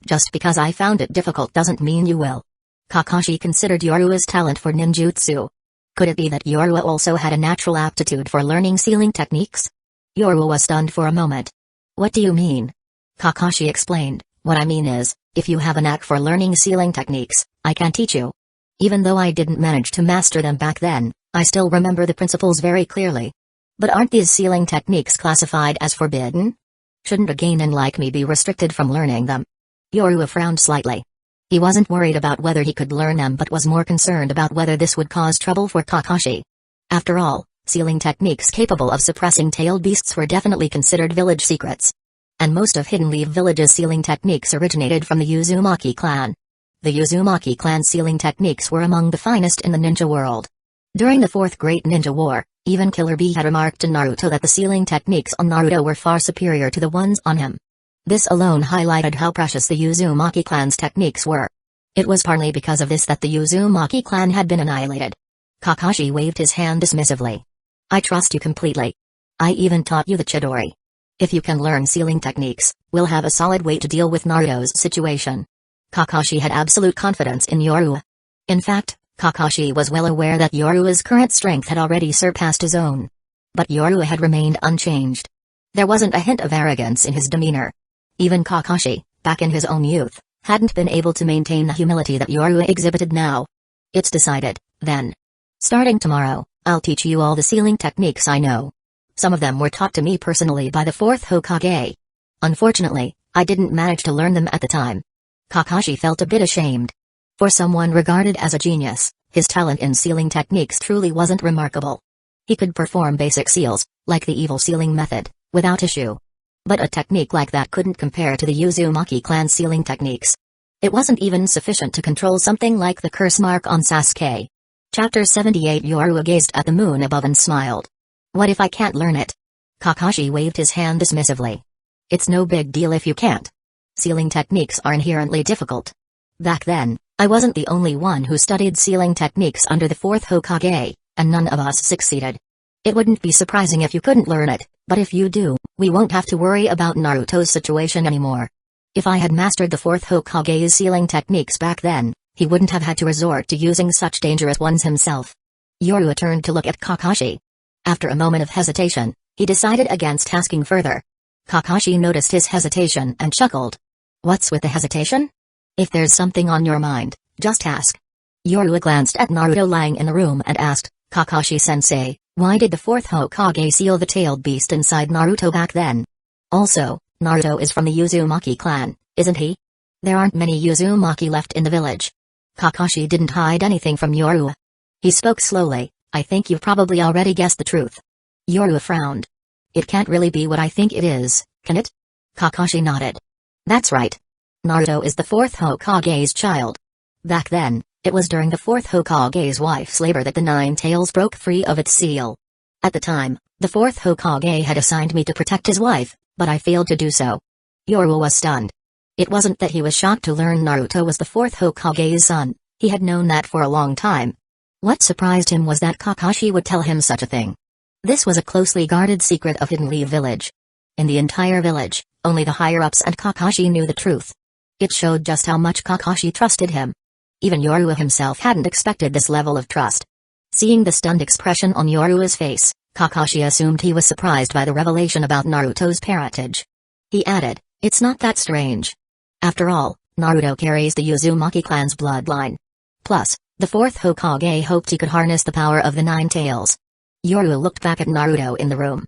Just because I found it difficult doesn't mean you will. Kakashi considered Yoru's talent for ninjutsu. Could it be that Yoru also had a natural aptitude for learning sealing techniques? Yoru was stunned for a moment. What do you mean? Kakashi explained, what I mean is, if you have a knack for learning sealing techniques, I can teach you. Even though I didn't manage to master them back then, I still remember the principles very clearly. But aren't these sealing techniques classified as forbidden? Shouldn't a genin like me be restricted from learning them? Yoru frowned slightly. He wasn't worried about whether he could learn them but was more concerned about whether this would cause trouble for Kakashi. After all, sealing techniques capable of suppressing tailed beasts were definitely considered village secrets. And most of Hidden Leaf Village's sealing techniques originated from the Uzumaki clan. The Uzumaki clan sealing techniques were among the finest in the ninja world. During the Fourth Great Ninja War, even Killer Bee had remarked to Naruto that the sealing techniques on Naruto were far superior to the ones on him. This alone highlighted how precious the Uzumaki clan's techniques were. It was partly because of this that the Uzumaki clan had been annihilated. Kakashi waved his hand dismissively. I trust you completely. I even taught you the Chidori. If you can learn sealing techniques, we'll have a solid way to deal with Naruto's situation. Kakashi had absolute confidence in Yoru. In fact, Kakashi was well aware that Yoru's current strength had already surpassed his own. But Yoru had remained unchanged. There wasn't a hint of arrogance in his demeanor. Even Kakashi, back in his own youth, hadn't been able to maintain the humility that Yoru exhibited now. It's decided, then. Starting tomorrow, I'll teach you all the sealing techniques I know. Some of them were taught to me personally by the fourth Hokage. Unfortunately, I didn't manage to learn them at the time. Kakashi felt a bit ashamed. For someone regarded as a genius, his talent in sealing techniques truly wasn't remarkable. He could perform basic seals, like the evil sealing method, without issue. But a technique like that couldn't compare to the Uzumaki clan sealing techniques. It wasn't even sufficient to control something like the curse mark on Sasuke. Chapter 78 Yoru gazed at the moon above and smiled. What if I can't learn it? Kakashi waved his hand dismissively. It's no big deal if you can't. Sealing techniques are inherently difficult. Back then, I wasn't the only one who studied sealing techniques under the 4th Hokage, and none of us succeeded. It wouldn't be surprising if you couldn't learn it, but if you do, we won't have to worry about Naruto's situation anymore. If I had mastered the 4th Hokage's sealing techniques back then, he wouldn't have had to resort to using such dangerous ones himself. Yorua turned to look at Kakashi. After a moment of hesitation, he decided against asking further. Kakashi noticed his hesitation and chuckled. What's with the hesitation? If there's something on your mind, just ask. Yorua glanced at Naruto lying in the room and asked, Kakashi-sensei, why did the 4th Hokage seal the tailed beast inside Naruto back then? Also, Naruto is from the Uzumaki clan, isn't he? There aren't many Uzumaki left in the village. Kakashi didn't hide anything from Yorua. He spoke slowly. I think you've probably already guessed the truth. Yorua frowned. It can't really be what I think it is, can it? Kakashi nodded. That's right. Naruto is the 4th Hokage's child. Back then, it was during the 4th Hokage's wife's labor that the Nine Tails broke free of its seal. At the time, the 4th Hokage had assigned me to protect his wife, but I failed to do so. Yorua was stunned. It wasn't that he was shocked to learn Naruto was the 4th Hokage's son, he had known that for a long time. What surprised him was that Kakashi would tell him such a thing. This was a closely guarded secret of Hidden Leaf Village. In the entire village, only the higher-ups and Kakashi knew the truth. It showed just how much Kakashi trusted him. Even Yorua himself hadn't expected this level of trust. Seeing the stunned expression on Yorua's face, Kakashi assumed he was surprised by the revelation about Naruto's parentage. He added, it's not that strange. After all, Naruto carries the Uzumaki clan's bloodline. Plus, the 4th Hokage hoped he could harness the power of the Nine Tails. Yorua looked back at Naruto in the room.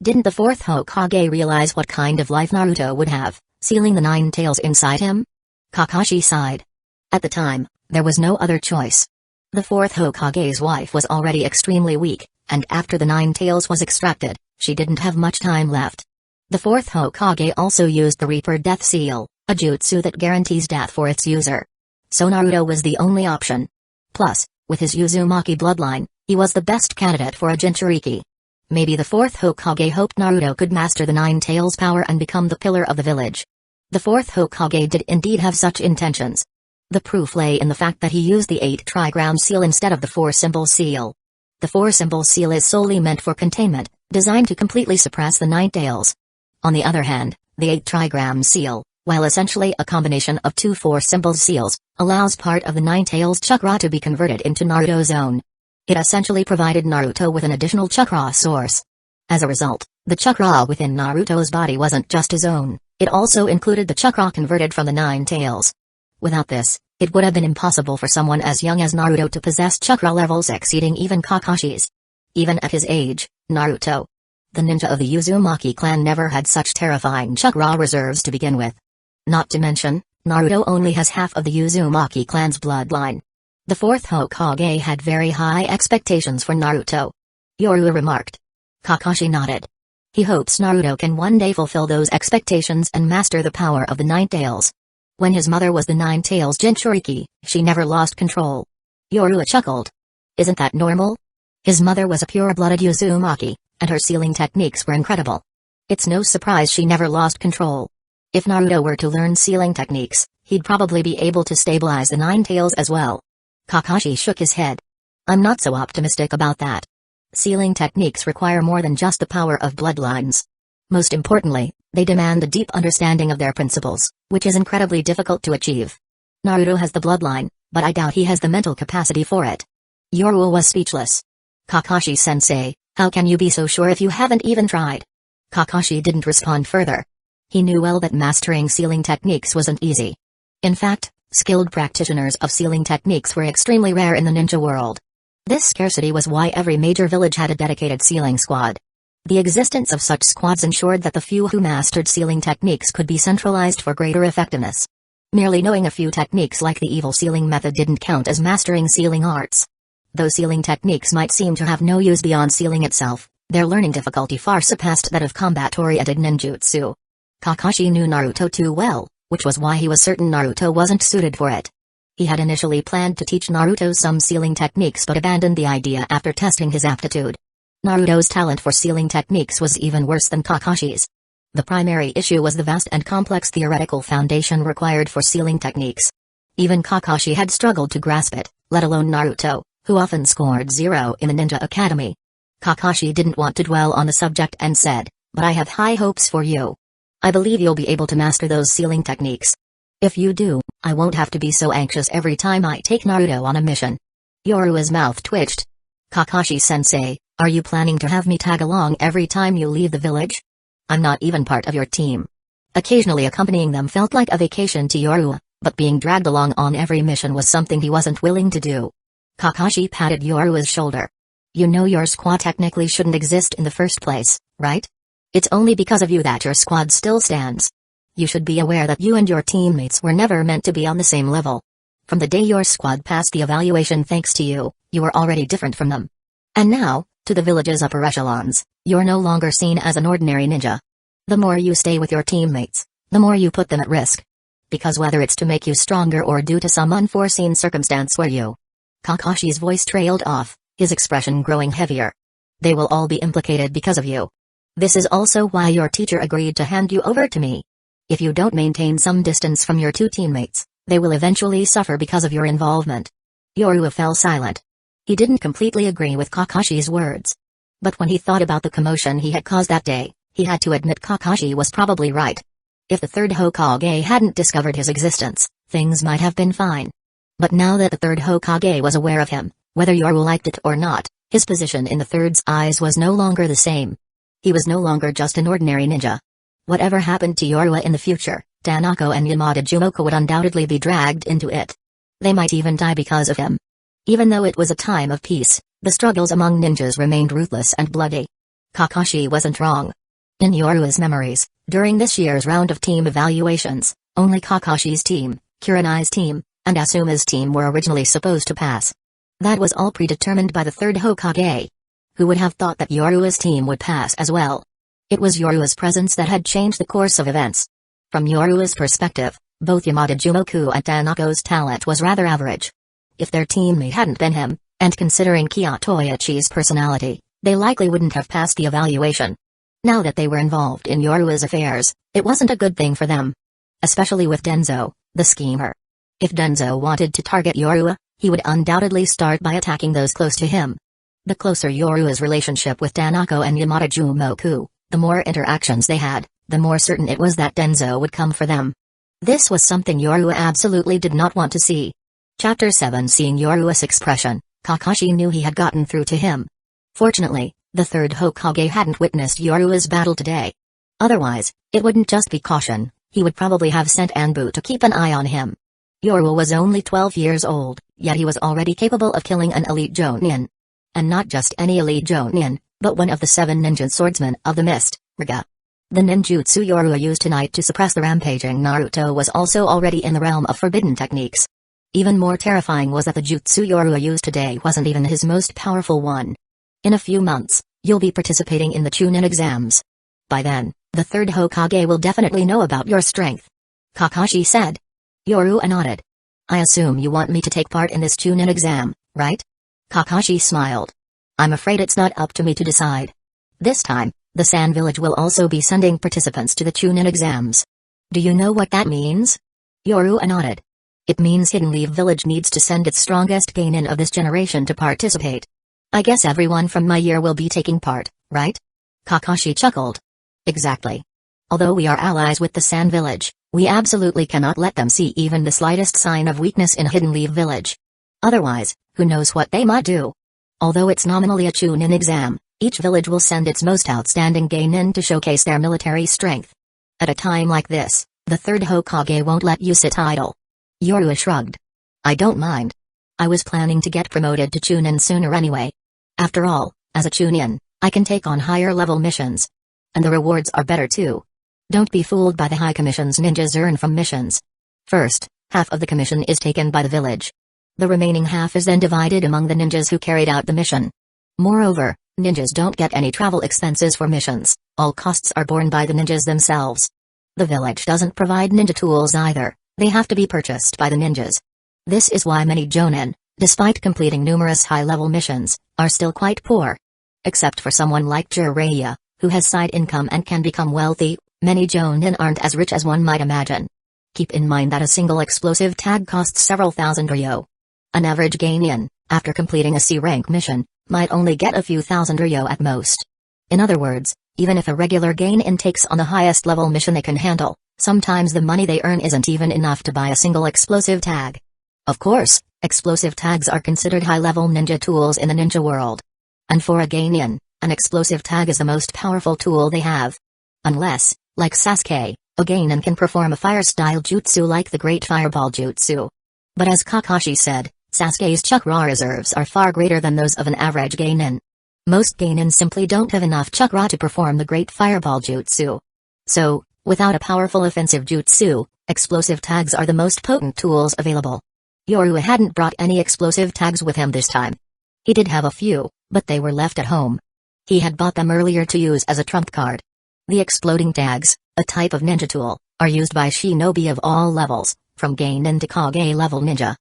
Didn't the 4th Hokage realize what kind of life Naruto would have, sealing the Nine Tails inside him? Kakashi sighed. At the time, there was no other choice. The 4th Hokage's wife was already extremely weak, and after the Nine Tails was extracted, she didn't have much time left. The 4th Hokage also used the Reaper Death Seal, a jutsu that guarantees death for its user. So Naruto was the only option. Plus, with his Uzumaki bloodline, he was the best candidate for a Jinchuriki. Maybe the 4th Hokage hoped Naruto could master the Nine Tails power and become the pillar of the village. The 4th Hokage did indeed have such intentions. The proof lay in the fact that he used the 8 trigram seal instead of the 4-symbol seal. The 4-symbol seal is solely meant for containment, designed to completely suppress the Nine Tails. On the other hand, the 8 trigram seal, while essentially a combination of 2 4-symbol seals, allows part of the Nine Tails chakra to be converted into Naruto's own. It essentially provided Naruto with an additional chakra source. As a result, the chakra within Naruto's body wasn't just his own, it also included the chakra converted from the Nine Tails. Without this, it would have been impossible for someone as young as Naruto to possess chakra levels exceeding even Kakashi's. Even at his age, Naruto, the ninja of the Uzumaki clan, never had such terrifying chakra reserves to begin with. Not to mention, Naruto only has half of the Uzumaki clan's bloodline. The 4th Hokage had very high expectations for Naruto. Yorua remarked. Kakashi nodded. He hopes Naruto can one day fulfill those expectations and master the power of the Nine Tails. When his mother was the Nine Tails Jinchuriki, she never lost control. Yorua chuckled. Isn't that normal? His mother was a pure-blooded Uzumaki, and her sealing techniques were incredible. It's no surprise she never lost control. If Naruto were to learn sealing techniques, he'd probably be able to stabilize the Nine Tails as well. Kakashi shook his head. I'm not so optimistic about that. Sealing techniques require more than just the power of bloodlines. Most importantly, they demand a deep understanding of their principles, which is incredibly difficult to achieve. Naruto has the bloodline, but I doubt he has the mental capacity for it. Yorua was speechless. Kakashi-sensei, how can you be so sure if you haven't even tried? Kakashi didn't respond further. He knew well that mastering sealing techniques wasn't easy. In fact, skilled practitioners of sealing techniques were extremely rare in the ninja world. This scarcity was why every major village had a dedicated sealing squad. The existence of such squads ensured that the few who mastered sealing techniques could be centralized for greater effectiveness. Merely knowing a few techniques like the evil sealing method didn't count as mastering sealing arts. Though sealing techniques might seem to have no use beyond sealing itself, their learning difficulty far surpassed that of combat-oriented ninjutsu. Kakashi knew Naruto too well, which was why he was certain Naruto wasn't suited for it. He had initially planned to teach Naruto some sealing techniques but abandoned the idea after testing his aptitude. Naruto's talent for sealing techniques was even worse than Kakashi's. The primary issue was the vast and complex theoretical foundation required for sealing techniques. Even Kakashi had struggled to grasp it, let alone Naruto, who often scored 0 in the Ninja Academy. Kakashi didn't want to dwell on the subject and said, "But I have high hopes for you. I believe you'll be able to master those sealing techniques. If you do, I won't have to be so anxious every time I take Naruto on a mission." Yorua's mouth twitched. "Kakashi-sensei, are you planning to have me tag along every time you leave the village? I'm not even part of your team." Occasionally accompanying them felt like a vacation to Yorua, but being dragged along on every mission was something he wasn't willing to do. Kakashi patted Yorua's shoulder. "You know your squad technically shouldn't exist in the first place, right? It's only because of you that your squad still stands. You should be aware that you and your teammates were never meant to be on the same level. From the day your squad passed the evaluation thanks to you, you were already different from them. And now, to the village's upper echelons, you're no longer seen as an ordinary ninja. The more you stay with your teammates, the more you put them at risk. Because whether it's to make you stronger or due to some unforeseen circumstance where you..." Kakashi's voice trailed off, his expression growing heavier. "They will all be implicated because of you. This is also why your teacher agreed to hand you over to me. If you don't maintain some distance from your two teammates, they will eventually suffer because of your involvement." Yorua fell silent. He didn't completely agree with Kakashi's words. But when he thought about the commotion he had caused that day, he had to admit Kakashi was probably right. If the third Hokage hadn't discovered his existence, things might have been fine. But now that the third Hokage was aware of him, whether Yorua liked it or not, his position in the third's eyes was no longer the same. He was no longer just an ordinary ninja. Whatever happened to Yorua in the future, Tanako and Yamada Jumoka would undoubtedly be dragged into it. They might even die because of him. Even though it was a time of peace, the struggles among ninjas remained ruthless and bloody. Kakashi wasn't wrong. In Yorua's memories, during this year's round of team evaluations, only Kakashi's team, Kurenai's team, and Asuma's team were originally supposed to pass. That was all predetermined by the third Hokage. Who would have thought that Yorua's team would pass as well? It was Yorua's presence that had changed the course of events. From Yorua's perspective, both Yamada Jumoku and Tanako's talent was rather average. If their teammate hadn't been him, and considering Kyotoichi's personality, they likely wouldn't have passed the evaluation. Now that they were involved in Yorua's affairs, it wasn't a good thing for them. Especially with Danzō, the schemer. If Danzō wanted to target Yorua, he would undoubtedly start by attacking those close to him. The closer Yorua's relationship with Tanako and Yamada Jumoku, the more interactions they had, the more certain it was that Danzō would come for them. This was something Yorua absolutely did not want to see. Chapter 7. Seeing Yorua's expression, Kakashi knew he had gotten through to him. Fortunately, the third Hokage hadn't witnessed Yorua's battle today. Otherwise, it wouldn't just be caution, he would probably have sent Anbu to keep an eye on him. Yorua was only 12 years old, yet he was already capable of killing an elite Jonin. And not just any elite Jonin, but one of the 7 ninja swordsmen of the mist, Raga. The ninjutsu Yorua used tonight to suppress the rampaging Naruto was also already in the realm of forbidden techniques. Even more terrifying was that the jutsu Yorua used today wasn't even his most powerful one. In a few months, you'll be participating in the Chunin exams. By then, the third Hokage will definitely know about your strength. Kakashi said. Yorua nodded. I assume you want me to take part in this Chunin exam, right? Kakashi smiled. I'm afraid it's not up to me to decide. This time, the Sand Village will also be sending participants to the Chunin exams. Do you know what that means? Yorua nodded. It means Hidden Leaf Village needs to send its strongest genin of this generation to participate. I guess everyone from my year will be taking part, right? Kakashi chuckled. Exactly. Although we are allies with the Sand Village, we absolutely cannot let them see even the slightest sign of weakness in Hidden Leaf Village. Otherwise, who knows what they might do. Although it's nominally a Chunin exam, each village will send its most outstanding genin to showcase their military strength. At a time like this, the third Hokage won't let you sit idle. Yorua shrugged. I don't mind. I was planning to get promoted to Chunin sooner anyway. After all, as a Chunin, I can take on higher level missions. And the rewards are better too. Don't be fooled by the high commissions ninjas earn from missions. First, half of the commission is taken by the village. The remaining half is then divided among the ninjas who carried out the mission. Moreover, ninjas don't get any travel expenses for missions, all costs are borne by the ninjas themselves. The village doesn't provide ninja tools either, they have to be purchased by the ninjas. This is why many Jonin, despite completing numerous high-level missions, are still quite poor. Except for someone like Jiraiya, who has side income and can become wealthy, many Jonin aren't as rich as one might imagine. Keep in mind that a single explosive tag costs several thousand ryo. An average Gainin, after completing a C-rank mission, might only get a few thousand ryo at most. In other words, even if a regular Gainin takes on the highest level mission they can handle, sometimes the money they earn isn't even enough to buy a single explosive tag. Of course, explosive tags are considered high-level ninja tools in the ninja world. And for a Gainin, an explosive tag is the most powerful tool they have. Unless, like Sasuke, a Gainin can perform a fire-style jutsu like the Great Fireball Jutsu. But as Kakashi said, Sasuke's chakra reserves are far greater than those of an average Gainin. Most Gainin simply don't have enough chakra to perform the Great Fireball Jutsu. So, without a powerful offensive jutsu, explosive tags are the most potent tools available. Yoru hadn't brought any explosive tags with him this time. He did have a few, but they were left at home. He had bought them earlier to use as a trump card. The exploding tags, a type of ninja tool, are used by shinobi of all levels, from Gainin to Kage level ninja.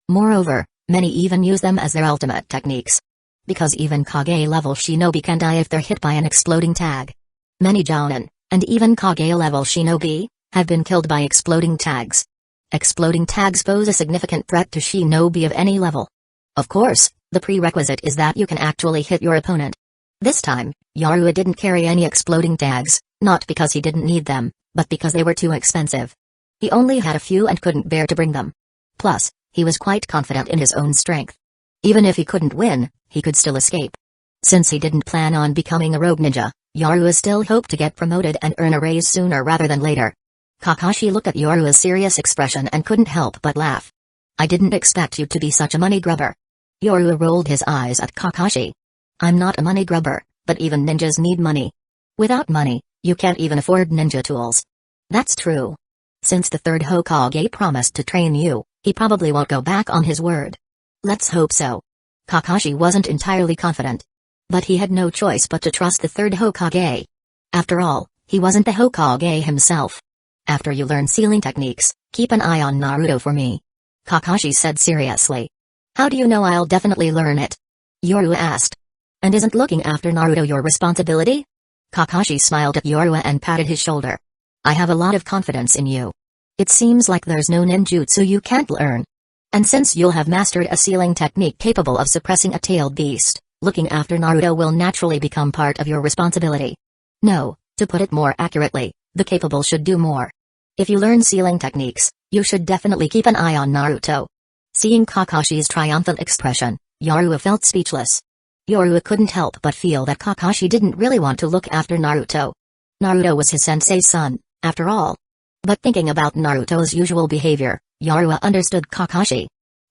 Moreover, many even use them as their ultimate techniques. Because even Kage level shinobi can die if they're hit by an exploding tag. Many Jounin, and even Kage level shinobi, have been killed by exploding tags. Exploding tags pose a significant threat to shinobi of any level. Of course, the prerequisite is that you can actually hit your opponent. This time, Yoru didn't carry any exploding tags, not because he didn't need them, but because they were too expensive. He only had a few and couldn't bear to bring them. Plus, he was quite confident in his own strength. Even if he couldn't win, he could still escape. Since he didn't plan on becoming a rogue ninja, Yoru still hoped to get promoted and earn a raise sooner rather than later. Kakashi looked at Yoru's serious expression and couldn't help but laugh. I didn't expect you to be such a money grubber. Yoru rolled his eyes at Kakashi. I'm not a money grubber, but even ninjas need money. Without money, you can't even afford ninja tools. That's true. Since the third Hokage promised to train you, he probably won't go back on his word. Let's hope so. Kakashi wasn't entirely confident. But he had no choice but to trust the third Hokage. After all, he wasn't the Hokage himself. After you learn sealing techniques, keep an eye on Naruto for me. Kakashi said seriously. How do you know I'll definitely learn it? Yoru asked. And isn't looking after Naruto your responsibility? Kakashi smiled at Yoru and patted his shoulder. I have a lot of confidence in you. It seems like there's no ninjutsu you can't learn. And since you'll have mastered a sealing technique capable of suppressing a tailed beast, looking after Naruto will naturally become part of your responsibility. No, to put it more accurately, the capable should do more. If you learn sealing techniques, you should definitely keep an eye on Naruto. Seeing Kakashi's triumphant expression, Yoru felt speechless. Yoru couldn't help but feel that Kakashi didn't really want to look after Naruto. Naruto was his sensei's son, after all. But thinking about Naruto's usual behavior, Yoru understood Kakashi.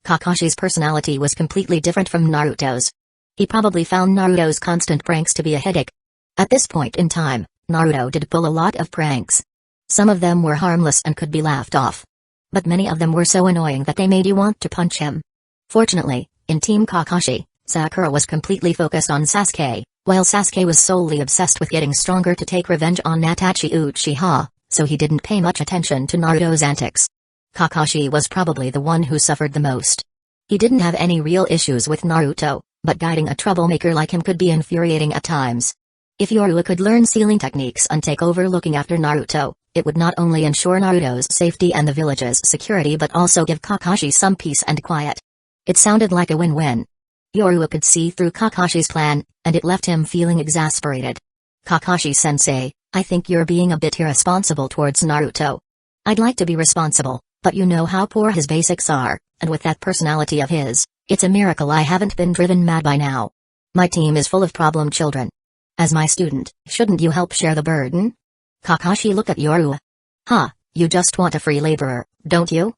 Kakashi's personality was completely different from Naruto's. He probably found Naruto's constant pranks to be a headache. At this point in time, Naruto did pull a lot of pranks. Some of them were harmless and could be laughed off. But many of them were so annoying that they made you want to punch him. Fortunately, in Team Kakashi, Sakura was completely focused on Sasuke, while Sasuke was solely obsessed with getting stronger to take revenge on Itachi Uchiha, so he didn't pay much attention to Naruto's antics. Kakashi was probably the one who suffered the most. He didn't have any real issues with Naruto, but guiding a troublemaker like him could be infuriating at times. If Yoru could learn sealing techniques and take over looking after Naruto, it would not only ensure Naruto's safety and the village's security but also give Kakashi some peace and quiet. It sounded like a win-win. Yoru could see through Kakashi's plan, and it left him feeling exasperated. Kakashi-sensei, I think you're being a bit irresponsible towards Naruto. I'd like to be responsible, but you know how poor his basics are, and with that personality of his, it's a miracle I haven't been driven mad by now. My team is full of problem children. As my student, shouldn't you help share the burden? Kakashi looked at Yoru. You just want a free laborer, don't you?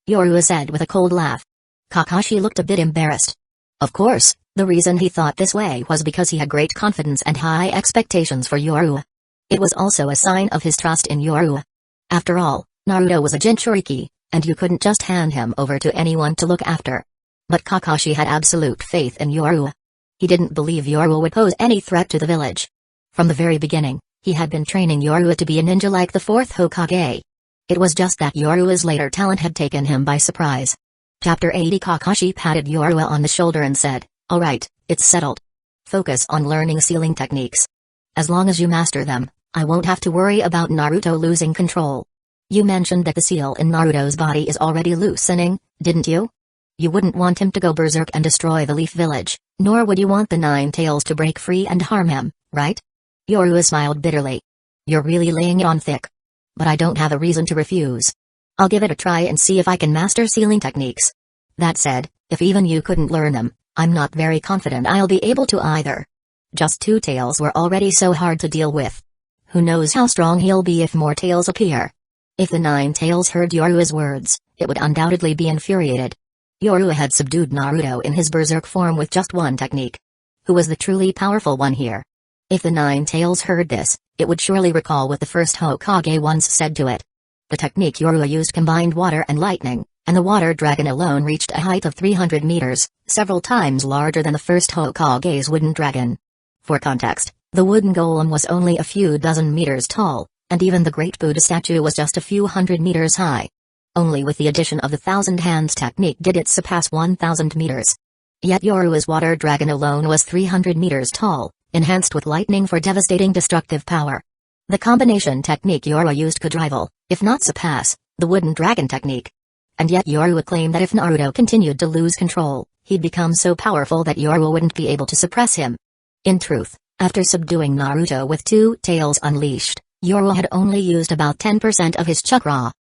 Yoru said with a cold laugh. Kakashi looked a bit embarrassed. Of course, the reason he thought this way was because he had great confidence and high expectations for Yoru. It was also a sign of his trust in Yoru. After all, Naruto was a Jinchuriki, and you couldn't just hand him over to anyone to look after. But Kakashi had absolute faith in Yoru. He didn't believe Yoru would pose any threat to the village. From the very beginning, he had been training Yoru to be a ninja like the fourth Hokage. It was just that Yoru's later talent had taken him by surprise. Chapter 80 Kakashi patted Yoru on the shoulder and said, Alright, it's settled. Focus on learning sealing techniques. As long as you master them, I won't have to worry about Naruto losing control. You mentioned that the seal in Naruto's body is already loosening, didn't you? You wouldn't want him to go berserk and destroy the Leaf Village, nor would you want the Nine Tails to break free and harm him, right? Yorua smiled bitterly. You're really laying it on thick. But I don't have a reason to refuse. I'll give it a try and see if I can master sealing techniques. That said, if even you couldn't learn them, I'm not very confident I'll be able to either. Just 2 tails were already so hard to deal with. Who knows how strong he'll be if more tails appear. If the 9 tails heard Yorua's words, it would undoubtedly be infuriated. Yorua had subdued Naruto in his berserk form with just one technique. Who was the truly powerful one here? If the 9 tails heard this, it would surely recall what the first Hokage once said to it. The technique Yorua used combined water and lightning, and the water dragon alone reached a height of 300 meters, several times larger than the first Hokage's wooden dragon. For context, the wooden golem was only a few dozen meters tall, and even the Great Buddha statue was just a few hundred meters high. Only with the addition of the Thousand Hands technique did it surpass 1,000 meters. Yet Yorua's water dragon alone was 300 meters tall, enhanced with lightning for devastating destructive power. The combination technique Yorua used could rival, if not surpass, the wooden dragon technique. And yet Yorua claimed that if Naruto continued to lose control, he'd become so powerful that Yorua wouldn't be able to suppress him. In truth, after subduing Naruto with 2 tails unleashed, Yorua had only used about 10% of his chakra.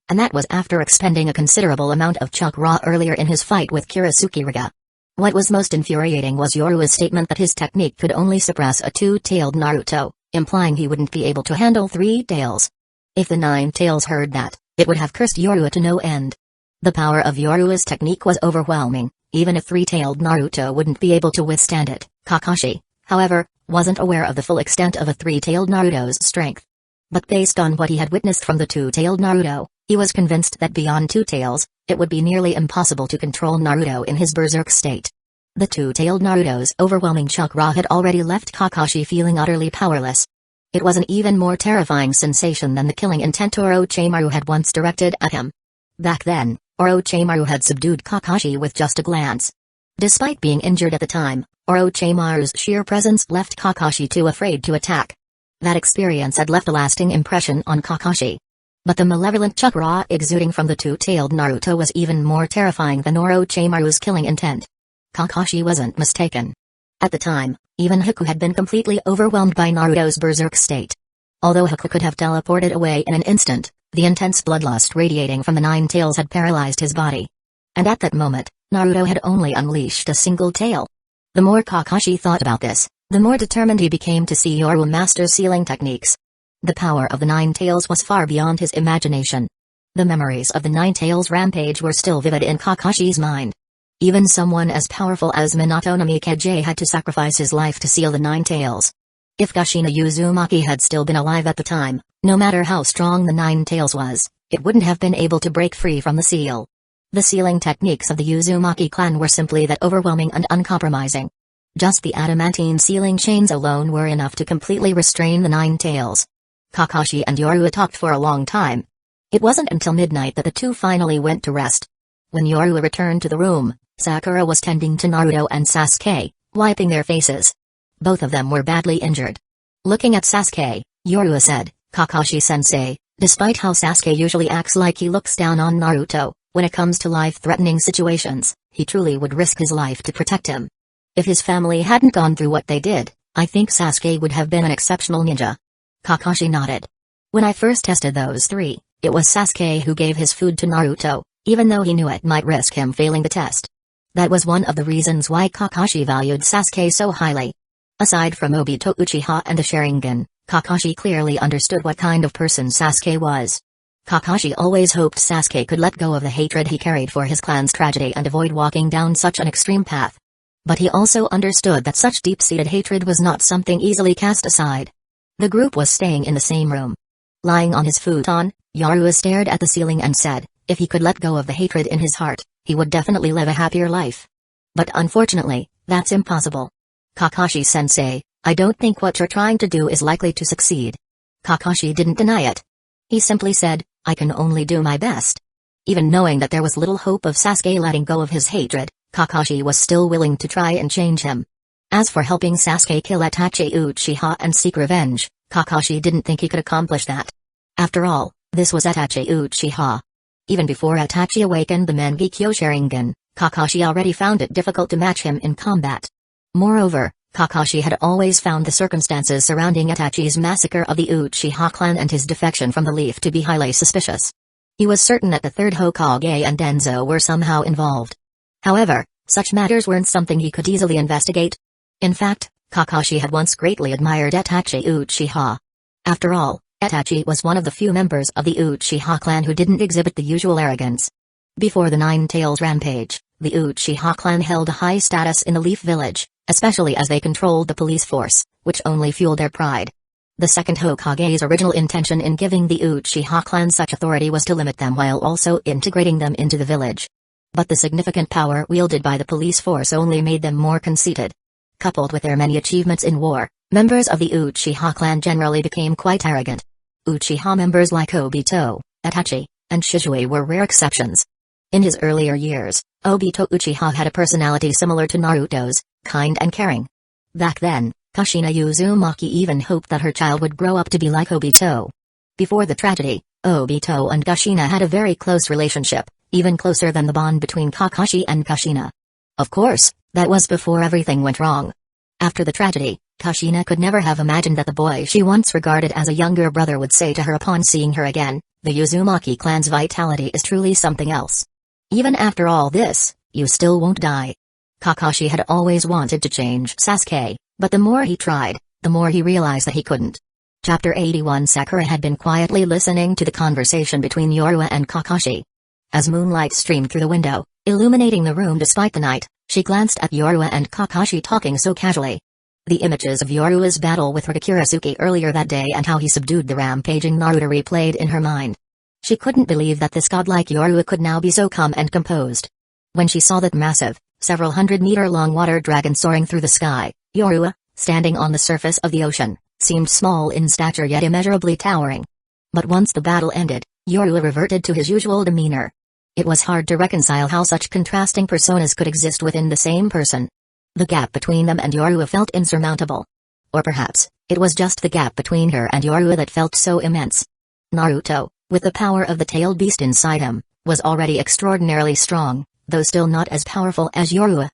And that was after expending a considerable amount of chakra earlier in his fight with Kurosukiraga. What was most infuriating was Yorua's statement that his technique could only suppress a 2-tailed Naruto, implying he wouldn't be able to handle 3 tails. If the 9 tails heard that, it would have cursed Yorua to no end. The power of Yorua's technique was overwhelming, even if 3-tailed Naruto wouldn't be able to withstand it. Kakashi, however, wasn't aware of the full extent of a 3-tailed Naruto's strength. But based on what he had witnessed from the 2-tailed Naruto, he was convinced that beyond 2 tails, it would be nearly impossible to control Naruto in his berserk state. The 2-tailed Naruto's overwhelming chakra had already left Kakashi feeling utterly powerless. It was an even more terrifying sensation than the killing intent Orochimaru had once directed at him. Back then, Orochimaru had subdued Kakashi with just a glance. Despite being injured at the time, Orochimaru's sheer presence left Kakashi too afraid to attack. That experience had left a lasting impression on Kakashi. But the malevolent chakra exuding from the 2-tailed Naruto was even more terrifying than Orochimaru's killing intent. Kakashi wasn't mistaken. At the time, even Hueco had been completely overwhelmed by Naruto's berserk state. Although Hueco could have teleported away in an instant, the intense bloodlust radiating from the 9 tails had paralyzed his body. And at that moment, Naruto had only unleashed a single tail. The more Kakashi thought about this, the more determined he became to see Yorua master sealing techniques. The power of the 9 tails was far beyond his imagination. The memories of the 9 tails rampage were still vivid in Kakashi's mind. Even someone as powerful as Minato Namikaze had to sacrifice his life to seal the 9 tails. If Kushina Uzumaki had still been alive at the time, no matter how strong the 9 tails was, it wouldn't have been able to break free from the seal. The sealing techniques of the Uzumaki clan were simply that overwhelming and uncompromising. Just the adamantine sealing chains alone were enough to completely restrain the 9 tails. Kakashi and Yorua talked for a long time. It wasn't until midnight that the two finally went to rest. When Yorua returned to the room, Sakura was tending to Naruto and Sasuke, wiping their faces. Both of them were badly injured. Looking at Sasuke, Yorua said, Kakashi-sensei, despite how Sasuke usually acts like he looks down on Naruto, when it comes to life-threatening situations, he truly would risk his life to protect him. If his family hadn't gone through what they did, I think Sasuke would have been an exceptional ninja. Kakashi nodded. When I first tested those 3, it was Sasuke who gave his food to Naruto, even though he knew it might risk him failing the test. That was one of the reasons why Kakashi valued Sasuke so highly. Aside from Obito Uchiha and the Sharingan, Kakashi clearly understood what kind of person Sasuke was. Kakashi always hoped Sasuke could let go of the hatred he carried for his clan's tragedy and avoid walking down such an extreme path. But he also understood that such deep-seated hatred was not something easily cast aside. The group was staying in the same room. Lying on his futon, Yorua stared at the ceiling and said, if he could let go of the hatred in his heart, he would definitely live a happier life. But unfortunately, that's impossible. Kakashi-sensei, I don't think what you're trying to do is likely to succeed. Kakashi didn't deny it. He simply said, I can only do my best. Even knowing that there was little hope of Sasuke letting go of his hatred, Kakashi was still willing to try and change him. As for helping Sasuke kill Itachi Uchiha and seek revenge, Kakashi didn't think he could accomplish that. After all, This was Itachi Uchiha. Even before Itachi awakened the Mangekyo Sharingan, Kakashi already found it difficult to match him in combat. Moreover, Kakashi had always found the circumstances surrounding Itachi's massacre of the Uchiha clan and his defection from the Leaf to be highly suspicious. He was certain that the third Hokage and Danzō were somehow involved. However, such matters weren't something he could easily investigate. In fact, Kakashi had once greatly admired Itachi Uchiha. After all, Itachi was one of the few members of the Uchiha clan who didn't exhibit the usual arrogance. Before the Nine Tails rampage, the Uchiha clan held a high status in the Leaf Village, especially as they controlled the police force, which only fueled their pride. The second Hokage's original intention in giving the Uchiha clan such authority was to limit them while also integrating them into the village. But the significant power wielded by the police force only made them more conceited. Coupled with their many achievements in war, members of the Uchiha clan generally became quite arrogant. Uchiha members like Obito, Itachi, and Shizue were rare exceptions. In his earlier years, Obito Uchiha had a personality similar to Naruto's, kind and caring. Back then, Kushina Uzumaki even hoped that her child would grow up to be like Obito. Before the tragedy, Obito and Kushina had a very close relationship, even closer than the bond between Kakashi and Kushina. Of course, that was before everything went wrong. After the tragedy, Kushina could never have imagined that the boy she once regarded as a younger brother would say to her upon seeing her again, "The Uzumaki clan's vitality is truly something else. Even after all this, you still won't die." Kakashi had always wanted to change Sasuke, but the more he tried, the more he realized that he couldn't. Chapter 81 Sakura had been quietly listening to the conversation between Yorua and Kakashi. As moonlight streamed through the window, illuminating the room despite the night, she glanced at Yorua and Kakashi talking so casually. The images of Yorua's battle with Kurasuke earlier that day and how he subdued the rampaging Naruto replayed in her mind. She couldn't believe that this godlike Yorua could now be so calm and composed. When she saw that massive, several hundred-meter-long water dragon soaring through the sky, Yorua, standing on the surface of the ocean, seemed small in stature yet immeasurably towering. But once the battle ended, Yorua reverted to his usual demeanor. It was hard to reconcile how such contrasting personas could exist within the same person. The gap between them and Yorua felt insurmountable. Or perhaps, it was just the gap between her and Yorua that felt so immense. Naruto, with the power of the tailed beast inside him, was already extraordinarily strong, though still not as powerful as Yorua.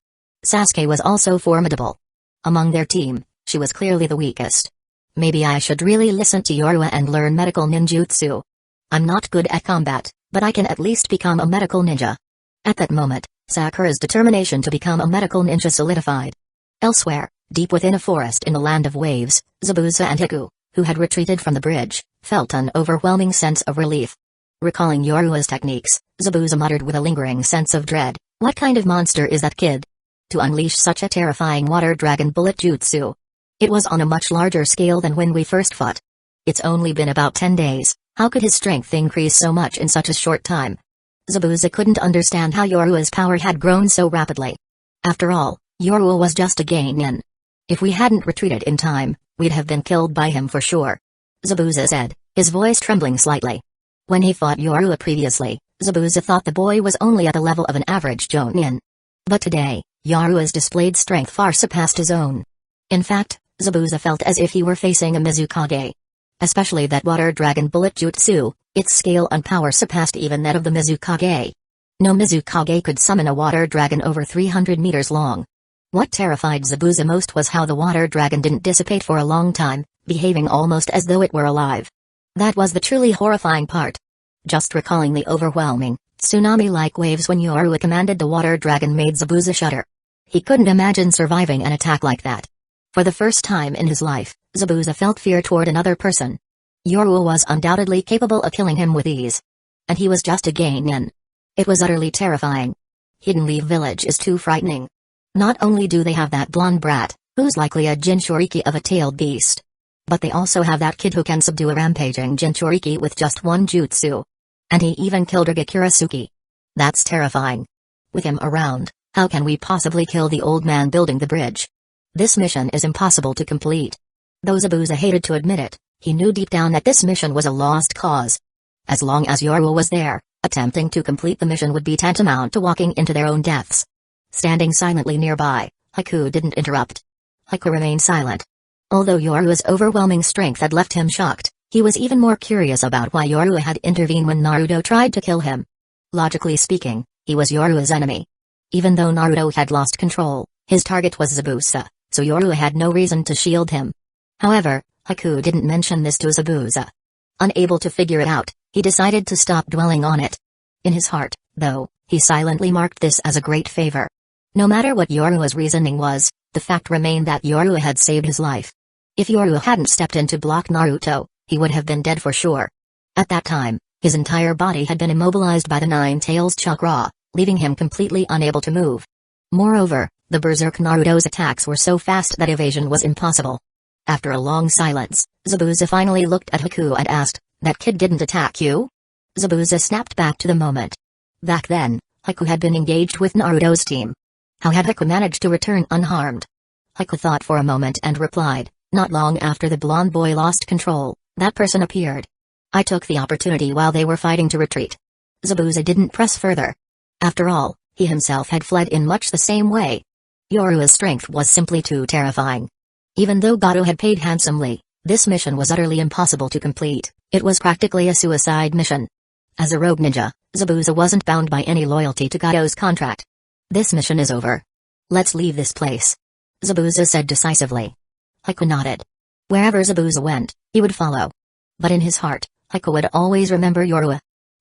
Sasuke was also formidable. Among their team, she was clearly the weakest. Maybe I should really listen to Yorua and learn medical ninjutsu. I'm not good at combat, but I can at least become a medical ninja. At that moment, Sakura's determination to become a medical ninja solidified. Elsewhere, deep within a forest in the land of waves, Zabuza and Hiku, who had retreated from the bridge, felt an overwhelming sense of relief. Recalling Yorua's techniques, Zabuza muttered with a lingering sense of dread, "What kind of monster is that kid? To unleash such a terrifying water dragon bullet jutsu. It was on a much larger scale than when we first fought. It's only been about 10 days, how could his strength increase so much in such a short time?" Zabuza couldn't understand how Yorua's power had grown so rapidly. After all, Yorua was just a genin. If we hadn't retreated in time, we'd have been killed by him for sure. Zabuza said, his voice trembling slightly. When he fought Yorua previously, Zabuza thought the boy was only at the level of an average jonin. But today, Yorua's displayed strength far surpassed his own. In fact, Zabuza felt as if he were facing a Mizukage. Especially that water dragon bullet jutsu, its scale and power surpassed even that of the Mizukage. No Mizukage could summon a water dragon over 300 meters long. What terrified Zabuza most was how the water dragon didn't dissipate for a long time, behaving almost as though it were alive. That was the truly horrifying part. Just recalling the overwhelming, tsunami-like waves when Yorua commanded the water dragon made Zabuza shudder. He couldn't imagine surviving an attack like that. For the first time in his life, Zabuza felt fear toward another person. Yorua was undoubtedly capable of killing him with ease. And he was just a genin. It was utterly terrifying. Hidden Leaf Village is too frightening. Not only do they have that blonde brat, who's likely a Jinchuriki of a tailed beast, but they also have that kid who can subdue a rampaging Jinchuriki with just one jutsu. And he even killed Kurasuke. That's terrifying. With him around, how can we possibly kill the old man building the bridge? This mission is impossible to complete. Though Zabuza hated to admit it, he knew deep down that this mission was a lost cause. As long as Yorua was there, attempting to complete the mission would be tantamount to walking into their own deaths. Standing silently nearby, Hiku didn't interrupt. Hiku remained silent. Although Yorua's overwhelming strength had left him shocked, He was even more curious about why Yorua had intervened when Naruto tried to kill him. Logically speaking, he was Yorua's enemy. Even though Naruto had lost control, his target was Zabuza, so Yorua had no reason to shield him. However, Hueco didn't mention this to Zabuza. Unable to figure it out, he decided to stop dwelling on it. In his heart, though, he silently marked this as a great favor. No matter what Yorua's reasoning was, the fact remained that Yorua had saved his life. If Yorua hadn't stepped in to block Naruto, he would have been dead for sure. At that time, his entire body had been immobilized by the Nine Tails chakra, leaving him completely unable to move. Moreover, the berserk Naruto's attacks were so fast that evasion was impossible. After a long silence, Zabuza finally looked at Hueco and asked, "That kid didn't attack you?" Zabuza snapped back to the moment. Back then, Hueco had been engaged with Naruto's team. How had Hueco managed to return unharmed? Hueco thought for a moment and replied, "Not long after the blonde boy lost control, that person appeared. I took the opportunity while they were fighting to retreat." Zabuza didn't press further. After all, he himself had fled in much the same way. Yorua's strength was simply too terrifying. Even though Gato had paid handsomely, this mission was utterly impossible to complete. It was practically a suicide mission. As a rogue ninja, Zabuza wasn't bound by any loyalty to Gato's contract. "This mission is over. Let's leave this place," Zabuza said decisively. Hueco nodded. Wherever Zabuza went, he would follow. But in his heart, Hueco would always remember Yorua.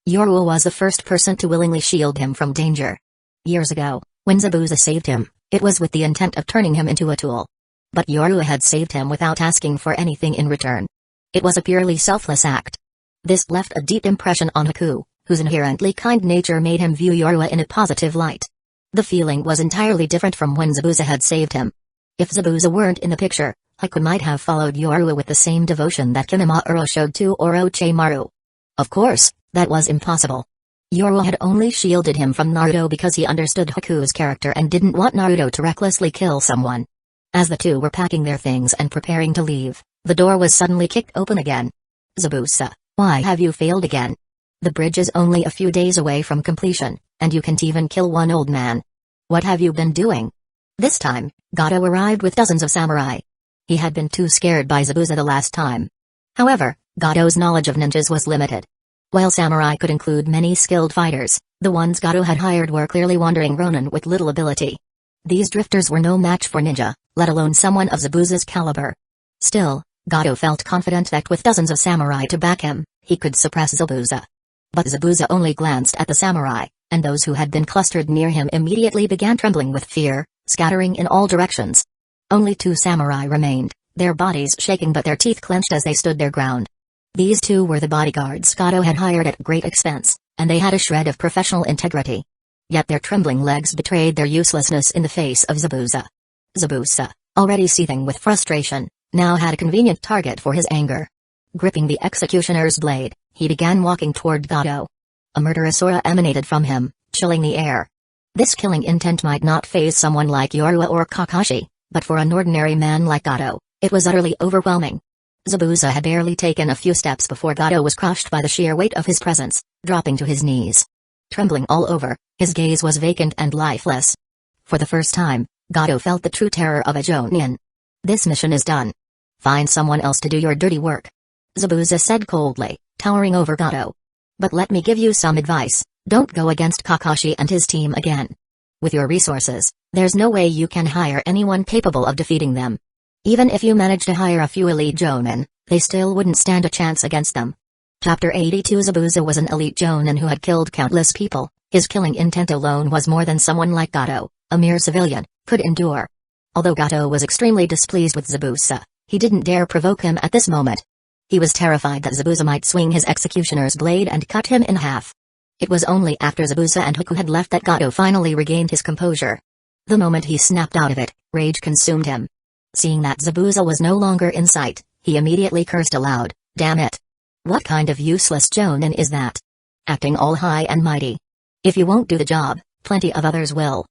Yorua was the first person to willingly shield him from danger. Years ago, when Zabuza saved him, it was with the intent of turning him into a tool. But Yorua had saved him without asking for anything in return. It was a purely selfless act. This left a deep impression on Hueco, whose inherently kind nature made him view Yorua in a positive light. The feeling was entirely different from when Zabuza had saved him. If Zabuza weren't in the picture, Hueco might have followed Yorua with the same devotion that Kimimaro showed to Orochimaru. Of course, that was impossible. Yorua had only shielded him from Naruto because he understood Hueco's character and didn't want Naruto to recklessly kill someone. As the two were packing their things and preparing to leave, the door was suddenly kicked open again. "Zabuza, why have you failed again? The bridge is only a few days away from completion, and you can't even kill one old man. What have you been doing?" This time, Gato arrived with dozens of samurai. He had been too scared by Zabuza the last time. However, Gato's knowledge of ninjas was limited. While samurai could include many skilled fighters, the ones Gato had hired were clearly wandering ronin with little ability. These drifters were no match for ninja, let alone someone of Zabuza's caliber. Still, Gato felt confident that with dozens of samurai to back him, he could suppress Zabuza. But Zabuza only glanced at the samurai, and those who had been clustered near him immediately began trembling with fear, scattering in all directions. Only 2 samurai remained, their bodies shaking but their teeth clenched as they stood their ground. These 2 were the bodyguards Gato had hired at great expense, and they had a shred of professional integrity. Yet their trembling legs betrayed their uselessness in the face of Zabuza. Zabuza, already seething with frustration, now had a convenient target for his anger. Gripping the executioner's blade, he began walking toward Gato. A murderous aura emanated from him, chilling the air. This killing intent might not faze someone like Yorua or Kakashi, but for an ordinary man like Gato, it was utterly overwhelming. Zabuza had barely taken a few steps before Gato was crushed by the sheer weight of his presence, dropping to his knees. Trembling all over, his gaze was vacant and lifeless. For the first time, Gato felt the true terror of a Jonin. "This mission is done. Find someone else to do your dirty work," Zabuza said coldly, towering over Gato. "But let me give you some advice, don't go against Kakashi and his team again. With your resources, there's no way you can hire anyone capable of defeating them. Even if you manage to hire a few elite Jonin, they still wouldn't stand a chance against them." Chapter 82 Zabuza was an elite Jonin who had killed countless people. His killing intent alone was more than someone like Gato, a mere civilian, could endure. Although Gato was extremely displeased with Zabuza, he didn't dare provoke him at this moment. He was terrified that Zabuza might swing his executioner's blade and cut him in half. It was only after Zabuza and Hueco had left that Gato finally regained his composure. The moment he snapped out of it, rage consumed him. Seeing that Zabuza was no longer in sight, he immediately cursed aloud, "Damn it! What kind of useless Jonin is that? Acting all high and mighty. If you won't do the job, plenty of others will."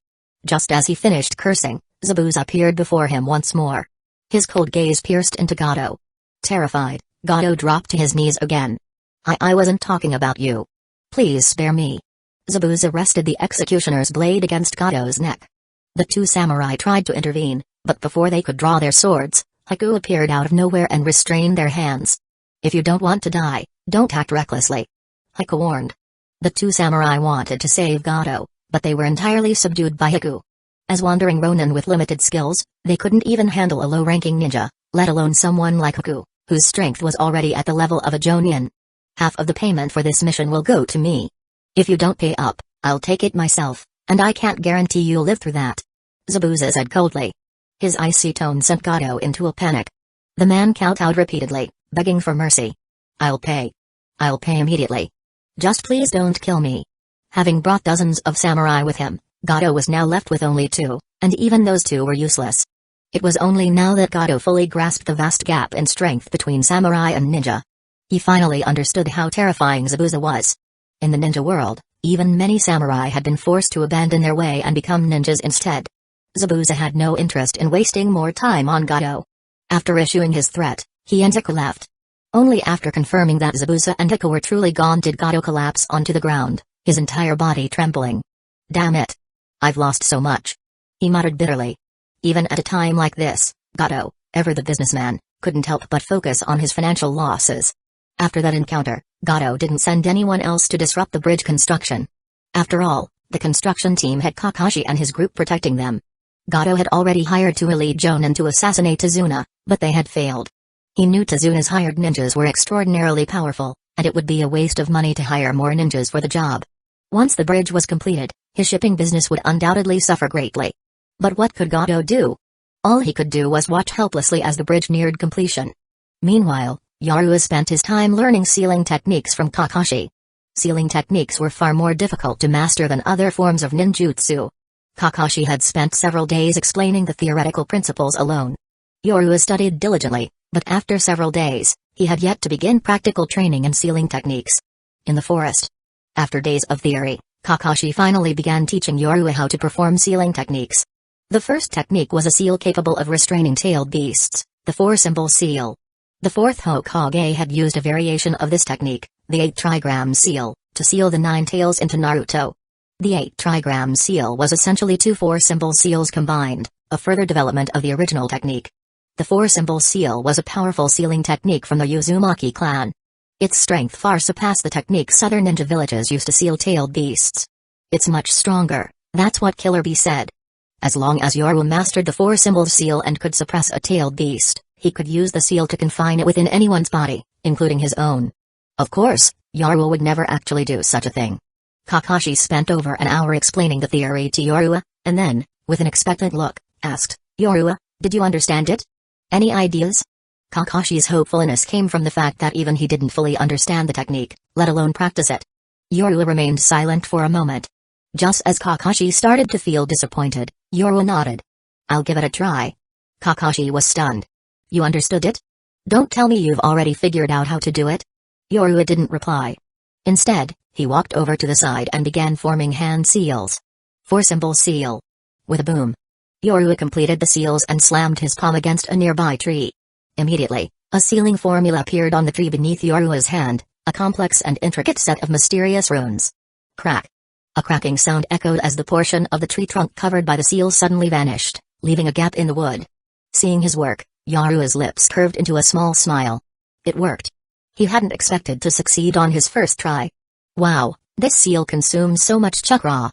Just as he finished cursing, Zabuza appeared before him once more. His cold gaze pierced into Gato. Terrified, Gato dropped to his knees again. I wasn't talking about you. Please spare me." Zabuza rested the executioner's blade against Gato's neck. The 2 samurai tried to intervene, but before they could draw their swords, Hueco appeared out of nowhere and restrained their hands. If you don't want to die, don't act recklessly. Hueco warned. The two samurai wanted to save Gato, but they were entirely subdued by Hueco. As wandering ronin with limited skills, they couldn't even handle a low-ranking ninja, let alone someone like Hueco, whose strength was already at the level of a Jonin. Half of the payment for this mission will go to me. If you don't pay up, I'll take it myself, and I can't guarantee you'll live through that. Zabuza said coldly. His icy tone sent Gato into a panic. The man kowtowed repeatedly, begging for mercy. I'll pay. I'll pay immediately. Just please don't kill me. Having brought dozens of samurai with him, Gato was now left with only two, and even those two were useless. It was only now that Gato fully grasped the vast gap in strength between samurai and ninja. He finally understood how terrifying Zabuza was. In the ninja world, even many samurai had been forced to abandon their way and become ninjas instead. Zabuza had no interest in wasting more time on Gato. After issuing his threat, he and Hueco left. Only after confirming that Zabuza and Hueco were truly gone did Gato collapse onto the ground, his entire body trembling. Damn it. I've lost so much. He muttered bitterly. Even at a time like this, Gato, ever the businessman, couldn't help but focus on his financial losses. After that encounter, Gato didn't send anyone else to disrupt the bridge construction. After all, the construction team had Kakashi and his group protecting them. Gato had already hired two elite jonin to assassinate Tazuna, but they had failed. He knew Tazuna's hired ninjas were extraordinarily powerful, and it would be a waste of money to hire more ninjas for the job. Once the bridge was completed, his shipping business would undoubtedly suffer greatly. But what could Gato do? All he could do was watch helplessly as the bridge neared completion. Meanwhile, Yaruo spent his time learning sealing techniques from Kakashi. Sealing techniques were far more difficult to master than other forms of ninjutsu. Kakashi had spent several days explaining the theoretical principles alone. Yaruo studied diligently, but after several days, he had yet to begin practical training in sealing techniques. In the forest. After days of theory, Kakashi finally began teaching Yaruo how to perform sealing techniques. The first technique was a seal capable of restraining tailed beasts, the four-symbol seal. The fourth Hokage had used a variation of this technique, the 8-trigram seal, to seal the 9 tails into Naruto. The 8-trigram seal was essentially two four-symbol seals combined, a further development of the original technique. The four-symbol seal was a powerful sealing technique from the Uzumaki clan. Its strength far surpassed the techniques other ninja villages used to seal tailed beasts. It's much stronger, that's what Killer Bee said. As long as Yaruo mastered the four-symbol seal and could suppress a tailed beast, he could use the seal to confine it within anyone's body, including his own. Of course, Yaruo would never actually do such a thing. Kakashi spent over an hour explaining the theory to Yaruo, and then, with an expectant look, asked, Yaruo, did you understand it? Any ideas? Kakashi's hopefulness came from the fact that even he didn't fully understand the technique, let alone practice it. Yaruo remained silent for a moment. Just as Kakashi started to feel disappointed, Yaruo nodded. I'll give it a try. Kakashi was stunned. You understood it? Don't tell me you've already figured out how to do it. Yaruo didn't reply. Instead, he walked over to the side and began forming hand seals. Four-symbol seal. With a boom. Yaruo completed the seals and slammed his palm against a nearby tree. Immediately, a sealing formula appeared on the tree beneath Yaruo's hand, a complex and intricate set of mysterious runes. Crack. A cracking sound echoed as the portion of the tree trunk covered by the seal suddenly vanished, leaving a gap in the wood. Seeing his work, Yaruo's lips curved into a small smile. It worked. He hadn't expected to succeed on his first try. Wow, this seal consumes so much chakra.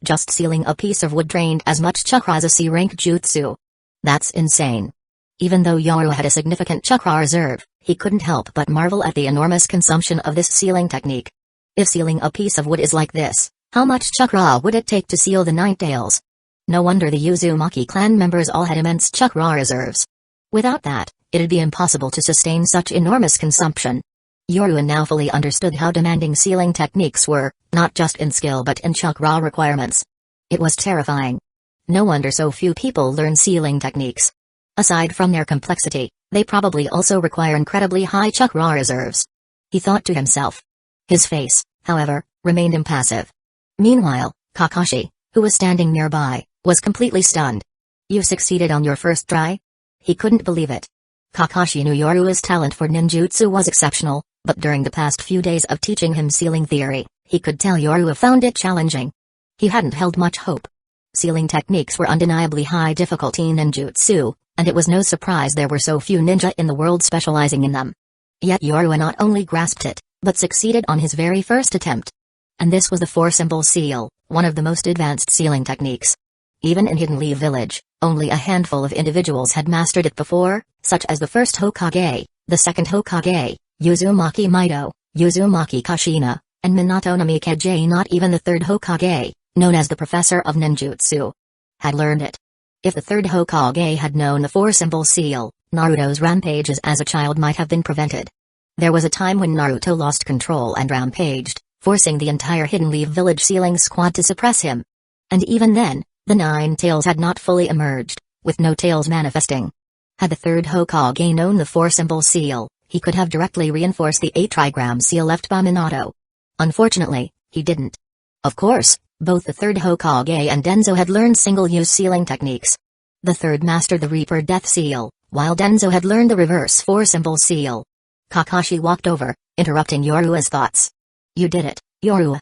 Just sealing a piece of wood drained as much chakra as a C-rank jutsu. That's insane. Even though Yaruo had a significant chakra reserve, he couldn't help but marvel at the enormous consumption of this sealing technique. If sealing a piece of wood is like this, how much chakra would it take to seal the 9 tails? No wonder the Uzumaki clan members all had immense chakra reserves. Without that, it'd be impossible to sustain such enormous consumption. Yaruo now fully understood how demanding sealing techniques were, not just in skill but in chakra requirements. It was terrifying. No wonder so few people learn sealing techniques. Aside from their complexity, they probably also require incredibly high chakra reserves. He thought to himself. His face, however, remained impassive. Meanwhile, Kakashi, who was standing nearby, was completely stunned. You succeeded on your first try? He couldn't believe it. Kakashi knew Yaruo's talent for ninjutsu was exceptional, but during the past few days of teaching him sealing theory, he could tell Yaruo found it challenging. He hadn't held much hope. Sealing techniques were undeniably high difficulty ninjutsu, and it was no surprise there were so few ninja in the world specializing in them. Yet Yoruba not only grasped it, but succeeded on his very first attempt. And this was the four-symbol seal, one of the most advanced sealing techniques. Even in Hidden Leaf Village, only a handful of individuals had mastered it before, such as the first Hokage, the second Hokage, Uzumaki Mido, Uzumaki Kashina, and Minato Namikaze. Not even the third Hokage, known as the Professor of Ninjutsu, had learned it. If the third Hokage had known the four-symbol seal, Naruto's rampages as a child might have been prevented. There was a time when Naruto lost control and rampaged, forcing the entire Hidden Leaf Village sealing squad to suppress him. And even then, the nine tails had not fully emerged, with no tails manifesting. Had the third Hokage known the four-symbol seal, he could have directly reinforced the 8-trigram seal left by Minato. Unfortunately, he didn't. Of course, both the third Hokage and Danzō had learned single-use sealing techniques. The third mastered the Reaper Death Seal, while Danzō had learned the reverse four-symbol seal. Kakashi walked over, interrupting Yorua's thoughts. "You did it, Yorua."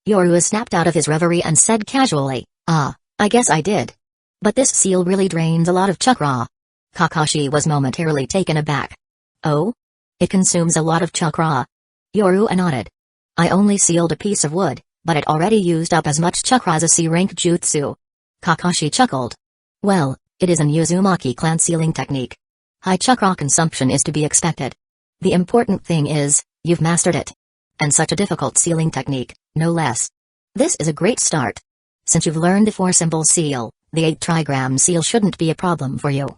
Yorua snapped out of his reverie and said casually, I guess I did. But this seal really drains a lot of chakra." Kakashi was momentarily taken aback. "Oh? It consumes a lot of chakra?" Yorua nodded. "I only sealed a piece of wood, but it already used up as much chakra as a C-rank jutsu." Kakashi chuckled. "Well, it is an Uzumaki clan sealing technique. High chakra consumption is to be expected. The important thing is, you've mastered it. And such a difficult sealing technique, no less. This is a great start. Since you've learned the four-symbol seal, the 8-trigram seal shouldn't be a problem for you.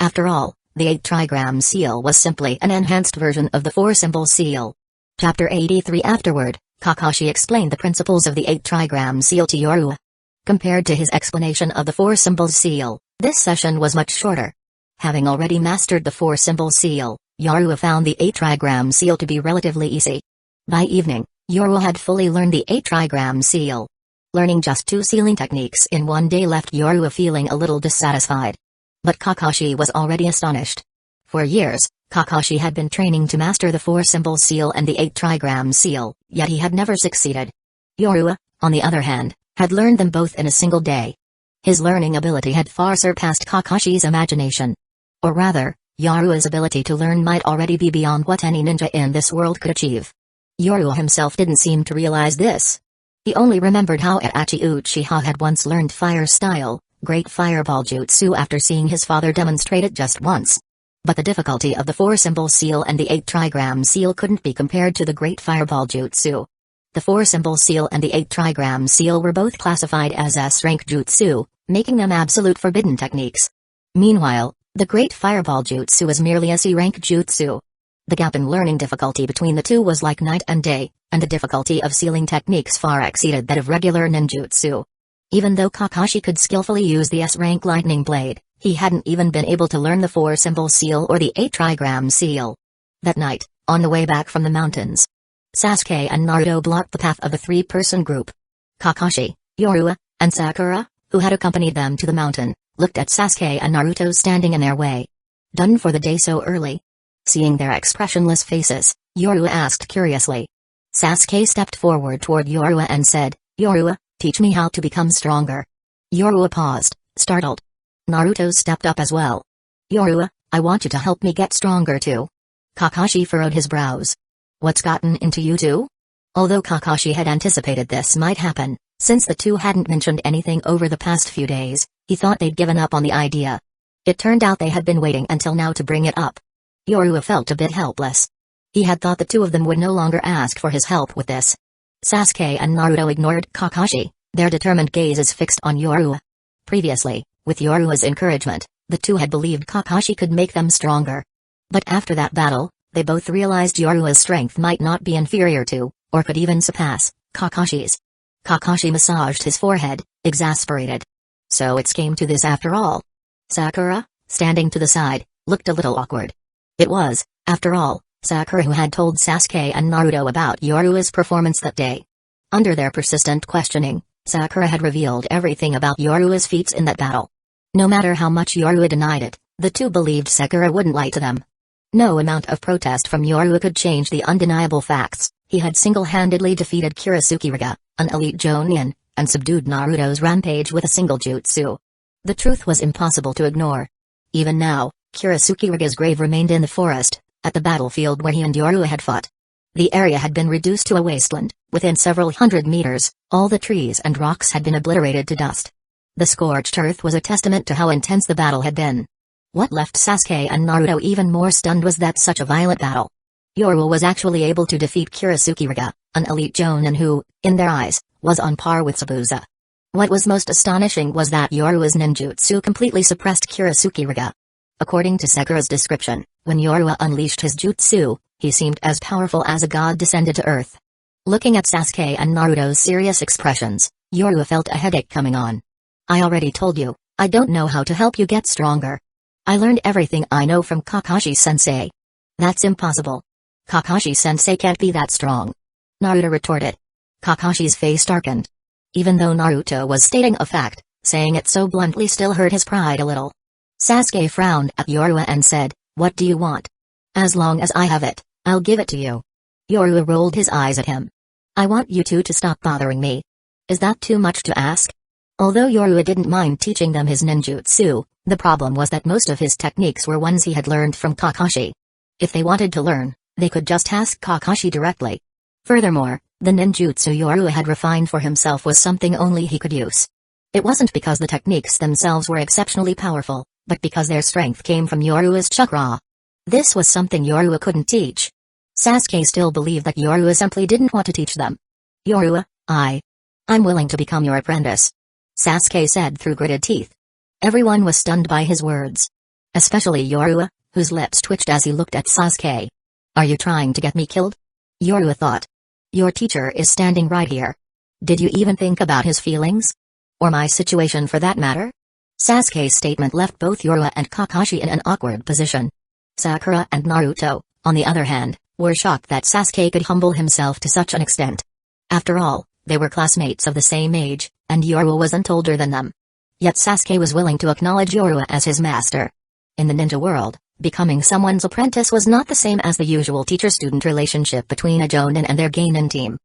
After all, the 8-trigram seal was simply an enhanced version of the four-symbol seal." Chapter 83. Afterward, Kakashi explained the principles of the 8-trigram seal to Yorua. Compared to his explanation of the four-symbol seal, this session was much shorter. Having already mastered the four-symbol seal, Yorua found the 8-trigram seal to be relatively easy. By evening, Yorua had fully learned the 8-trigram seal. Learning just 2 sealing techniques in one day left Yorua feeling a little dissatisfied. But Kakashi was already astonished. For years, Kakashi had been training to master the four-symbol seal and the 8-trigram seal, yet he had never succeeded. Yorua, on the other hand, had learned them both in a single day. His learning ability had far surpassed Kakashi's imagination. Or rather, Yorua's ability to learn might already be beyond what any ninja in this world could achieve. Yorua himself didn't seem to realize this. He only remembered how Itachi Uchiha had once learned fire style, Great Fireball Jutsu, after seeing his father demonstrate it just once. But the difficulty of the four-symbol seal and the 8-trigram seal couldn't be compared to the Great Fireball Jutsu. The four-symbol seal and the 8-trigram seal were both classified as S-rank jutsu, making them absolute forbidden techniques. Meanwhile, the Great Fireball Jutsu was merely a C-rank jutsu. The gap in learning difficulty between the two was like night and day, and the difficulty of sealing techniques far exceeded that of regular ninjutsu. Even though Kakashi could skillfully use the S-rank lightning blade, he hadn't even been able to learn the four-symbol seal or the 8-trigram seal. That night, on the way back from the mountains, Sasuke and Naruto blocked the path of the 3-person group. Kakashi, Yorua, and Sakura, who had accompanied them to the mountain, looked at Sasuke and Naruto standing in their way. "Done for the day so early?" Seeing their expressionless faces, Yorua asked curiously. Sasuke stepped forward toward Yorua and said, "Yorua, teach me how to become stronger." Yorua paused, startled. Naruto stepped up as well. "Yorua, I want you to help me get stronger too." Kakashi furrowed his brows. "What's gotten into you two?" Although Kakashi had anticipated this might happen, since the two hadn't mentioned anything over the past few days, he thought they'd given up on the idea. It turned out they had been waiting until now to bring it up. Yorua felt a bit helpless. He had thought the two of them would no longer ask for his help with this. Sasuke and Naruto ignored Kakashi, their determined gazes fixed on Yorua. Previously, with Yorua's encouragement, the two had believed Kakashi could make them stronger. But after that battle, they both realized Yorua's strength might not be inferior to, or could even surpass, Kakashi's. Kakashi massaged his forehead, exasperated. So it came to this after all. Sakura, standing to the side, looked a little awkward. It was, after all, Sakura who had told Sasuke and Naruto about Yorua's performance that day. Under their persistent questioning, Sakura had revealed everything about Yorua's feats in that battle. No matter how much Yorua denied it, the two believed Sakura wouldn't lie to them. No amount of protest from Yorua could change the undeniable facts. He had single-handedly defeated Kurosukiraga, an elite Jonin, and subdued Naruto's rampage with a single jutsu. The truth was impossible to ignore. Even now, Kurosukiraga's grave remained in the forest, at the battlefield where he and Yoru had fought. The area had been reduced to a wasteland. Within several hundred meters, all the trees and rocks had been obliterated to dust. The scorched earth was a testament to how intense the battle had been. What left Sasuke and Naruto even more stunned was that such a violent battle. Yoru was actually able to defeat Kusagakure, an elite jonin who, in their eyes, was on par with Sabusa. What was most astonishing was that Yoru's ninjutsu completely suppressed Kusagakure. According to Sakura's description, when Yoru unleashed his jutsu, he seemed as powerful as a god descended to earth. Looking at Sasuke and Naruto's serious expressions, Yoru felt a headache coming on. I already told you, I don't know how to help you get stronger. I learned everything I know from Kakashi-sensei. That's impossible. Kakashi-sensei can't be that strong. Naruto retorted. Kakashi's face darkened. Even though Naruto was stating a fact, saying it so bluntly still hurt his pride a little. Sasuke frowned at Yoru and said, "What do you want?" "As long as I have it, I'll give it to you." Yoru rolled his eyes at him. "I want you two to stop bothering me." Is that too much to ask? Although Yoru didn't mind teaching them his ninjutsu, the problem was that most of his techniques were ones he had learned from Kakashi. If they wanted to learn, they could just ask Kakashi directly. Furthermore, the ninjutsu Yoru had refined for himself was something only he could use. It wasn't because the techniques themselves were exceptionally powerful, but because their strength came from Yoru's chakra. This was something Yoru couldn't teach. Sasuke still believed that Yoru simply didn't want to teach them. "Yoru, I'm willing to become your apprentice," Sasuke said through gritted teeth. Everyone was stunned by his words. Especially Yoru, whose lips twitched as he looked at Sasuke. "Are you trying to get me killed?" Yoru thought. "Your teacher is standing right here. Did you even think about his feelings? Or my situation for that matter?" Sasuke's statement left both Yoru and Kakashi in an awkward position. Sakura and Naruto, on the other hand, were shocked that Sasuke could humble himself to such an extent. After all, they were classmates of the same age, and Yoru wasn't older than them. Yet Sasuke was willing to acknowledge Yoru as his master. In the ninja world, becoming someone's apprentice was not the same as the usual teacher-student relationship between a jonin and their genin team.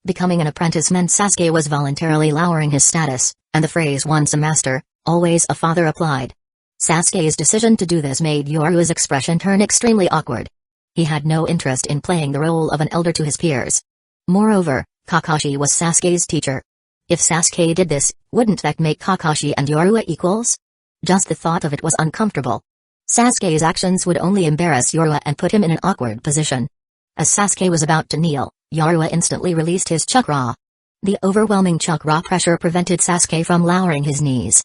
Becoming an apprentice meant Sasuke was voluntarily lowering his status, and the phrase "once a master, always a father" applied. Sasuke's decision to do this made Yoru's expression turn extremely awkward. He had no interest in playing the role of an elder to his peers. Moreover, Kakashi was Sasuke's teacher. If Sasuke did this, wouldn't that make Kakashi and Yoru equals? Just the thought of it was uncomfortable. Sasuke's actions would only embarrass Yoru and put him in an awkward position. As Sasuke was about to kneel, Yoru instantly released his chakra. The overwhelming chakra pressure prevented Sasuke from lowering his knees.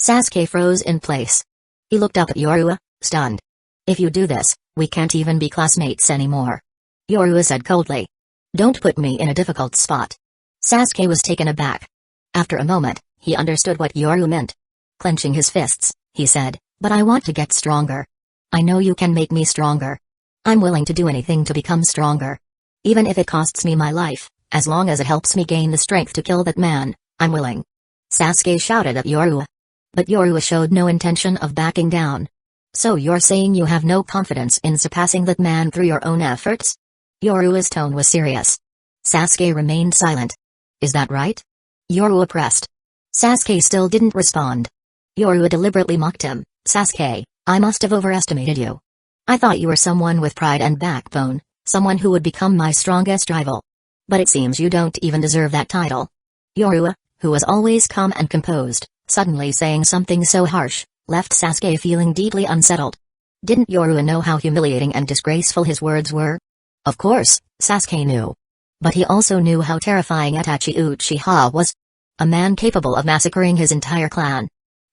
Sasuke froze in place. He looked up at Yoru, stunned. "If you do this, we can't even be classmates anymore," Yoru said coldly. "Don't put me in a difficult spot." Sasuke was taken aback. After a moment, he understood what Yoru meant. Clenching his fists, he said, "But I want to get stronger. I know you can make me stronger. I'm willing to do anything to become stronger. Even if it costs me my life, as long as it helps me gain the strength to kill that man, I'm willing." Sasuke shouted at Yoru. But Yoru showed no intention of backing down. "So you're saying you have no confidence in surpassing that man through your own efforts?" Yoru's tone was serious. Sasuke remained silent. "Is that right?" Yoru pressed. Sasuke still didn't respond. Yoru deliberately mocked him. "Sasuke, I must have overestimated you. I thought you were someone with pride and backbone, someone who would become my strongest rival. But it seems you don't even deserve that title." Yoru, who was always calm and composed, suddenly saying something so harsh, left Sasuke feeling deeply unsettled. Didn't Yoru know how humiliating and disgraceful his words were? Of course, Sasuke knew. But he also knew how terrifying Itachi Uchiha was. A man capable of massacring his entire clan.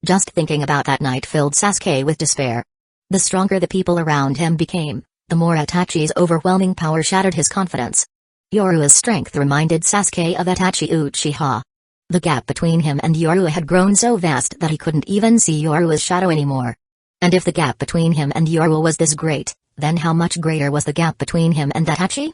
Just thinking about that night filled Sasuke with despair. The stronger the people around him became, the more Itachi's overwhelming power shattered his confidence. Yoru's strength reminded Sasuke of Itachi Uchiha. The gap between him and Yoru had grown so vast that he couldn't even see Yoru's shadow anymore. And if the gap between him and Yoru was this great, then how much greater was the gap between him and Itachi?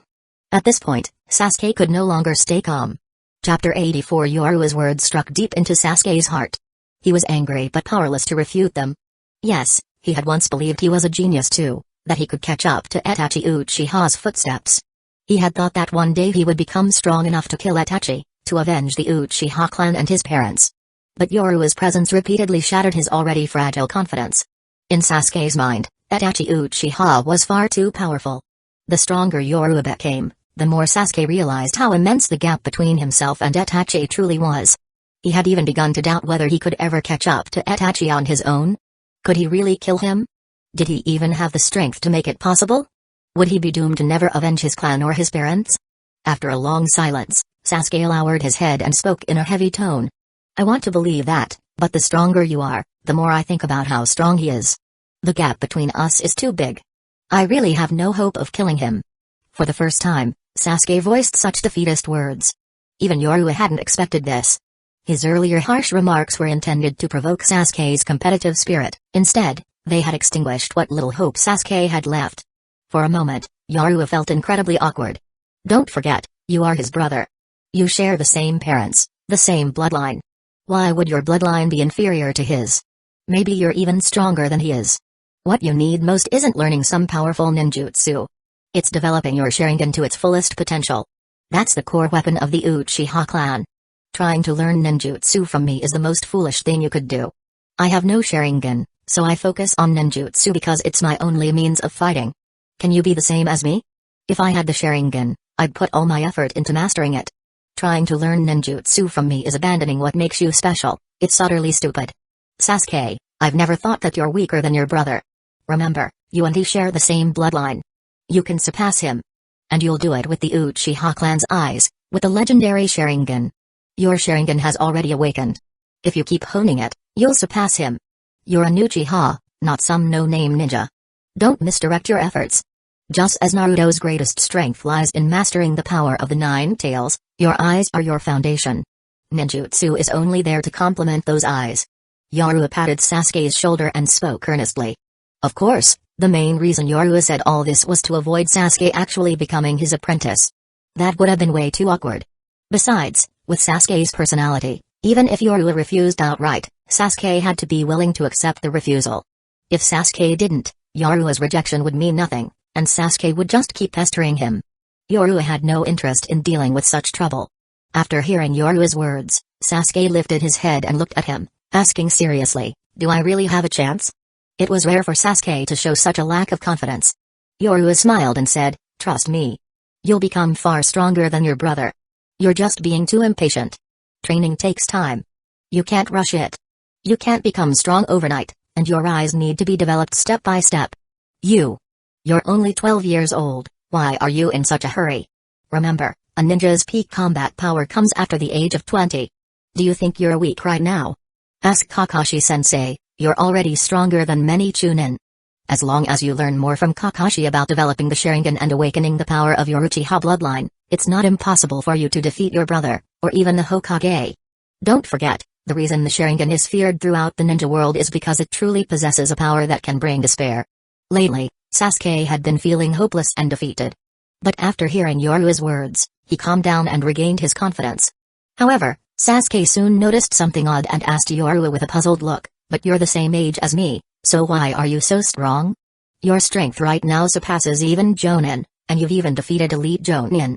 At this point, Sasuke could no longer stay calm. Chapter 84 Yoru's words struck deep into Sasuke's heart. He was angry but powerless to refute them. Yes, he had once believed he was a genius too, that he could catch up to Itachi Uchiha's footsteps. He had thought that one day he would become strong enough to kill Itachi, to avenge the Uchiha clan and his parents. But Yoru's presence repeatedly shattered his already fragile confidence. In Sasuke's mind, Itachi Uchiha was far too powerful. The stronger Yoru became, the more Sasuke realized how immense the gap between himself and Itachi truly was. He had even begun to doubt whether he could ever catch up to Itachi on his own. Could he really kill him? Did he even have the strength to make it possible? Would he be doomed to never avenge his clan or his parents? After a long silence, Sasuke lowered his head and spoke in a heavy tone. I want to believe that, but the stronger you are, the more I think about how strong he is. The gap between us is too big. I really have no hope of killing him. For the first time, Sasuke voiced such defeatist words. Even Yoru hadn't expected this. His earlier harsh remarks were intended to provoke Sasuke's competitive spirit. Instead, they had extinguished what little hope Sasuke had left. For a moment, Yoru felt incredibly awkward. Don't forget, you are his brother. You share the same parents, the same bloodline. Why would your bloodline be inferior to his? Maybe you're even stronger than he is. What you need most isn't learning some powerful ninjutsu. It's developing your Sharingan to its fullest potential. That's the core weapon of the Uchiha clan. Trying to learn ninjutsu from me is the most foolish thing you could do. I have no Sharingan, so I focus on ninjutsu because it's my only means of fighting. Can you be the same as me? If I had the Sharingan, I'd put all my effort into mastering it. Trying to learn ninjutsu from me is abandoning what makes you special. It's utterly stupid. Sasuke, I've never thought that you're weaker than your brother. Remember, you and he share the same bloodline. You can surpass him. And you'll do it with the Uchiha clan's eyes, with the legendary Sharingan. Your Sharingan has already awakened. If you keep honing it, you'll surpass him. You're an Uchiha, not some no-name ninja. Don't misdirect your efforts. Just as Naruto's greatest strength lies in mastering the power of the Nine Tails, your eyes are your foundation. Ninjutsu is only there to complement those eyes. Yoru patted Sasuke's shoulder and spoke earnestly. Of course, the main reason Yoru said all this was to avoid Sasuke actually becoming his apprentice. That would have been way too awkward. Besides, with Sasuke's personality, even if Yoru refused outright, Sasuke had to be willing to accept the refusal. If Sasuke didn't, Yoru's rejection would mean nothing, and Sasuke would just keep pestering him. Yoru had no interest in dealing with such trouble. After hearing Yoru's words, Sasuke lifted his head and looked at him, asking seriously, do I really have a chance? It was rare for Sasuke to show such a lack of confidence. Yoru smiled and said, trust me. You'll become far stronger than your brother. You're just being too impatient. Training takes time. You can't rush it. You can't become strong overnight, and your eyes need to be developed step by step. You're only 12 years old, why are you in such a hurry? Remember, a ninja's peak combat power comes after the age of 20. Do you think you're weak right now? Ask Kakashi-sensei, you're already stronger than many Chunin. As long as you learn more from Kakashi about developing the Sharingan and awakening the power of your Uchiha bloodline, it's not impossible for you to defeat your brother, or even the Hokage. Don't forget, the reason the Sharingan is feared throughout the ninja world is because it truly possesses a power that can bring despair. Lately, Sasuke had been feeling hopeless and defeated. But after hearing Yoru's words, he calmed down and regained his confidence. However, Sasuke soon noticed something odd and asked Yoru with a puzzled look, but you're the same age as me, so why are you so strong? Your strength right now surpasses even Jonin, and you've even defeated elite Jonin.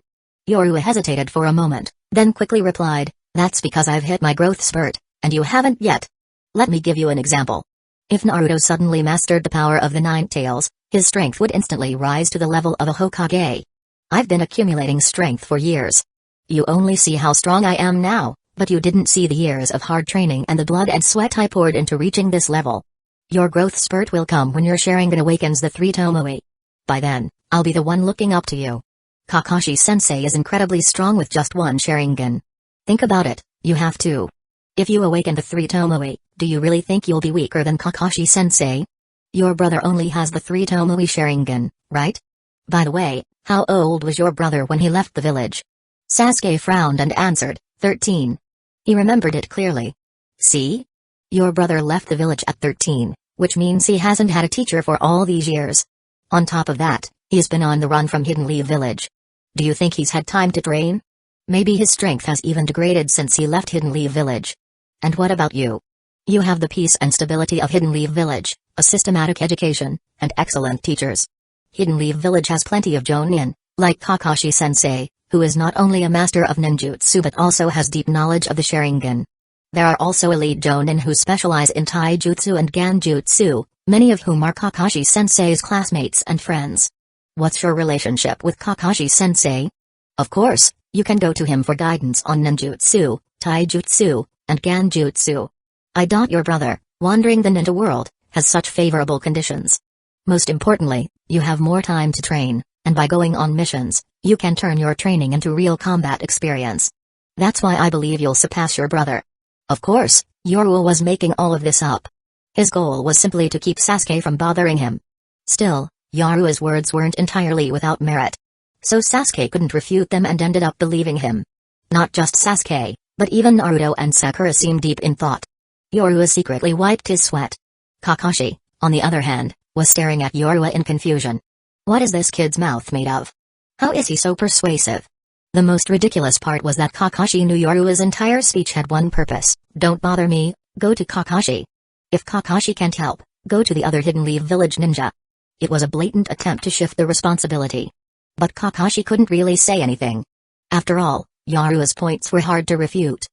Yoru hesitated for a moment, then quickly replied, that's because I've hit my growth spurt, and you haven't yet. Let me give you an example. If Naruto suddenly mastered the power of the Nine Tails, his strength would instantly rise to the level of a Hokage. I've been accumulating strength for years. You only see how strong I am now, but you didn't see the years of hard training and the blood and sweat I poured into reaching this level. Your growth spurt will come when your Sharingan awakens the three Tomoe. By then, I'll be the one looking up to you. Kakashi-sensei is incredibly strong with just one Sharingan. Think about it, you have two. If you awaken the three Tomoe, do you really think you'll be weaker than Kakashi-sensei? Your brother only has the three Tomoe Sharingan, right? By the way, how old was your brother when he left the village? Sasuke frowned and answered, 13. He remembered it clearly. See? Your brother left the village at 13, which means he hasn't had a teacher for all these years. On top of that, he's been on the run from Hidden Leaf Village. Do you think he's had time to train? Maybe his strength has even degraded since he left Hidden Leaf Village. And what about you? You have the peace and stability of Hidden Leaf Village, a systematic education, and excellent teachers. Hidden Leaf Village has plenty of Jonin, like Kakashi-sensei, who is not only a master of ninjutsu but also has deep knowledge of the Sharingan. There are also elite jonin who specialize in taijutsu and ganjutsu, many of whom are Kakashi-sensei's classmates and friends. What's your relationship with Kakashi-sensei? Of course, you can go to him for guidance on ninjutsu, taijutsu, and ganjutsu. Your brother, wandering the ninja world, has such favorable conditions. Most importantly, you have more time to train, and by going on missions, you can turn your training into real combat experience. That's why I believe you'll surpass your brother. Of course, Yoruo was making all of this up. His goal was simply to keep Sasuke from bothering him. Still, Yoruo's words weren't entirely without merit. So Sasuke couldn't refute them and ended up believing him. Not just Sasuke, but even Naruto and Sakura seemed deep in thought. Yoruo secretly wiped his sweat. Kakashi, on the other hand, was staring at Yoruo in confusion. What is this kid's mouth made of? How is he so persuasive? The most ridiculous part was that Kakashi knew Yoruo's entire speech had one purpose: don't bother me, go to Kakashi. If Kakashi can't help, go to the other Hidden Leaf Village ninja. It was a blatant attempt to shift the responsibility. But Kakashi couldn't really say anything. After all, Yoruo's points were hard to refute.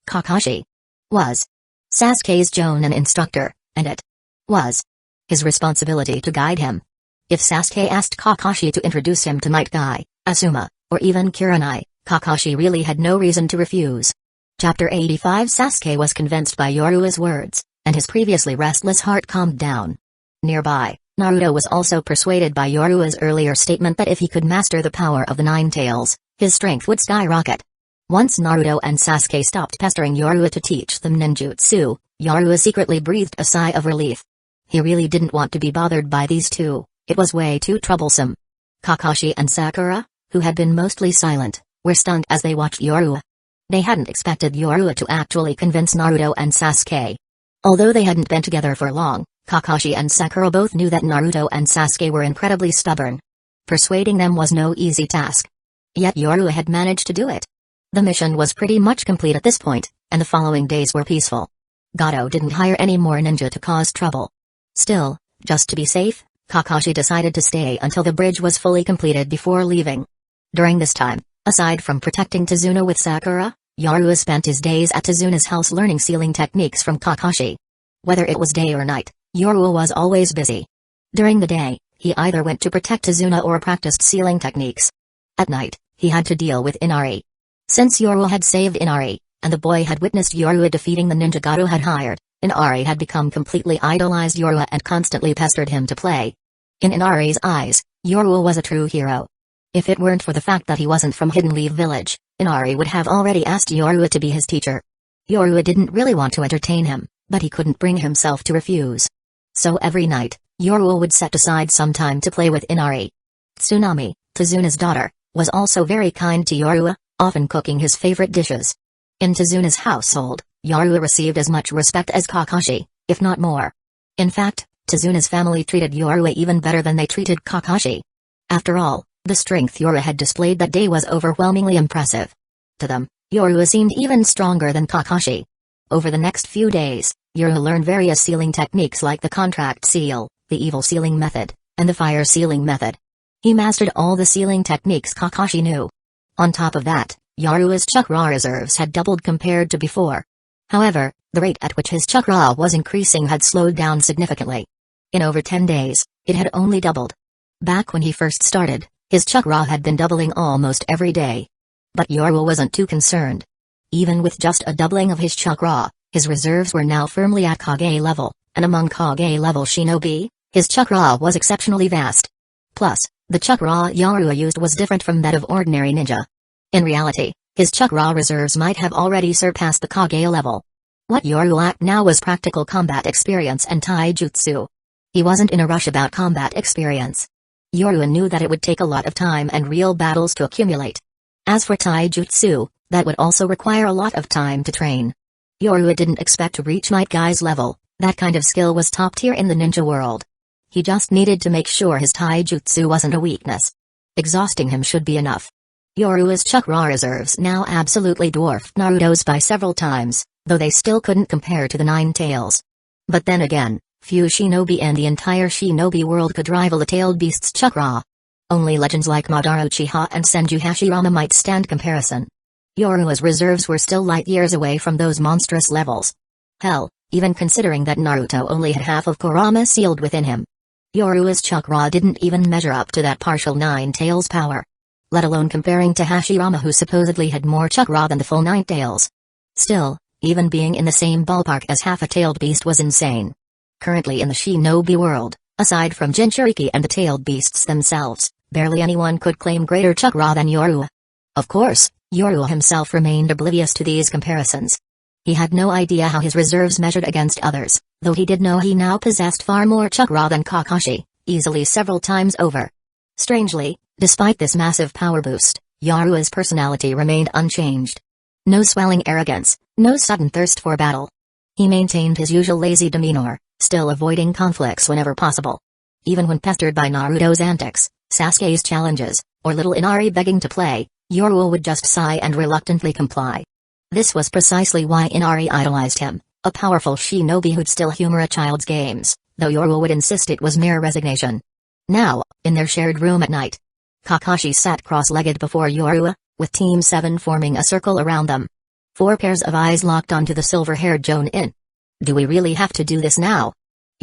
Kakashi was Sasuke's jonin instructor, and it was his responsibility to guide him. If Sasuke asked Kakashi to introduce him to Might Guy, Asuma, or even Kurenai, Kakashi really had no reason to refuse. Chapter 85. Sasuke was convinced by Yoruo's words, and his previously restless heart calmed down. Nearby, Naruto was also persuaded by Yoruo's earlier statement that if he could master the power of the Nine Tails, his strength would skyrocket. Once Naruto and Sasuke stopped pestering Yoruo to teach them ninjutsu, Yoruo secretly breathed a sigh of relief. He really didn't want to be bothered by these two, it was way too troublesome. Kakashi and Sakura, who had been mostly silent, were stunned as they watched Yoruo. They hadn't expected Yoruo to actually convince Naruto and Sasuke. Although they hadn't been together for long, Kakashi and Sakura both knew that Naruto and Sasuke were incredibly stubborn. Persuading them was no easy task. Yet Yoruo had managed to do it. The mission was pretty much complete at this point, and the following days were peaceful. Gato didn't hire any more ninja to cause trouble. Still, just to be safe, Kakashi decided to stay until the bridge was fully completed before leaving. During this time, aside from protecting Tazuna with Sakura, Yoruo spent his days at Tazuna's house learning sealing techniques from Kakashi. Whether it was day or night, Yoruo was always busy. During the day, he either went to protect Tazuna or practiced sealing techniques. At night, he had to deal with Inari. Since Yoruo had saved Inari, and the boy had witnessed Yoruo defeating the ninja Gato had hired, Inari had become completely idolized Yoruo and constantly pestered him to play. In Inari's eyes, Yoruo was a true hero. If it weren't for the fact that he wasn't from Hidden Leaf Village, Inari would have already asked Yoruo to be his teacher. Yoruo didn't really want to entertain him, but he couldn't bring himself to refuse. So every night, Yoruo would set aside some time to play with Inari. Tsunami, Tazuna's daughter, was also very kind to Yoruo, often cooking his favorite dishes. In Tazuna's household, Yoruo received as much respect as Kakashi, if not more. In fact, Tazuna's family treated Yoruo even better than they treated Kakashi. After all, the strength Yoruo had displayed that day was overwhelmingly impressive. To them, Yoruo seemed even stronger than Kakashi. Over the next few days, Yoruo learned various sealing techniques like the contract seal, the evil sealing method, and the fire sealing method. He mastered all the sealing techniques Kakashi knew. On top of that, Yoruo's chakra reserves had doubled compared to before. However, the rate at which his chakra was increasing had slowed down significantly. In over 10 days, it had only doubled. Back when he first started, his chakra had been doubling almost every day. But Yoruo wasn't too concerned. Even with just a doubling of his chakra, his reserves were now firmly at Kage level, and among Kage level shinobi, his chakra was exceptionally vast. Plus, the chakra Yoruo used was different from that of ordinary ninja. In reality, his chakra reserves might have already surpassed the Kage level. What Yoruo lacked now was practical combat experience and taijutsu. He wasn't in a rush about combat experience. Yoruo knew that it would take a lot of time and real battles to accumulate. As for taijutsu, that would also require a lot of time to train. Yoruo didn't expect to reach Might Guy's level, that kind of skill was top tier in the ninja world. He just needed to make sure his taijutsu wasn't a weakness. Exhausting him should be enough. Yoruo's chakra reserves now absolutely dwarfed Naruto's by several times, though they still couldn't compare to the Nine Tails. But then again, few shinobi in the entire shinobi world could rival the tailed beast's chakra. Only legends like Madara Uchiha and Senju Hashirama might stand comparison. Yorua's reserves were still light years away from those monstrous levels. Hell, even considering that Naruto only had half of Kurama sealed within him. Yorua's chakra didn't even measure up to that partial Nine Tails power. Let alone comparing to Hashirama, who supposedly had more chakra than the full Nine Tails. Still, even being in the same ballpark as half-a-tailed beast was insane. Currently in the shinobi world, aside from Jinchuriki and the tailed beasts themselves, barely anyone could claim greater chakra than Yorua. Of course, Yorua himself remained oblivious to these comparisons. He had no idea how his reserves measured against others, though he did know he now possessed far more chakra than Kakashi, easily several times over. Strangely, despite this massive power boost, Yorua's personality remained unchanged. No swelling arrogance, no sudden thirst for battle. He maintained his usual lazy demeanor, still avoiding conflicts whenever possible. Even when pestered by Naruto's antics, Sasuke's challenges, or little Inari begging to play, Yorua would just sigh and reluctantly comply. This was precisely why Inari idolized him, a powerful shinobi who'd still humor a child's games, though Yorua would insist it was mere resignation. Now, in their shared room at night, Kakashi sat cross-legged before Yorua, with Team 7 forming a circle around them. 4 pairs of eyes locked onto the silver-haired Jonin. "Do we really have to do this now?"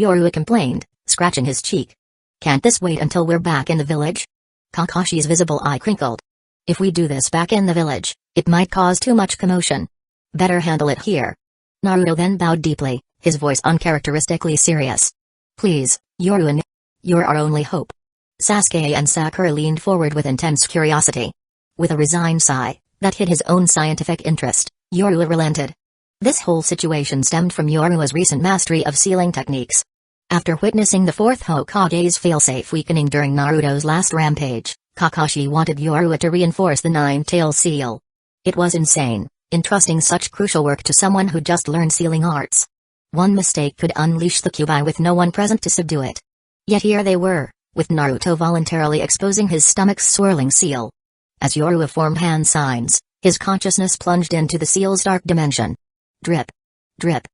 Yorua complained, scratching his cheek. "Can't this wait until we're back in the village?" Kakashi's visible eye crinkled. "If we do this back in the village, it might cause too much commotion. Better handle it here." Naruto then bowed deeply, his voice uncharacteristically serious. "Please, Yorua, you're our only hope." Sasuke and Sakura leaned forward with intense curiosity. With a resigned sigh, that hid his own scientific interest, Yorua relented. This whole situation stemmed from Yorua's recent mastery of sealing techniques. After witnessing the 4th Hokage's failsafe weakening during Naruto's last rampage, Kakashi wanted Yorua to reinforce the Nine-Tails seal. It was insane, entrusting such crucial work to someone who just learned sealing arts. One mistake could unleash the Kyuubi with no one present to subdue it. Yet here they were, with Naruto voluntarily exposing his stomach's swirling seal. As Yorua formed hand signs, his consciousness plunged into the seal's dark dimension. Drip. Drip.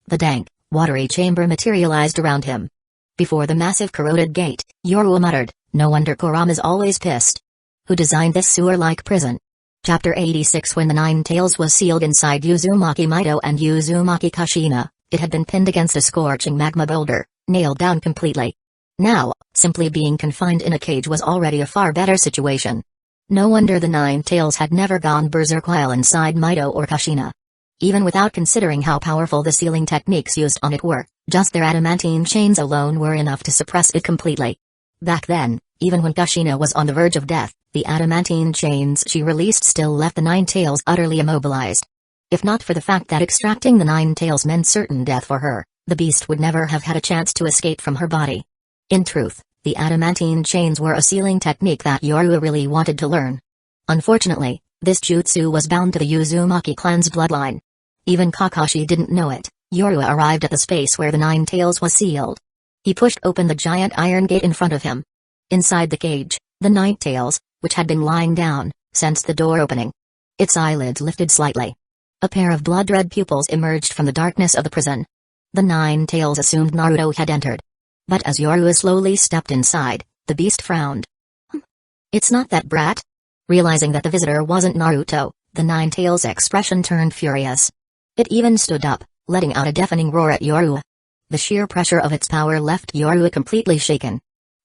The dank, watery chamber materialized around him. Before the massive corroded gate, Yorua muttered, "No wonder Kurama's always pissed. Who designed this sewer-like prison?" Chapter 86. When the Nine Tails was sealed inside Uzumaki Mido and Uzumaki Kushina, it had been pinned against a scorching magma boulder, nailed down completely. Now, simply being confined in a cage was already a far better situation. No wonder the Nine Tails had never gone berserk while inside Mido or Kushina. Even without considering how powerful the sealing techniques used on it were, just their adamantine chains alone were enough to suppress it completely. Back then, even when Kushina was on the verge of death, the adamantine chains she released still left the Nine Tails utterly immobilized. If not for the fact that extracting the Nine Tails meant certain death for her, the beast would never have had a chance to escape from her body. In truth, the adamantine chains were a sealing technique that Yorua really wanted to learn. Unfortunately, this jutsu was bound to the Uzumaki clan's bloodline. Even Kakashi didn't know it. Yorua arrived at the space where the Nine Tails was sealed. He pushed open the giant iron gate in front of him. Inside the cage, the Nine Tails, which had been lying down, sensed the door opening. Its eyelids lifted slightly. A pair of blood-red pupils emerged from the darkness of the prison. The Nine Tails assumed Naruto had entered. But as Yorua slowly stepped inside, the beast frowned. It's not that brat?" Realizing that the visitor wasn't Naruto, the Nine Tails' expression turned furious. It even stood up, letting out a deafening roar at Yorua. The sheer pressure of its power left Yorua completely shaken.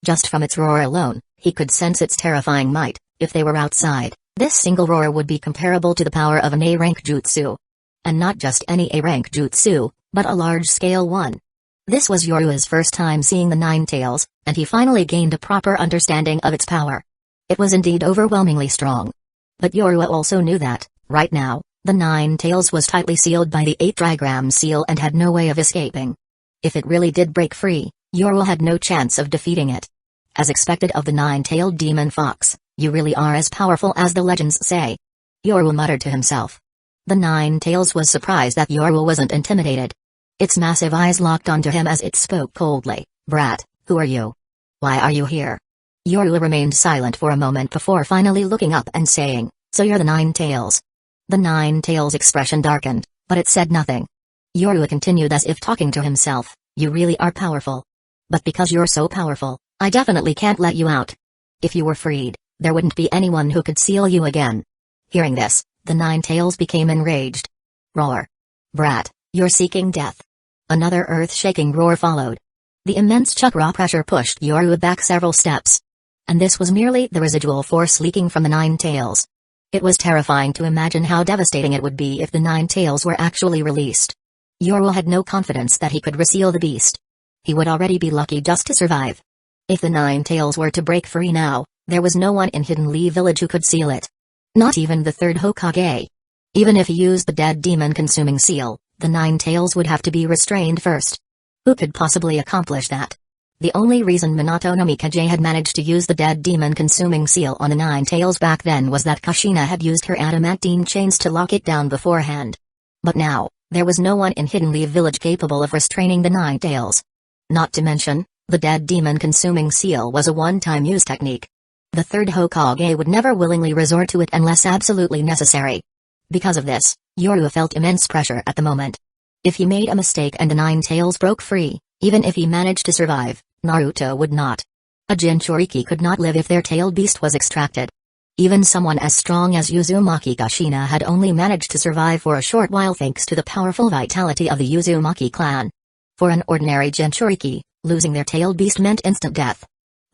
Just from its roar alone, he could sense its terrifying might. If they were outside, this single roar would be comparable to the power of an A-rank jutsu. And not just any A-rank jutsu, but a large-scale one. This was Yorua's first time seeing the Nine Tails, and he finally gained a proper understanding of its power. It was indeed overwhelmingly strong. But Yorua also knew that, right now, the Nine Tails was tightly sealed by the 8-trigram seal and had no way of escaping. If it really did break free, Yorua had no chance of defeating it. As expected of the nine-tailed demon fox, you really are as powerful as the legends say. Yorua muttered to himself. The Nine Tails was surprised that Yorua wasn't intimidated. Its massive eyes locked onto him as it spoke coldly. "Brat, who are you? Why are you here?" Yorua remained silent for a moment before finally looking up and saying, "So you're the Nine Tails." The Nine Tails' expression darkened, but it said nothing. Yorua continued as if talking to himself, "You really are powerful. But because you're so powerful, I definitely can't let you out. If you were freed, there wouldn't be anyone who could seal you again." Hearing this, the Nine Tails became enraged. Roar! Brat, you're seeking death. Another earth-shaking roar followed. The immense chakra pressure pushed Yoru back several steps. And this was merely the residual force leaking from the Nine Tails. It was terrifying to imagine how devastating it would be if the Nine Tails were actually released. Yoru had no confidence that he could reseal the beast. He would already be lucky just to survive. If the Nine Tails were to break free now, there was no one in Hidden Lee Village who could seal it. Not even the third Hokage. Even if he used the dead demon-consuming seal, the Nine Tails would have to be restrained first. Who could possibly accomplish that? The only reason Minato no Mikaze had managed to use the dead demon-consuming seal on the Nine Tails back then was that Kushina had used her adamantine chains to lock it down beforehand. But now, there was no one in Hidden Lee Village capable of restraining the Nine Tails. Not to mention, the dead demon-consuming seal was a one-time use technique. The third Hokage would never willingly resort to it unless absolutely necessary. Because of this, Yoru felt immense pressure at the moment. If he made a mistake and the Nine Tails broke free, even if he managed to survive, Naruto would not. A Jinchuriki could not live if their tailed beast was extracted. Even someone as strong as Uzumaki Kushina had only managed to survive for a short while thanks to the powerful vitality of the Uzumaki clan. For an ordinary Jinchuriki, losing their tailed beast meant instant death.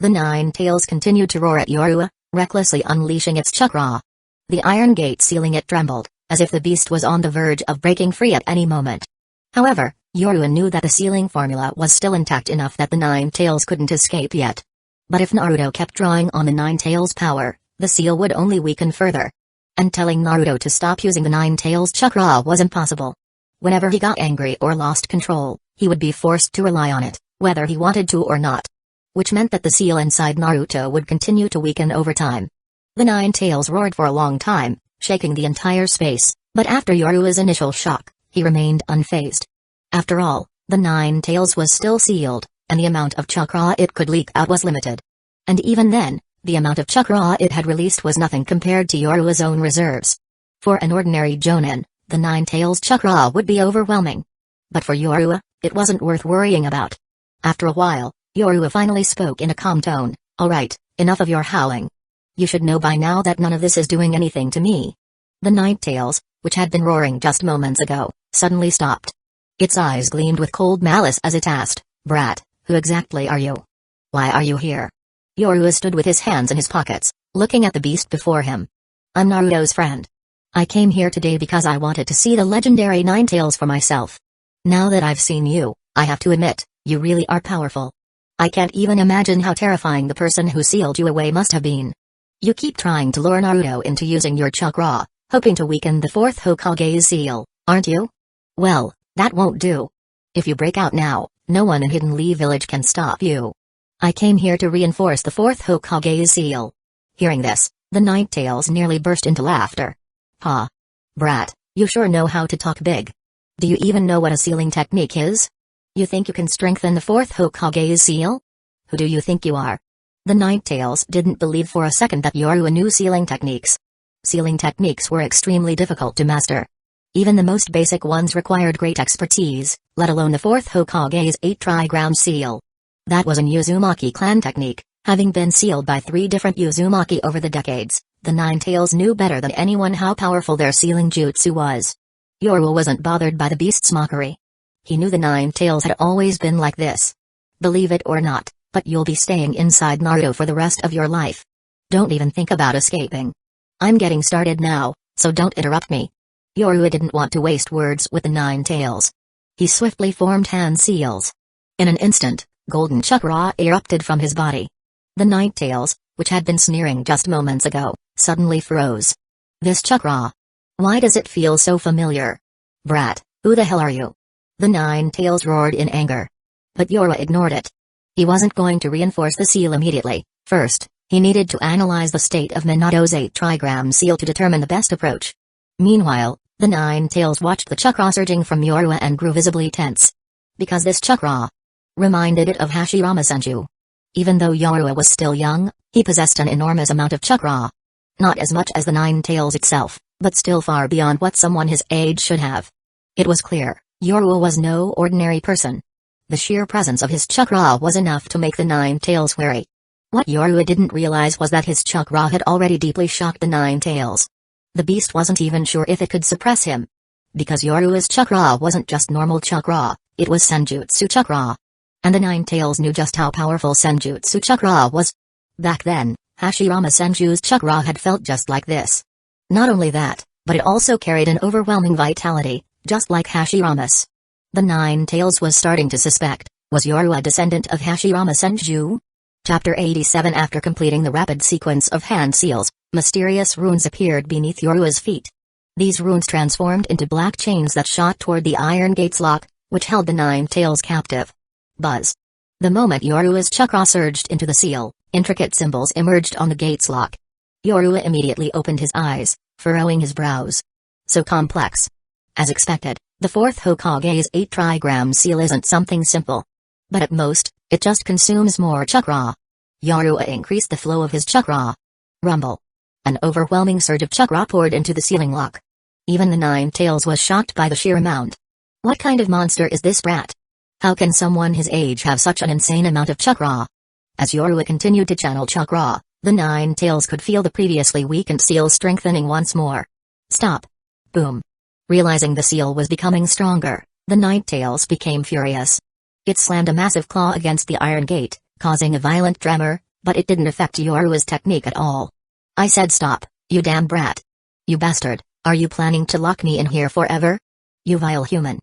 The Nine Tails continued to roar at Yoru, recklessly unleashing its chakra. The iron gate sealing it trembled, as if the beast was on the verge of breaking free at any moment. However, Yoru knew that the sealing formula was still intact enough that the Nine Tails couldn't escape yet. But if Naruto kept drawing on the Nine Tails' power, the seal would only weaken further. And telling Naruto to stop using the Nine Tails chakra was impossible. Whenever he got angry or lost control, he would be forced to rely on it, whether he wanted to or not. Which meant that the seal inside Naruto would continue to weaken over time. The Nine Tails roared for a long time, shaking the entire space, but after Yoru's initial shock, he remained unfazed. After all, the Nine Tails was still sealed, and the amount of chakra it could leak out was limited. And even then, the amount of chakra it had released was nothing compared to Yoru's own reserves. For an ordinary Jonin, the Nine Tails chakra would be overwhelming. But for Yoru, it wasn't worth worrying about. After a while, Yoru finally spoke in a calm tone. "Alright, enough of your howling. You should know by now that none of this is doing anything to me." The Nine Tails, which had been roaring just moments ago, suddenly stopped. Its eyes gleamed with cold malice as it asked, "Brat, who exactly are you? Why are you here?" Yoru stood with his hands in his pockets, looking at the beast before him. "I'm Naruto's friend. I came here today because I wanted to see the legendary Nine Tails for myself. Now that I've seen you, I have to admit, you really are powerful. I can't even imagine how terrifying the person who sealed you away must have been. You keep trying to lure Naruto into using your chakra, hoping to weaken the fourth Hokage's seal, aren't you? Well, that won't do. If you break out now, no one in Hidden Lee Village can stop you. I came here to reinforce the fourth Hokage's seal." Hearing this, the Nine Tails nearly burst into laughter. "Ha! Brat, you sure know how to talk big. Do you even know what a sealing technique is? You think you can strengthen the fourth Hokage's seal? Who do you think you are?" The Nine Tails didn't believe for a second that Yoru knew sealing techniques. Sealing techniques were extremely difficult to master. Even the most basic ones required great expertise, let alone the fourth Hokage's 8-trigram seal. That was an Uzumaki clan technique, having been sealed by 3 different Uzumaki over the decades. The Nine Tails knew better than anyone how powerful their sealing jutsu was. Yoru wasn't bothered by the beast's mockery. He knew the Nine Tails had always been like this. Believe it or not, but you'll be staying inside Naruto for the rest of your life. Don't even think about escaping. I'm getting started now, so don't interrupt me. Yoru didn't want to waste words with the Nine Tails. He swiftly formed hand seals. In an instant, golden chakra erupted from his body. The Nine Tails, which had been sneering just moments ago, suddenly froze. This chakra. Why does it feel so familiar? Brat, who the hell are you? The Nine Tails roared in anger. But Yoru ignored it. He wasn't going to reinforce the seal immediately. First, he needed to analyze the state of Minato's 8-trigram seal to determine the best approach. Meanwhile, the Nine Tails watched the chakra surging from Yoru and grew visibly tense. Because this chakra reminded it of Hashirama Senju. Even though Yoru was still young, he possessed an enormous amount of chakra. Not as much as the Nine Tails itself, but still far beyond what someone his age should have. It was clear, Yoru was no ordinary person. The sheer presence of his chakra was enough to make the Nine Tails wary. What Yoru didn't realize was that his chakra had already deeply shocked the Nine Tails. The beast wasn't even sure if it could suppress him. Because Yorua's chakra wasn't just normal chakra, it was senjutsu chakra. And the Nine Tails knew just how powerful senjutsu chakra was. Back then, Hashirama Senju's chakra had felt just like this. Not only that, but it also carried an overwhelming vitality, just like Hashirama's. The Nine Tails was starting to suspect, was Yorua a descendant of Hashirama Senju? Chapter 87. After completing the rapid sequence of hand seals, mysterious runes appeared beneath Yorua's feet. These runes transformed into black chains that shot toward the iron gate's lock, which held the Nine Tails captive. Buzz. The moment Yorua's chakra surged into the seal, intricate symbols emerged on the gate's lock. Yorua immediately opened his eyes, furrowing his brows. So complex. As expected, the fourth Hokage's 8 trigram seal isn't something simple. But at most, it just consumes more chakra. Yorua increased the flow of his chakra. Rumble. An overwhelming surge of chakra poured into the sealing lock. Even the Nine Tails was shocked by the sheer amount. What kind of monster is this brat? How can someone his age have such an insane amount of chakra? As Yorua continued to channel chakra, the Nine Tails could feel the previously weakened seal strengthening once more. Stop. Boom. Realizing the seal was becoming stronger, the Nine Tails became furious. It slammed a massive claw against the iron gate, causing a violent tremor, but it didn't affect Yorua's technique at all. I said stop, you damn brat. You bastard, are you planning to lock me in here forever? You vile human.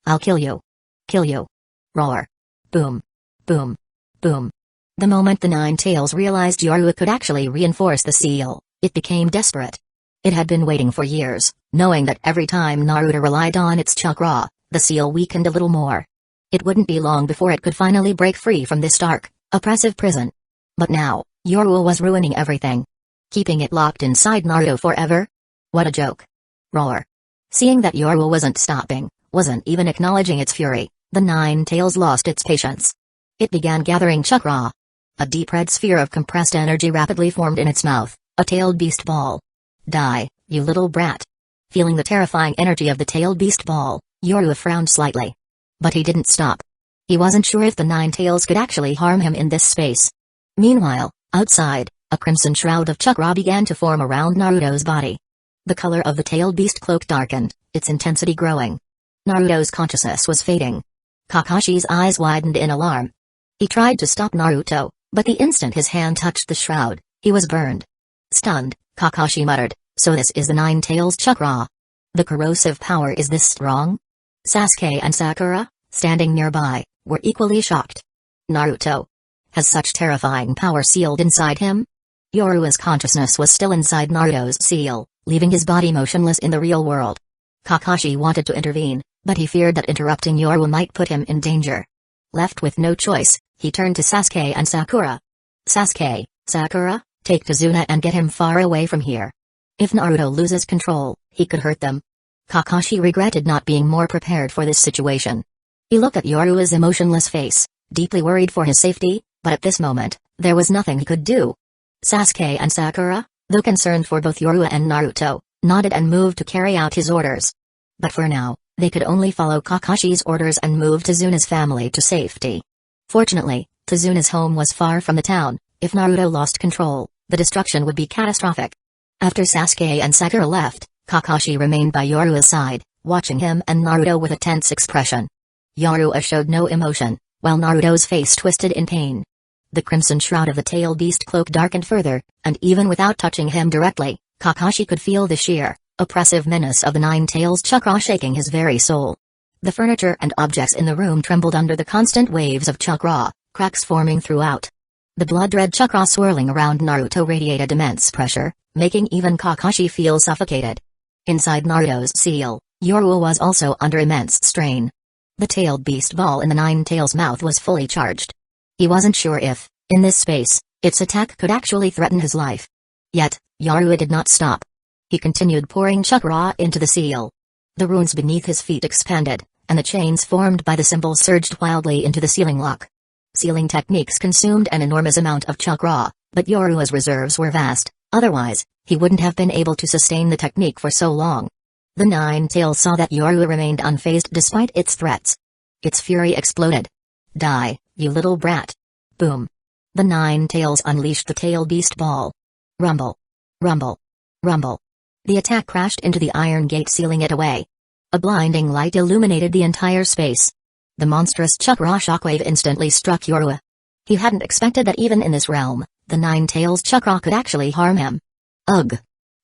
I'll kill you. Kill you. Roar. Boom. Boom. Boom. The moment the Nine Tails realized Yorua could actually reinforce the seal, it became desperate. It had been waiting for years, knowing that every time Naruto relied on its chakra, the seal weakened a little more. It wouldn't be long before it could finally break free from this dark, oppressive prison. But now, Yorua was ruining everything. Keeping it locked inside Naruto forever? What a joke. Roar. Seeing that Yorua wasn't stopping, wasn't even acknowledging its fury, the Nine Tails lost its patience. It began gathering chakra. A deep red sphere of compressed energy rapidly formed in its mouth, a tailed beast ball. Die, you little brat. Feeling the terrifying energy of the tailed beast ball, Yorua frowned slightly. But he didn't stop. He wasn't sure if the Nine Tails could actually harm him in this space. Meanwhile, outside, a crimson shroud of chakra began to form around Naruto's body. The color of the tailed beast cloak darkened, its intensity growing. Naruto's consciousness was fading. Kakashi's eyes widened in alarm. He tried to stop Naruto, but the instant his hand touched the shroud, he was burned. Stunned, Kakashi muttered, so this is the Nine Tails chakra. The corrosive power is this strong? Sasuke and Sakura, standing nearby, were equally shocked. Naruto has such terrifying power sealed inside him? Yorua's consciousness was still inside Naruto's seal, leaving his body motionless in the real world. Kakashi wanted to intervene, but he feared that interrupting Yorua might put him in danger. Left with no choice, he turned to Sasuke and Sakura. Sasuke, Sakura, take Tazuna and get him far away from here. If Naruto loses control, he could hurt them. Kakashi regretted not being more prepared for this situation. He looked at Yorua's emotionless face, deeply worried for his safety, but at this moment, there was nothing he could do. Sasuke and Sakura, though concerned for both Yorua and Naruto, nodded and moved to carry out his orders. But for now, they could only follow Kakashi's orders and move Tazuna's family to safety. Fortunately, Tazuna's home was far from the town. If Naruto lost control, the destruction would be catastrophic. After Sasuke and Sakura left, Kakashi remained by Yorua's side, watching him and Naruto with a tense expression. Yorua showed no emotion, while Naruto's face twisted in pain. The crimson shroud of the tail beast cloak darkened further, and even without touching him directly, Kakashi could feel the sheer, oppressive menace of the Nine Tails chakra shaking his very soul. The furniture and objects in the room trembled under the constant waves of chakra, cracks forming throughout. The blood-red chakra swirling around Naruto radiated immense pressure, making even Kakashi feel suffocated. Inside Naruto's seal, Yorua was also under immense strain. The tailed beast ball in the Nine Tails' mouth was fully charged. He wasn't sure if, in this space, its attack could actually threaten his life. Yet, Yorua did not stop. He continued pouring chakra into the seal. The runes beneath his feet expanded, and the chains formed by the symbol surged wildly into the sealing lock. Sealing techniques consumed an enormous amount of chakra, but Yorua's reserves were vast, otherwise, he wouldn't have been able to sustain the technique for so long. The Nine Tails saw that Yorua remained unfazed despite its threats. Its fury exploded. Die, you little brat. Boom. The Nine Tails unleashed the tail beast ball. Rumble. Rumble. Rumble. The attack crashed into the iron gate, sealing it away. A blinding light illuminated the entire space. The monstrous chakra shockwave instantly struck Yorua. He hadn't expected that even in this realm, the Nine-Tails chakra could actually harm him. Ugh!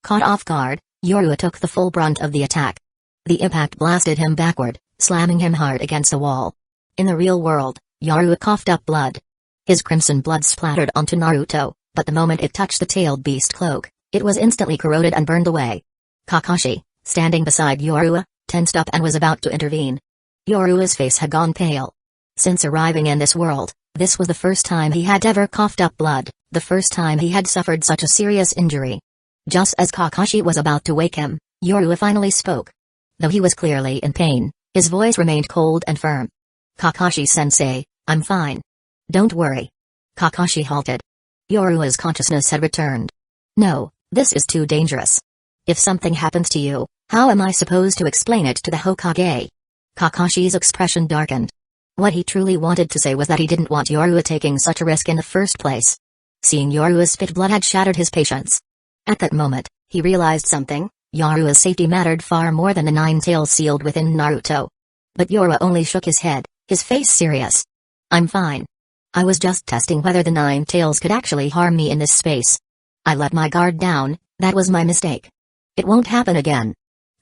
Caught off guard, Yorua took the full brunt of the attack. The impact blasted him backward, slamming him hard against the wall. In the real world, Yorua coughed up blood. His crimson blood splattered onto Naruto, but the moment it touched the tailed beast cloak, it was instantly corroded and burned away. Kakashi, standing beside Yorua, tensed up and was about to intervene. Yorua's face had gone pale. Since arriving in this world, this was the first time he had ever coughed up blood, the first time he had suffered such a serious injury. Just as Kakashi was about to wake him, Yorua finally spoke. Though he was clearly in pain, his voice remained cold and firm. Kakashi-sensei, I'm fine. Don't worry. Kakashi halted. Yorua's consciousness had returned. No, this is too dangerous. If something happens to you, how am I supposed to explain it to the Hokage? Kakashi's expression darkened. What he truly wanted to say was that he didn't want Yorua taking such a risk in the first place. Seeing Yorua's spit blood had shattered his patience. At that moment, he realized something. Yorua's safety mattered far more than the Nine-Tails sealed within Naruto. But Yorua only shook his head, his face serious. I'm fine. I was just testing whether the Nine-Tails could actually harm me in this space. I let my guard down, that was my mistake. It won't happen again.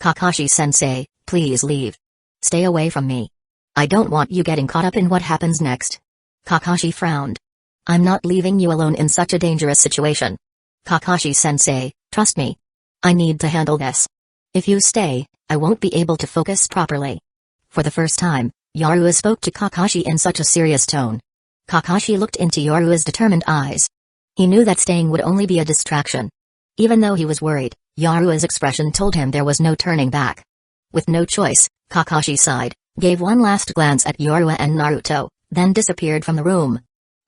Kakashi-sensei, please leave. Stay away from me. I don't want you getting caught up in what happens next. Kakashi frowned. I'm not leaving you alone in such a dangerous situation. Kakashi-sensei, trust me. I need to handle this. If you stay, I won't be able to focus properly. For the first time, Yorua spoke to Kakashi in such a serious tone. Kakashi looked into Yorua's determined eyes. He knew that staying would only be a distraction. Even though he was worried, Yorua's expression told him there was no turning back. With no choice, Kakashi sighed, gave one last glance at Yorua and Naruto, then disappeared from the room.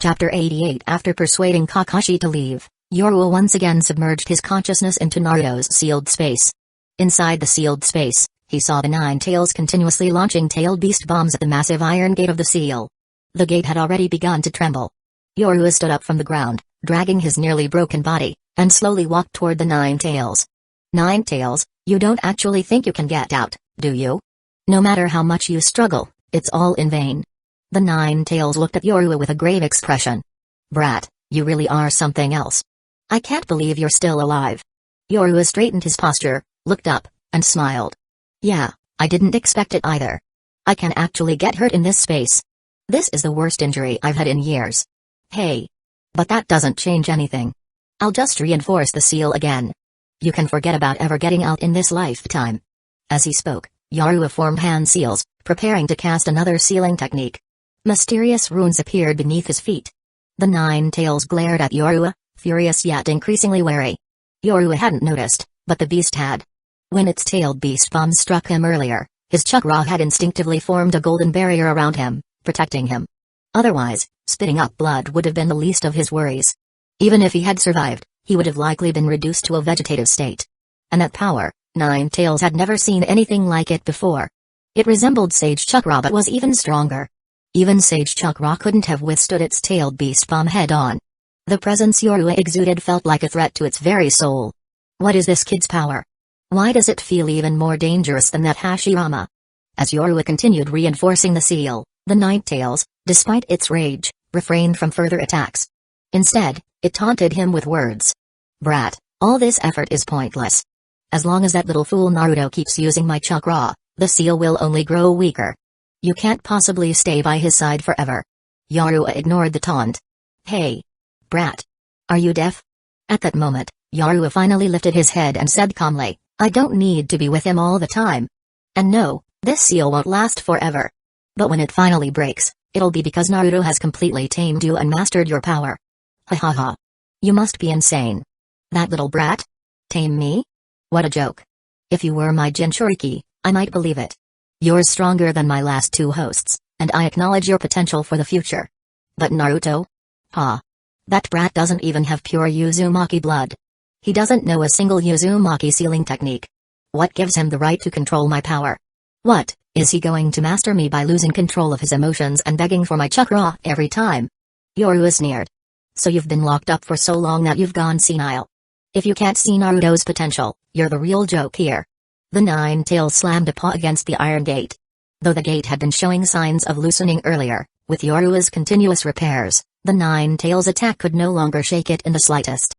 Chapter 88. After persuading Kakashi to leave, Yorua once again submerged his consciousness into Naruto's sealed space. Inside the sealed space, he saw the Nine-Tails continuously launching tailed beast bombs at the massive iron gate of the seal. The gate had already begun to tremble. Yorua stood up from the ground, dragging his nearly broken body, and slowly walked toward the Nine-Tails. Nine-Tails, you don't actually think you can get out, do you? No matter how much you struggle, it's all in vain. The Nine-Tails looked at Yorua with a grave expression. Brat, you really are something else. I can't believe you're still alive. Yorua straightened his posture, looked up, and smiled. Yeah, I didn't expect it either. I can actually get hurt in this space. This is the worst injury I've had in years. Hey. But that doesn't change anything. I'll just reinforce the seal again. You can forget about ever getting out in this lifetime. As he spoke, Yorua formed hand seals, preparing to cast another sealing technique. Mysterious runes appeared beneath his feet. The Nine-Tails glared at Yorua, furious yet increasingly wary. Yorua hadn't noticed, but the beast had. When its tailed beast bomb struck him earlier, his chakra had instinctively formed a golden barrier around him, protecting him. Otherwise, spitting up blood would have been the least of his worries. Even if he had survived, he would have likely been reduced to a vegetative state. And that power, Nine-Tails had never seen anything like it before. It resembled Sage Chakra but was even stronger. Even Sage Chakra couldn't have withstood its tailed beast bomb head-on. The presence Yorua exuded felt like a threat to its very soul. What is this kid's power? Why does it feel even more dangerous than that Hashirama? As Yorua continued reinforcing the seal, the Nine-Tails, despite its rage, refrained from further attacks. Instead, it taunted him with words. Brat, all this effort is pointless. As long as that little fool Naruto keeps using my chakra, the seal will only grow weaker. You can't possibly stay by his side forever. Yorua ignored the taunt. Hey. Brat. Are you deaf? At that moment, Yorua finally lifted his head and said calmly, I don't need to be with him all the time. And no, this seal won't last forever. But when it finally breaks, it'll be because Naruto has completely tamed you and mastered your power. Ha ha ha. You must be insane. That little brat? Tame me? What a joke. If you were my Jinchuriki, I might believe it. You're stronger than my last two hosts, and I acknowledge your potential for the future. But Naruto? Ha. That brat doesn't even have pure Uzumaki blood. He doesn't know a single Uzumaki sealing technique. What gives him the right to control my power? What, is he going to master me by losing control of his emotions and begging for my chakra every time? Yorua sneered. So you've been locked up for so long that you've gone senile. If you can't see Naruto's potential, You're the real joke here. The Nine-Tails slammed a paw against the iron gate. Though the gate had been showing signs of loosening earlier, with Yorua's continuous repairs, the Nine-Tails attack could no longer shake it in the slightest.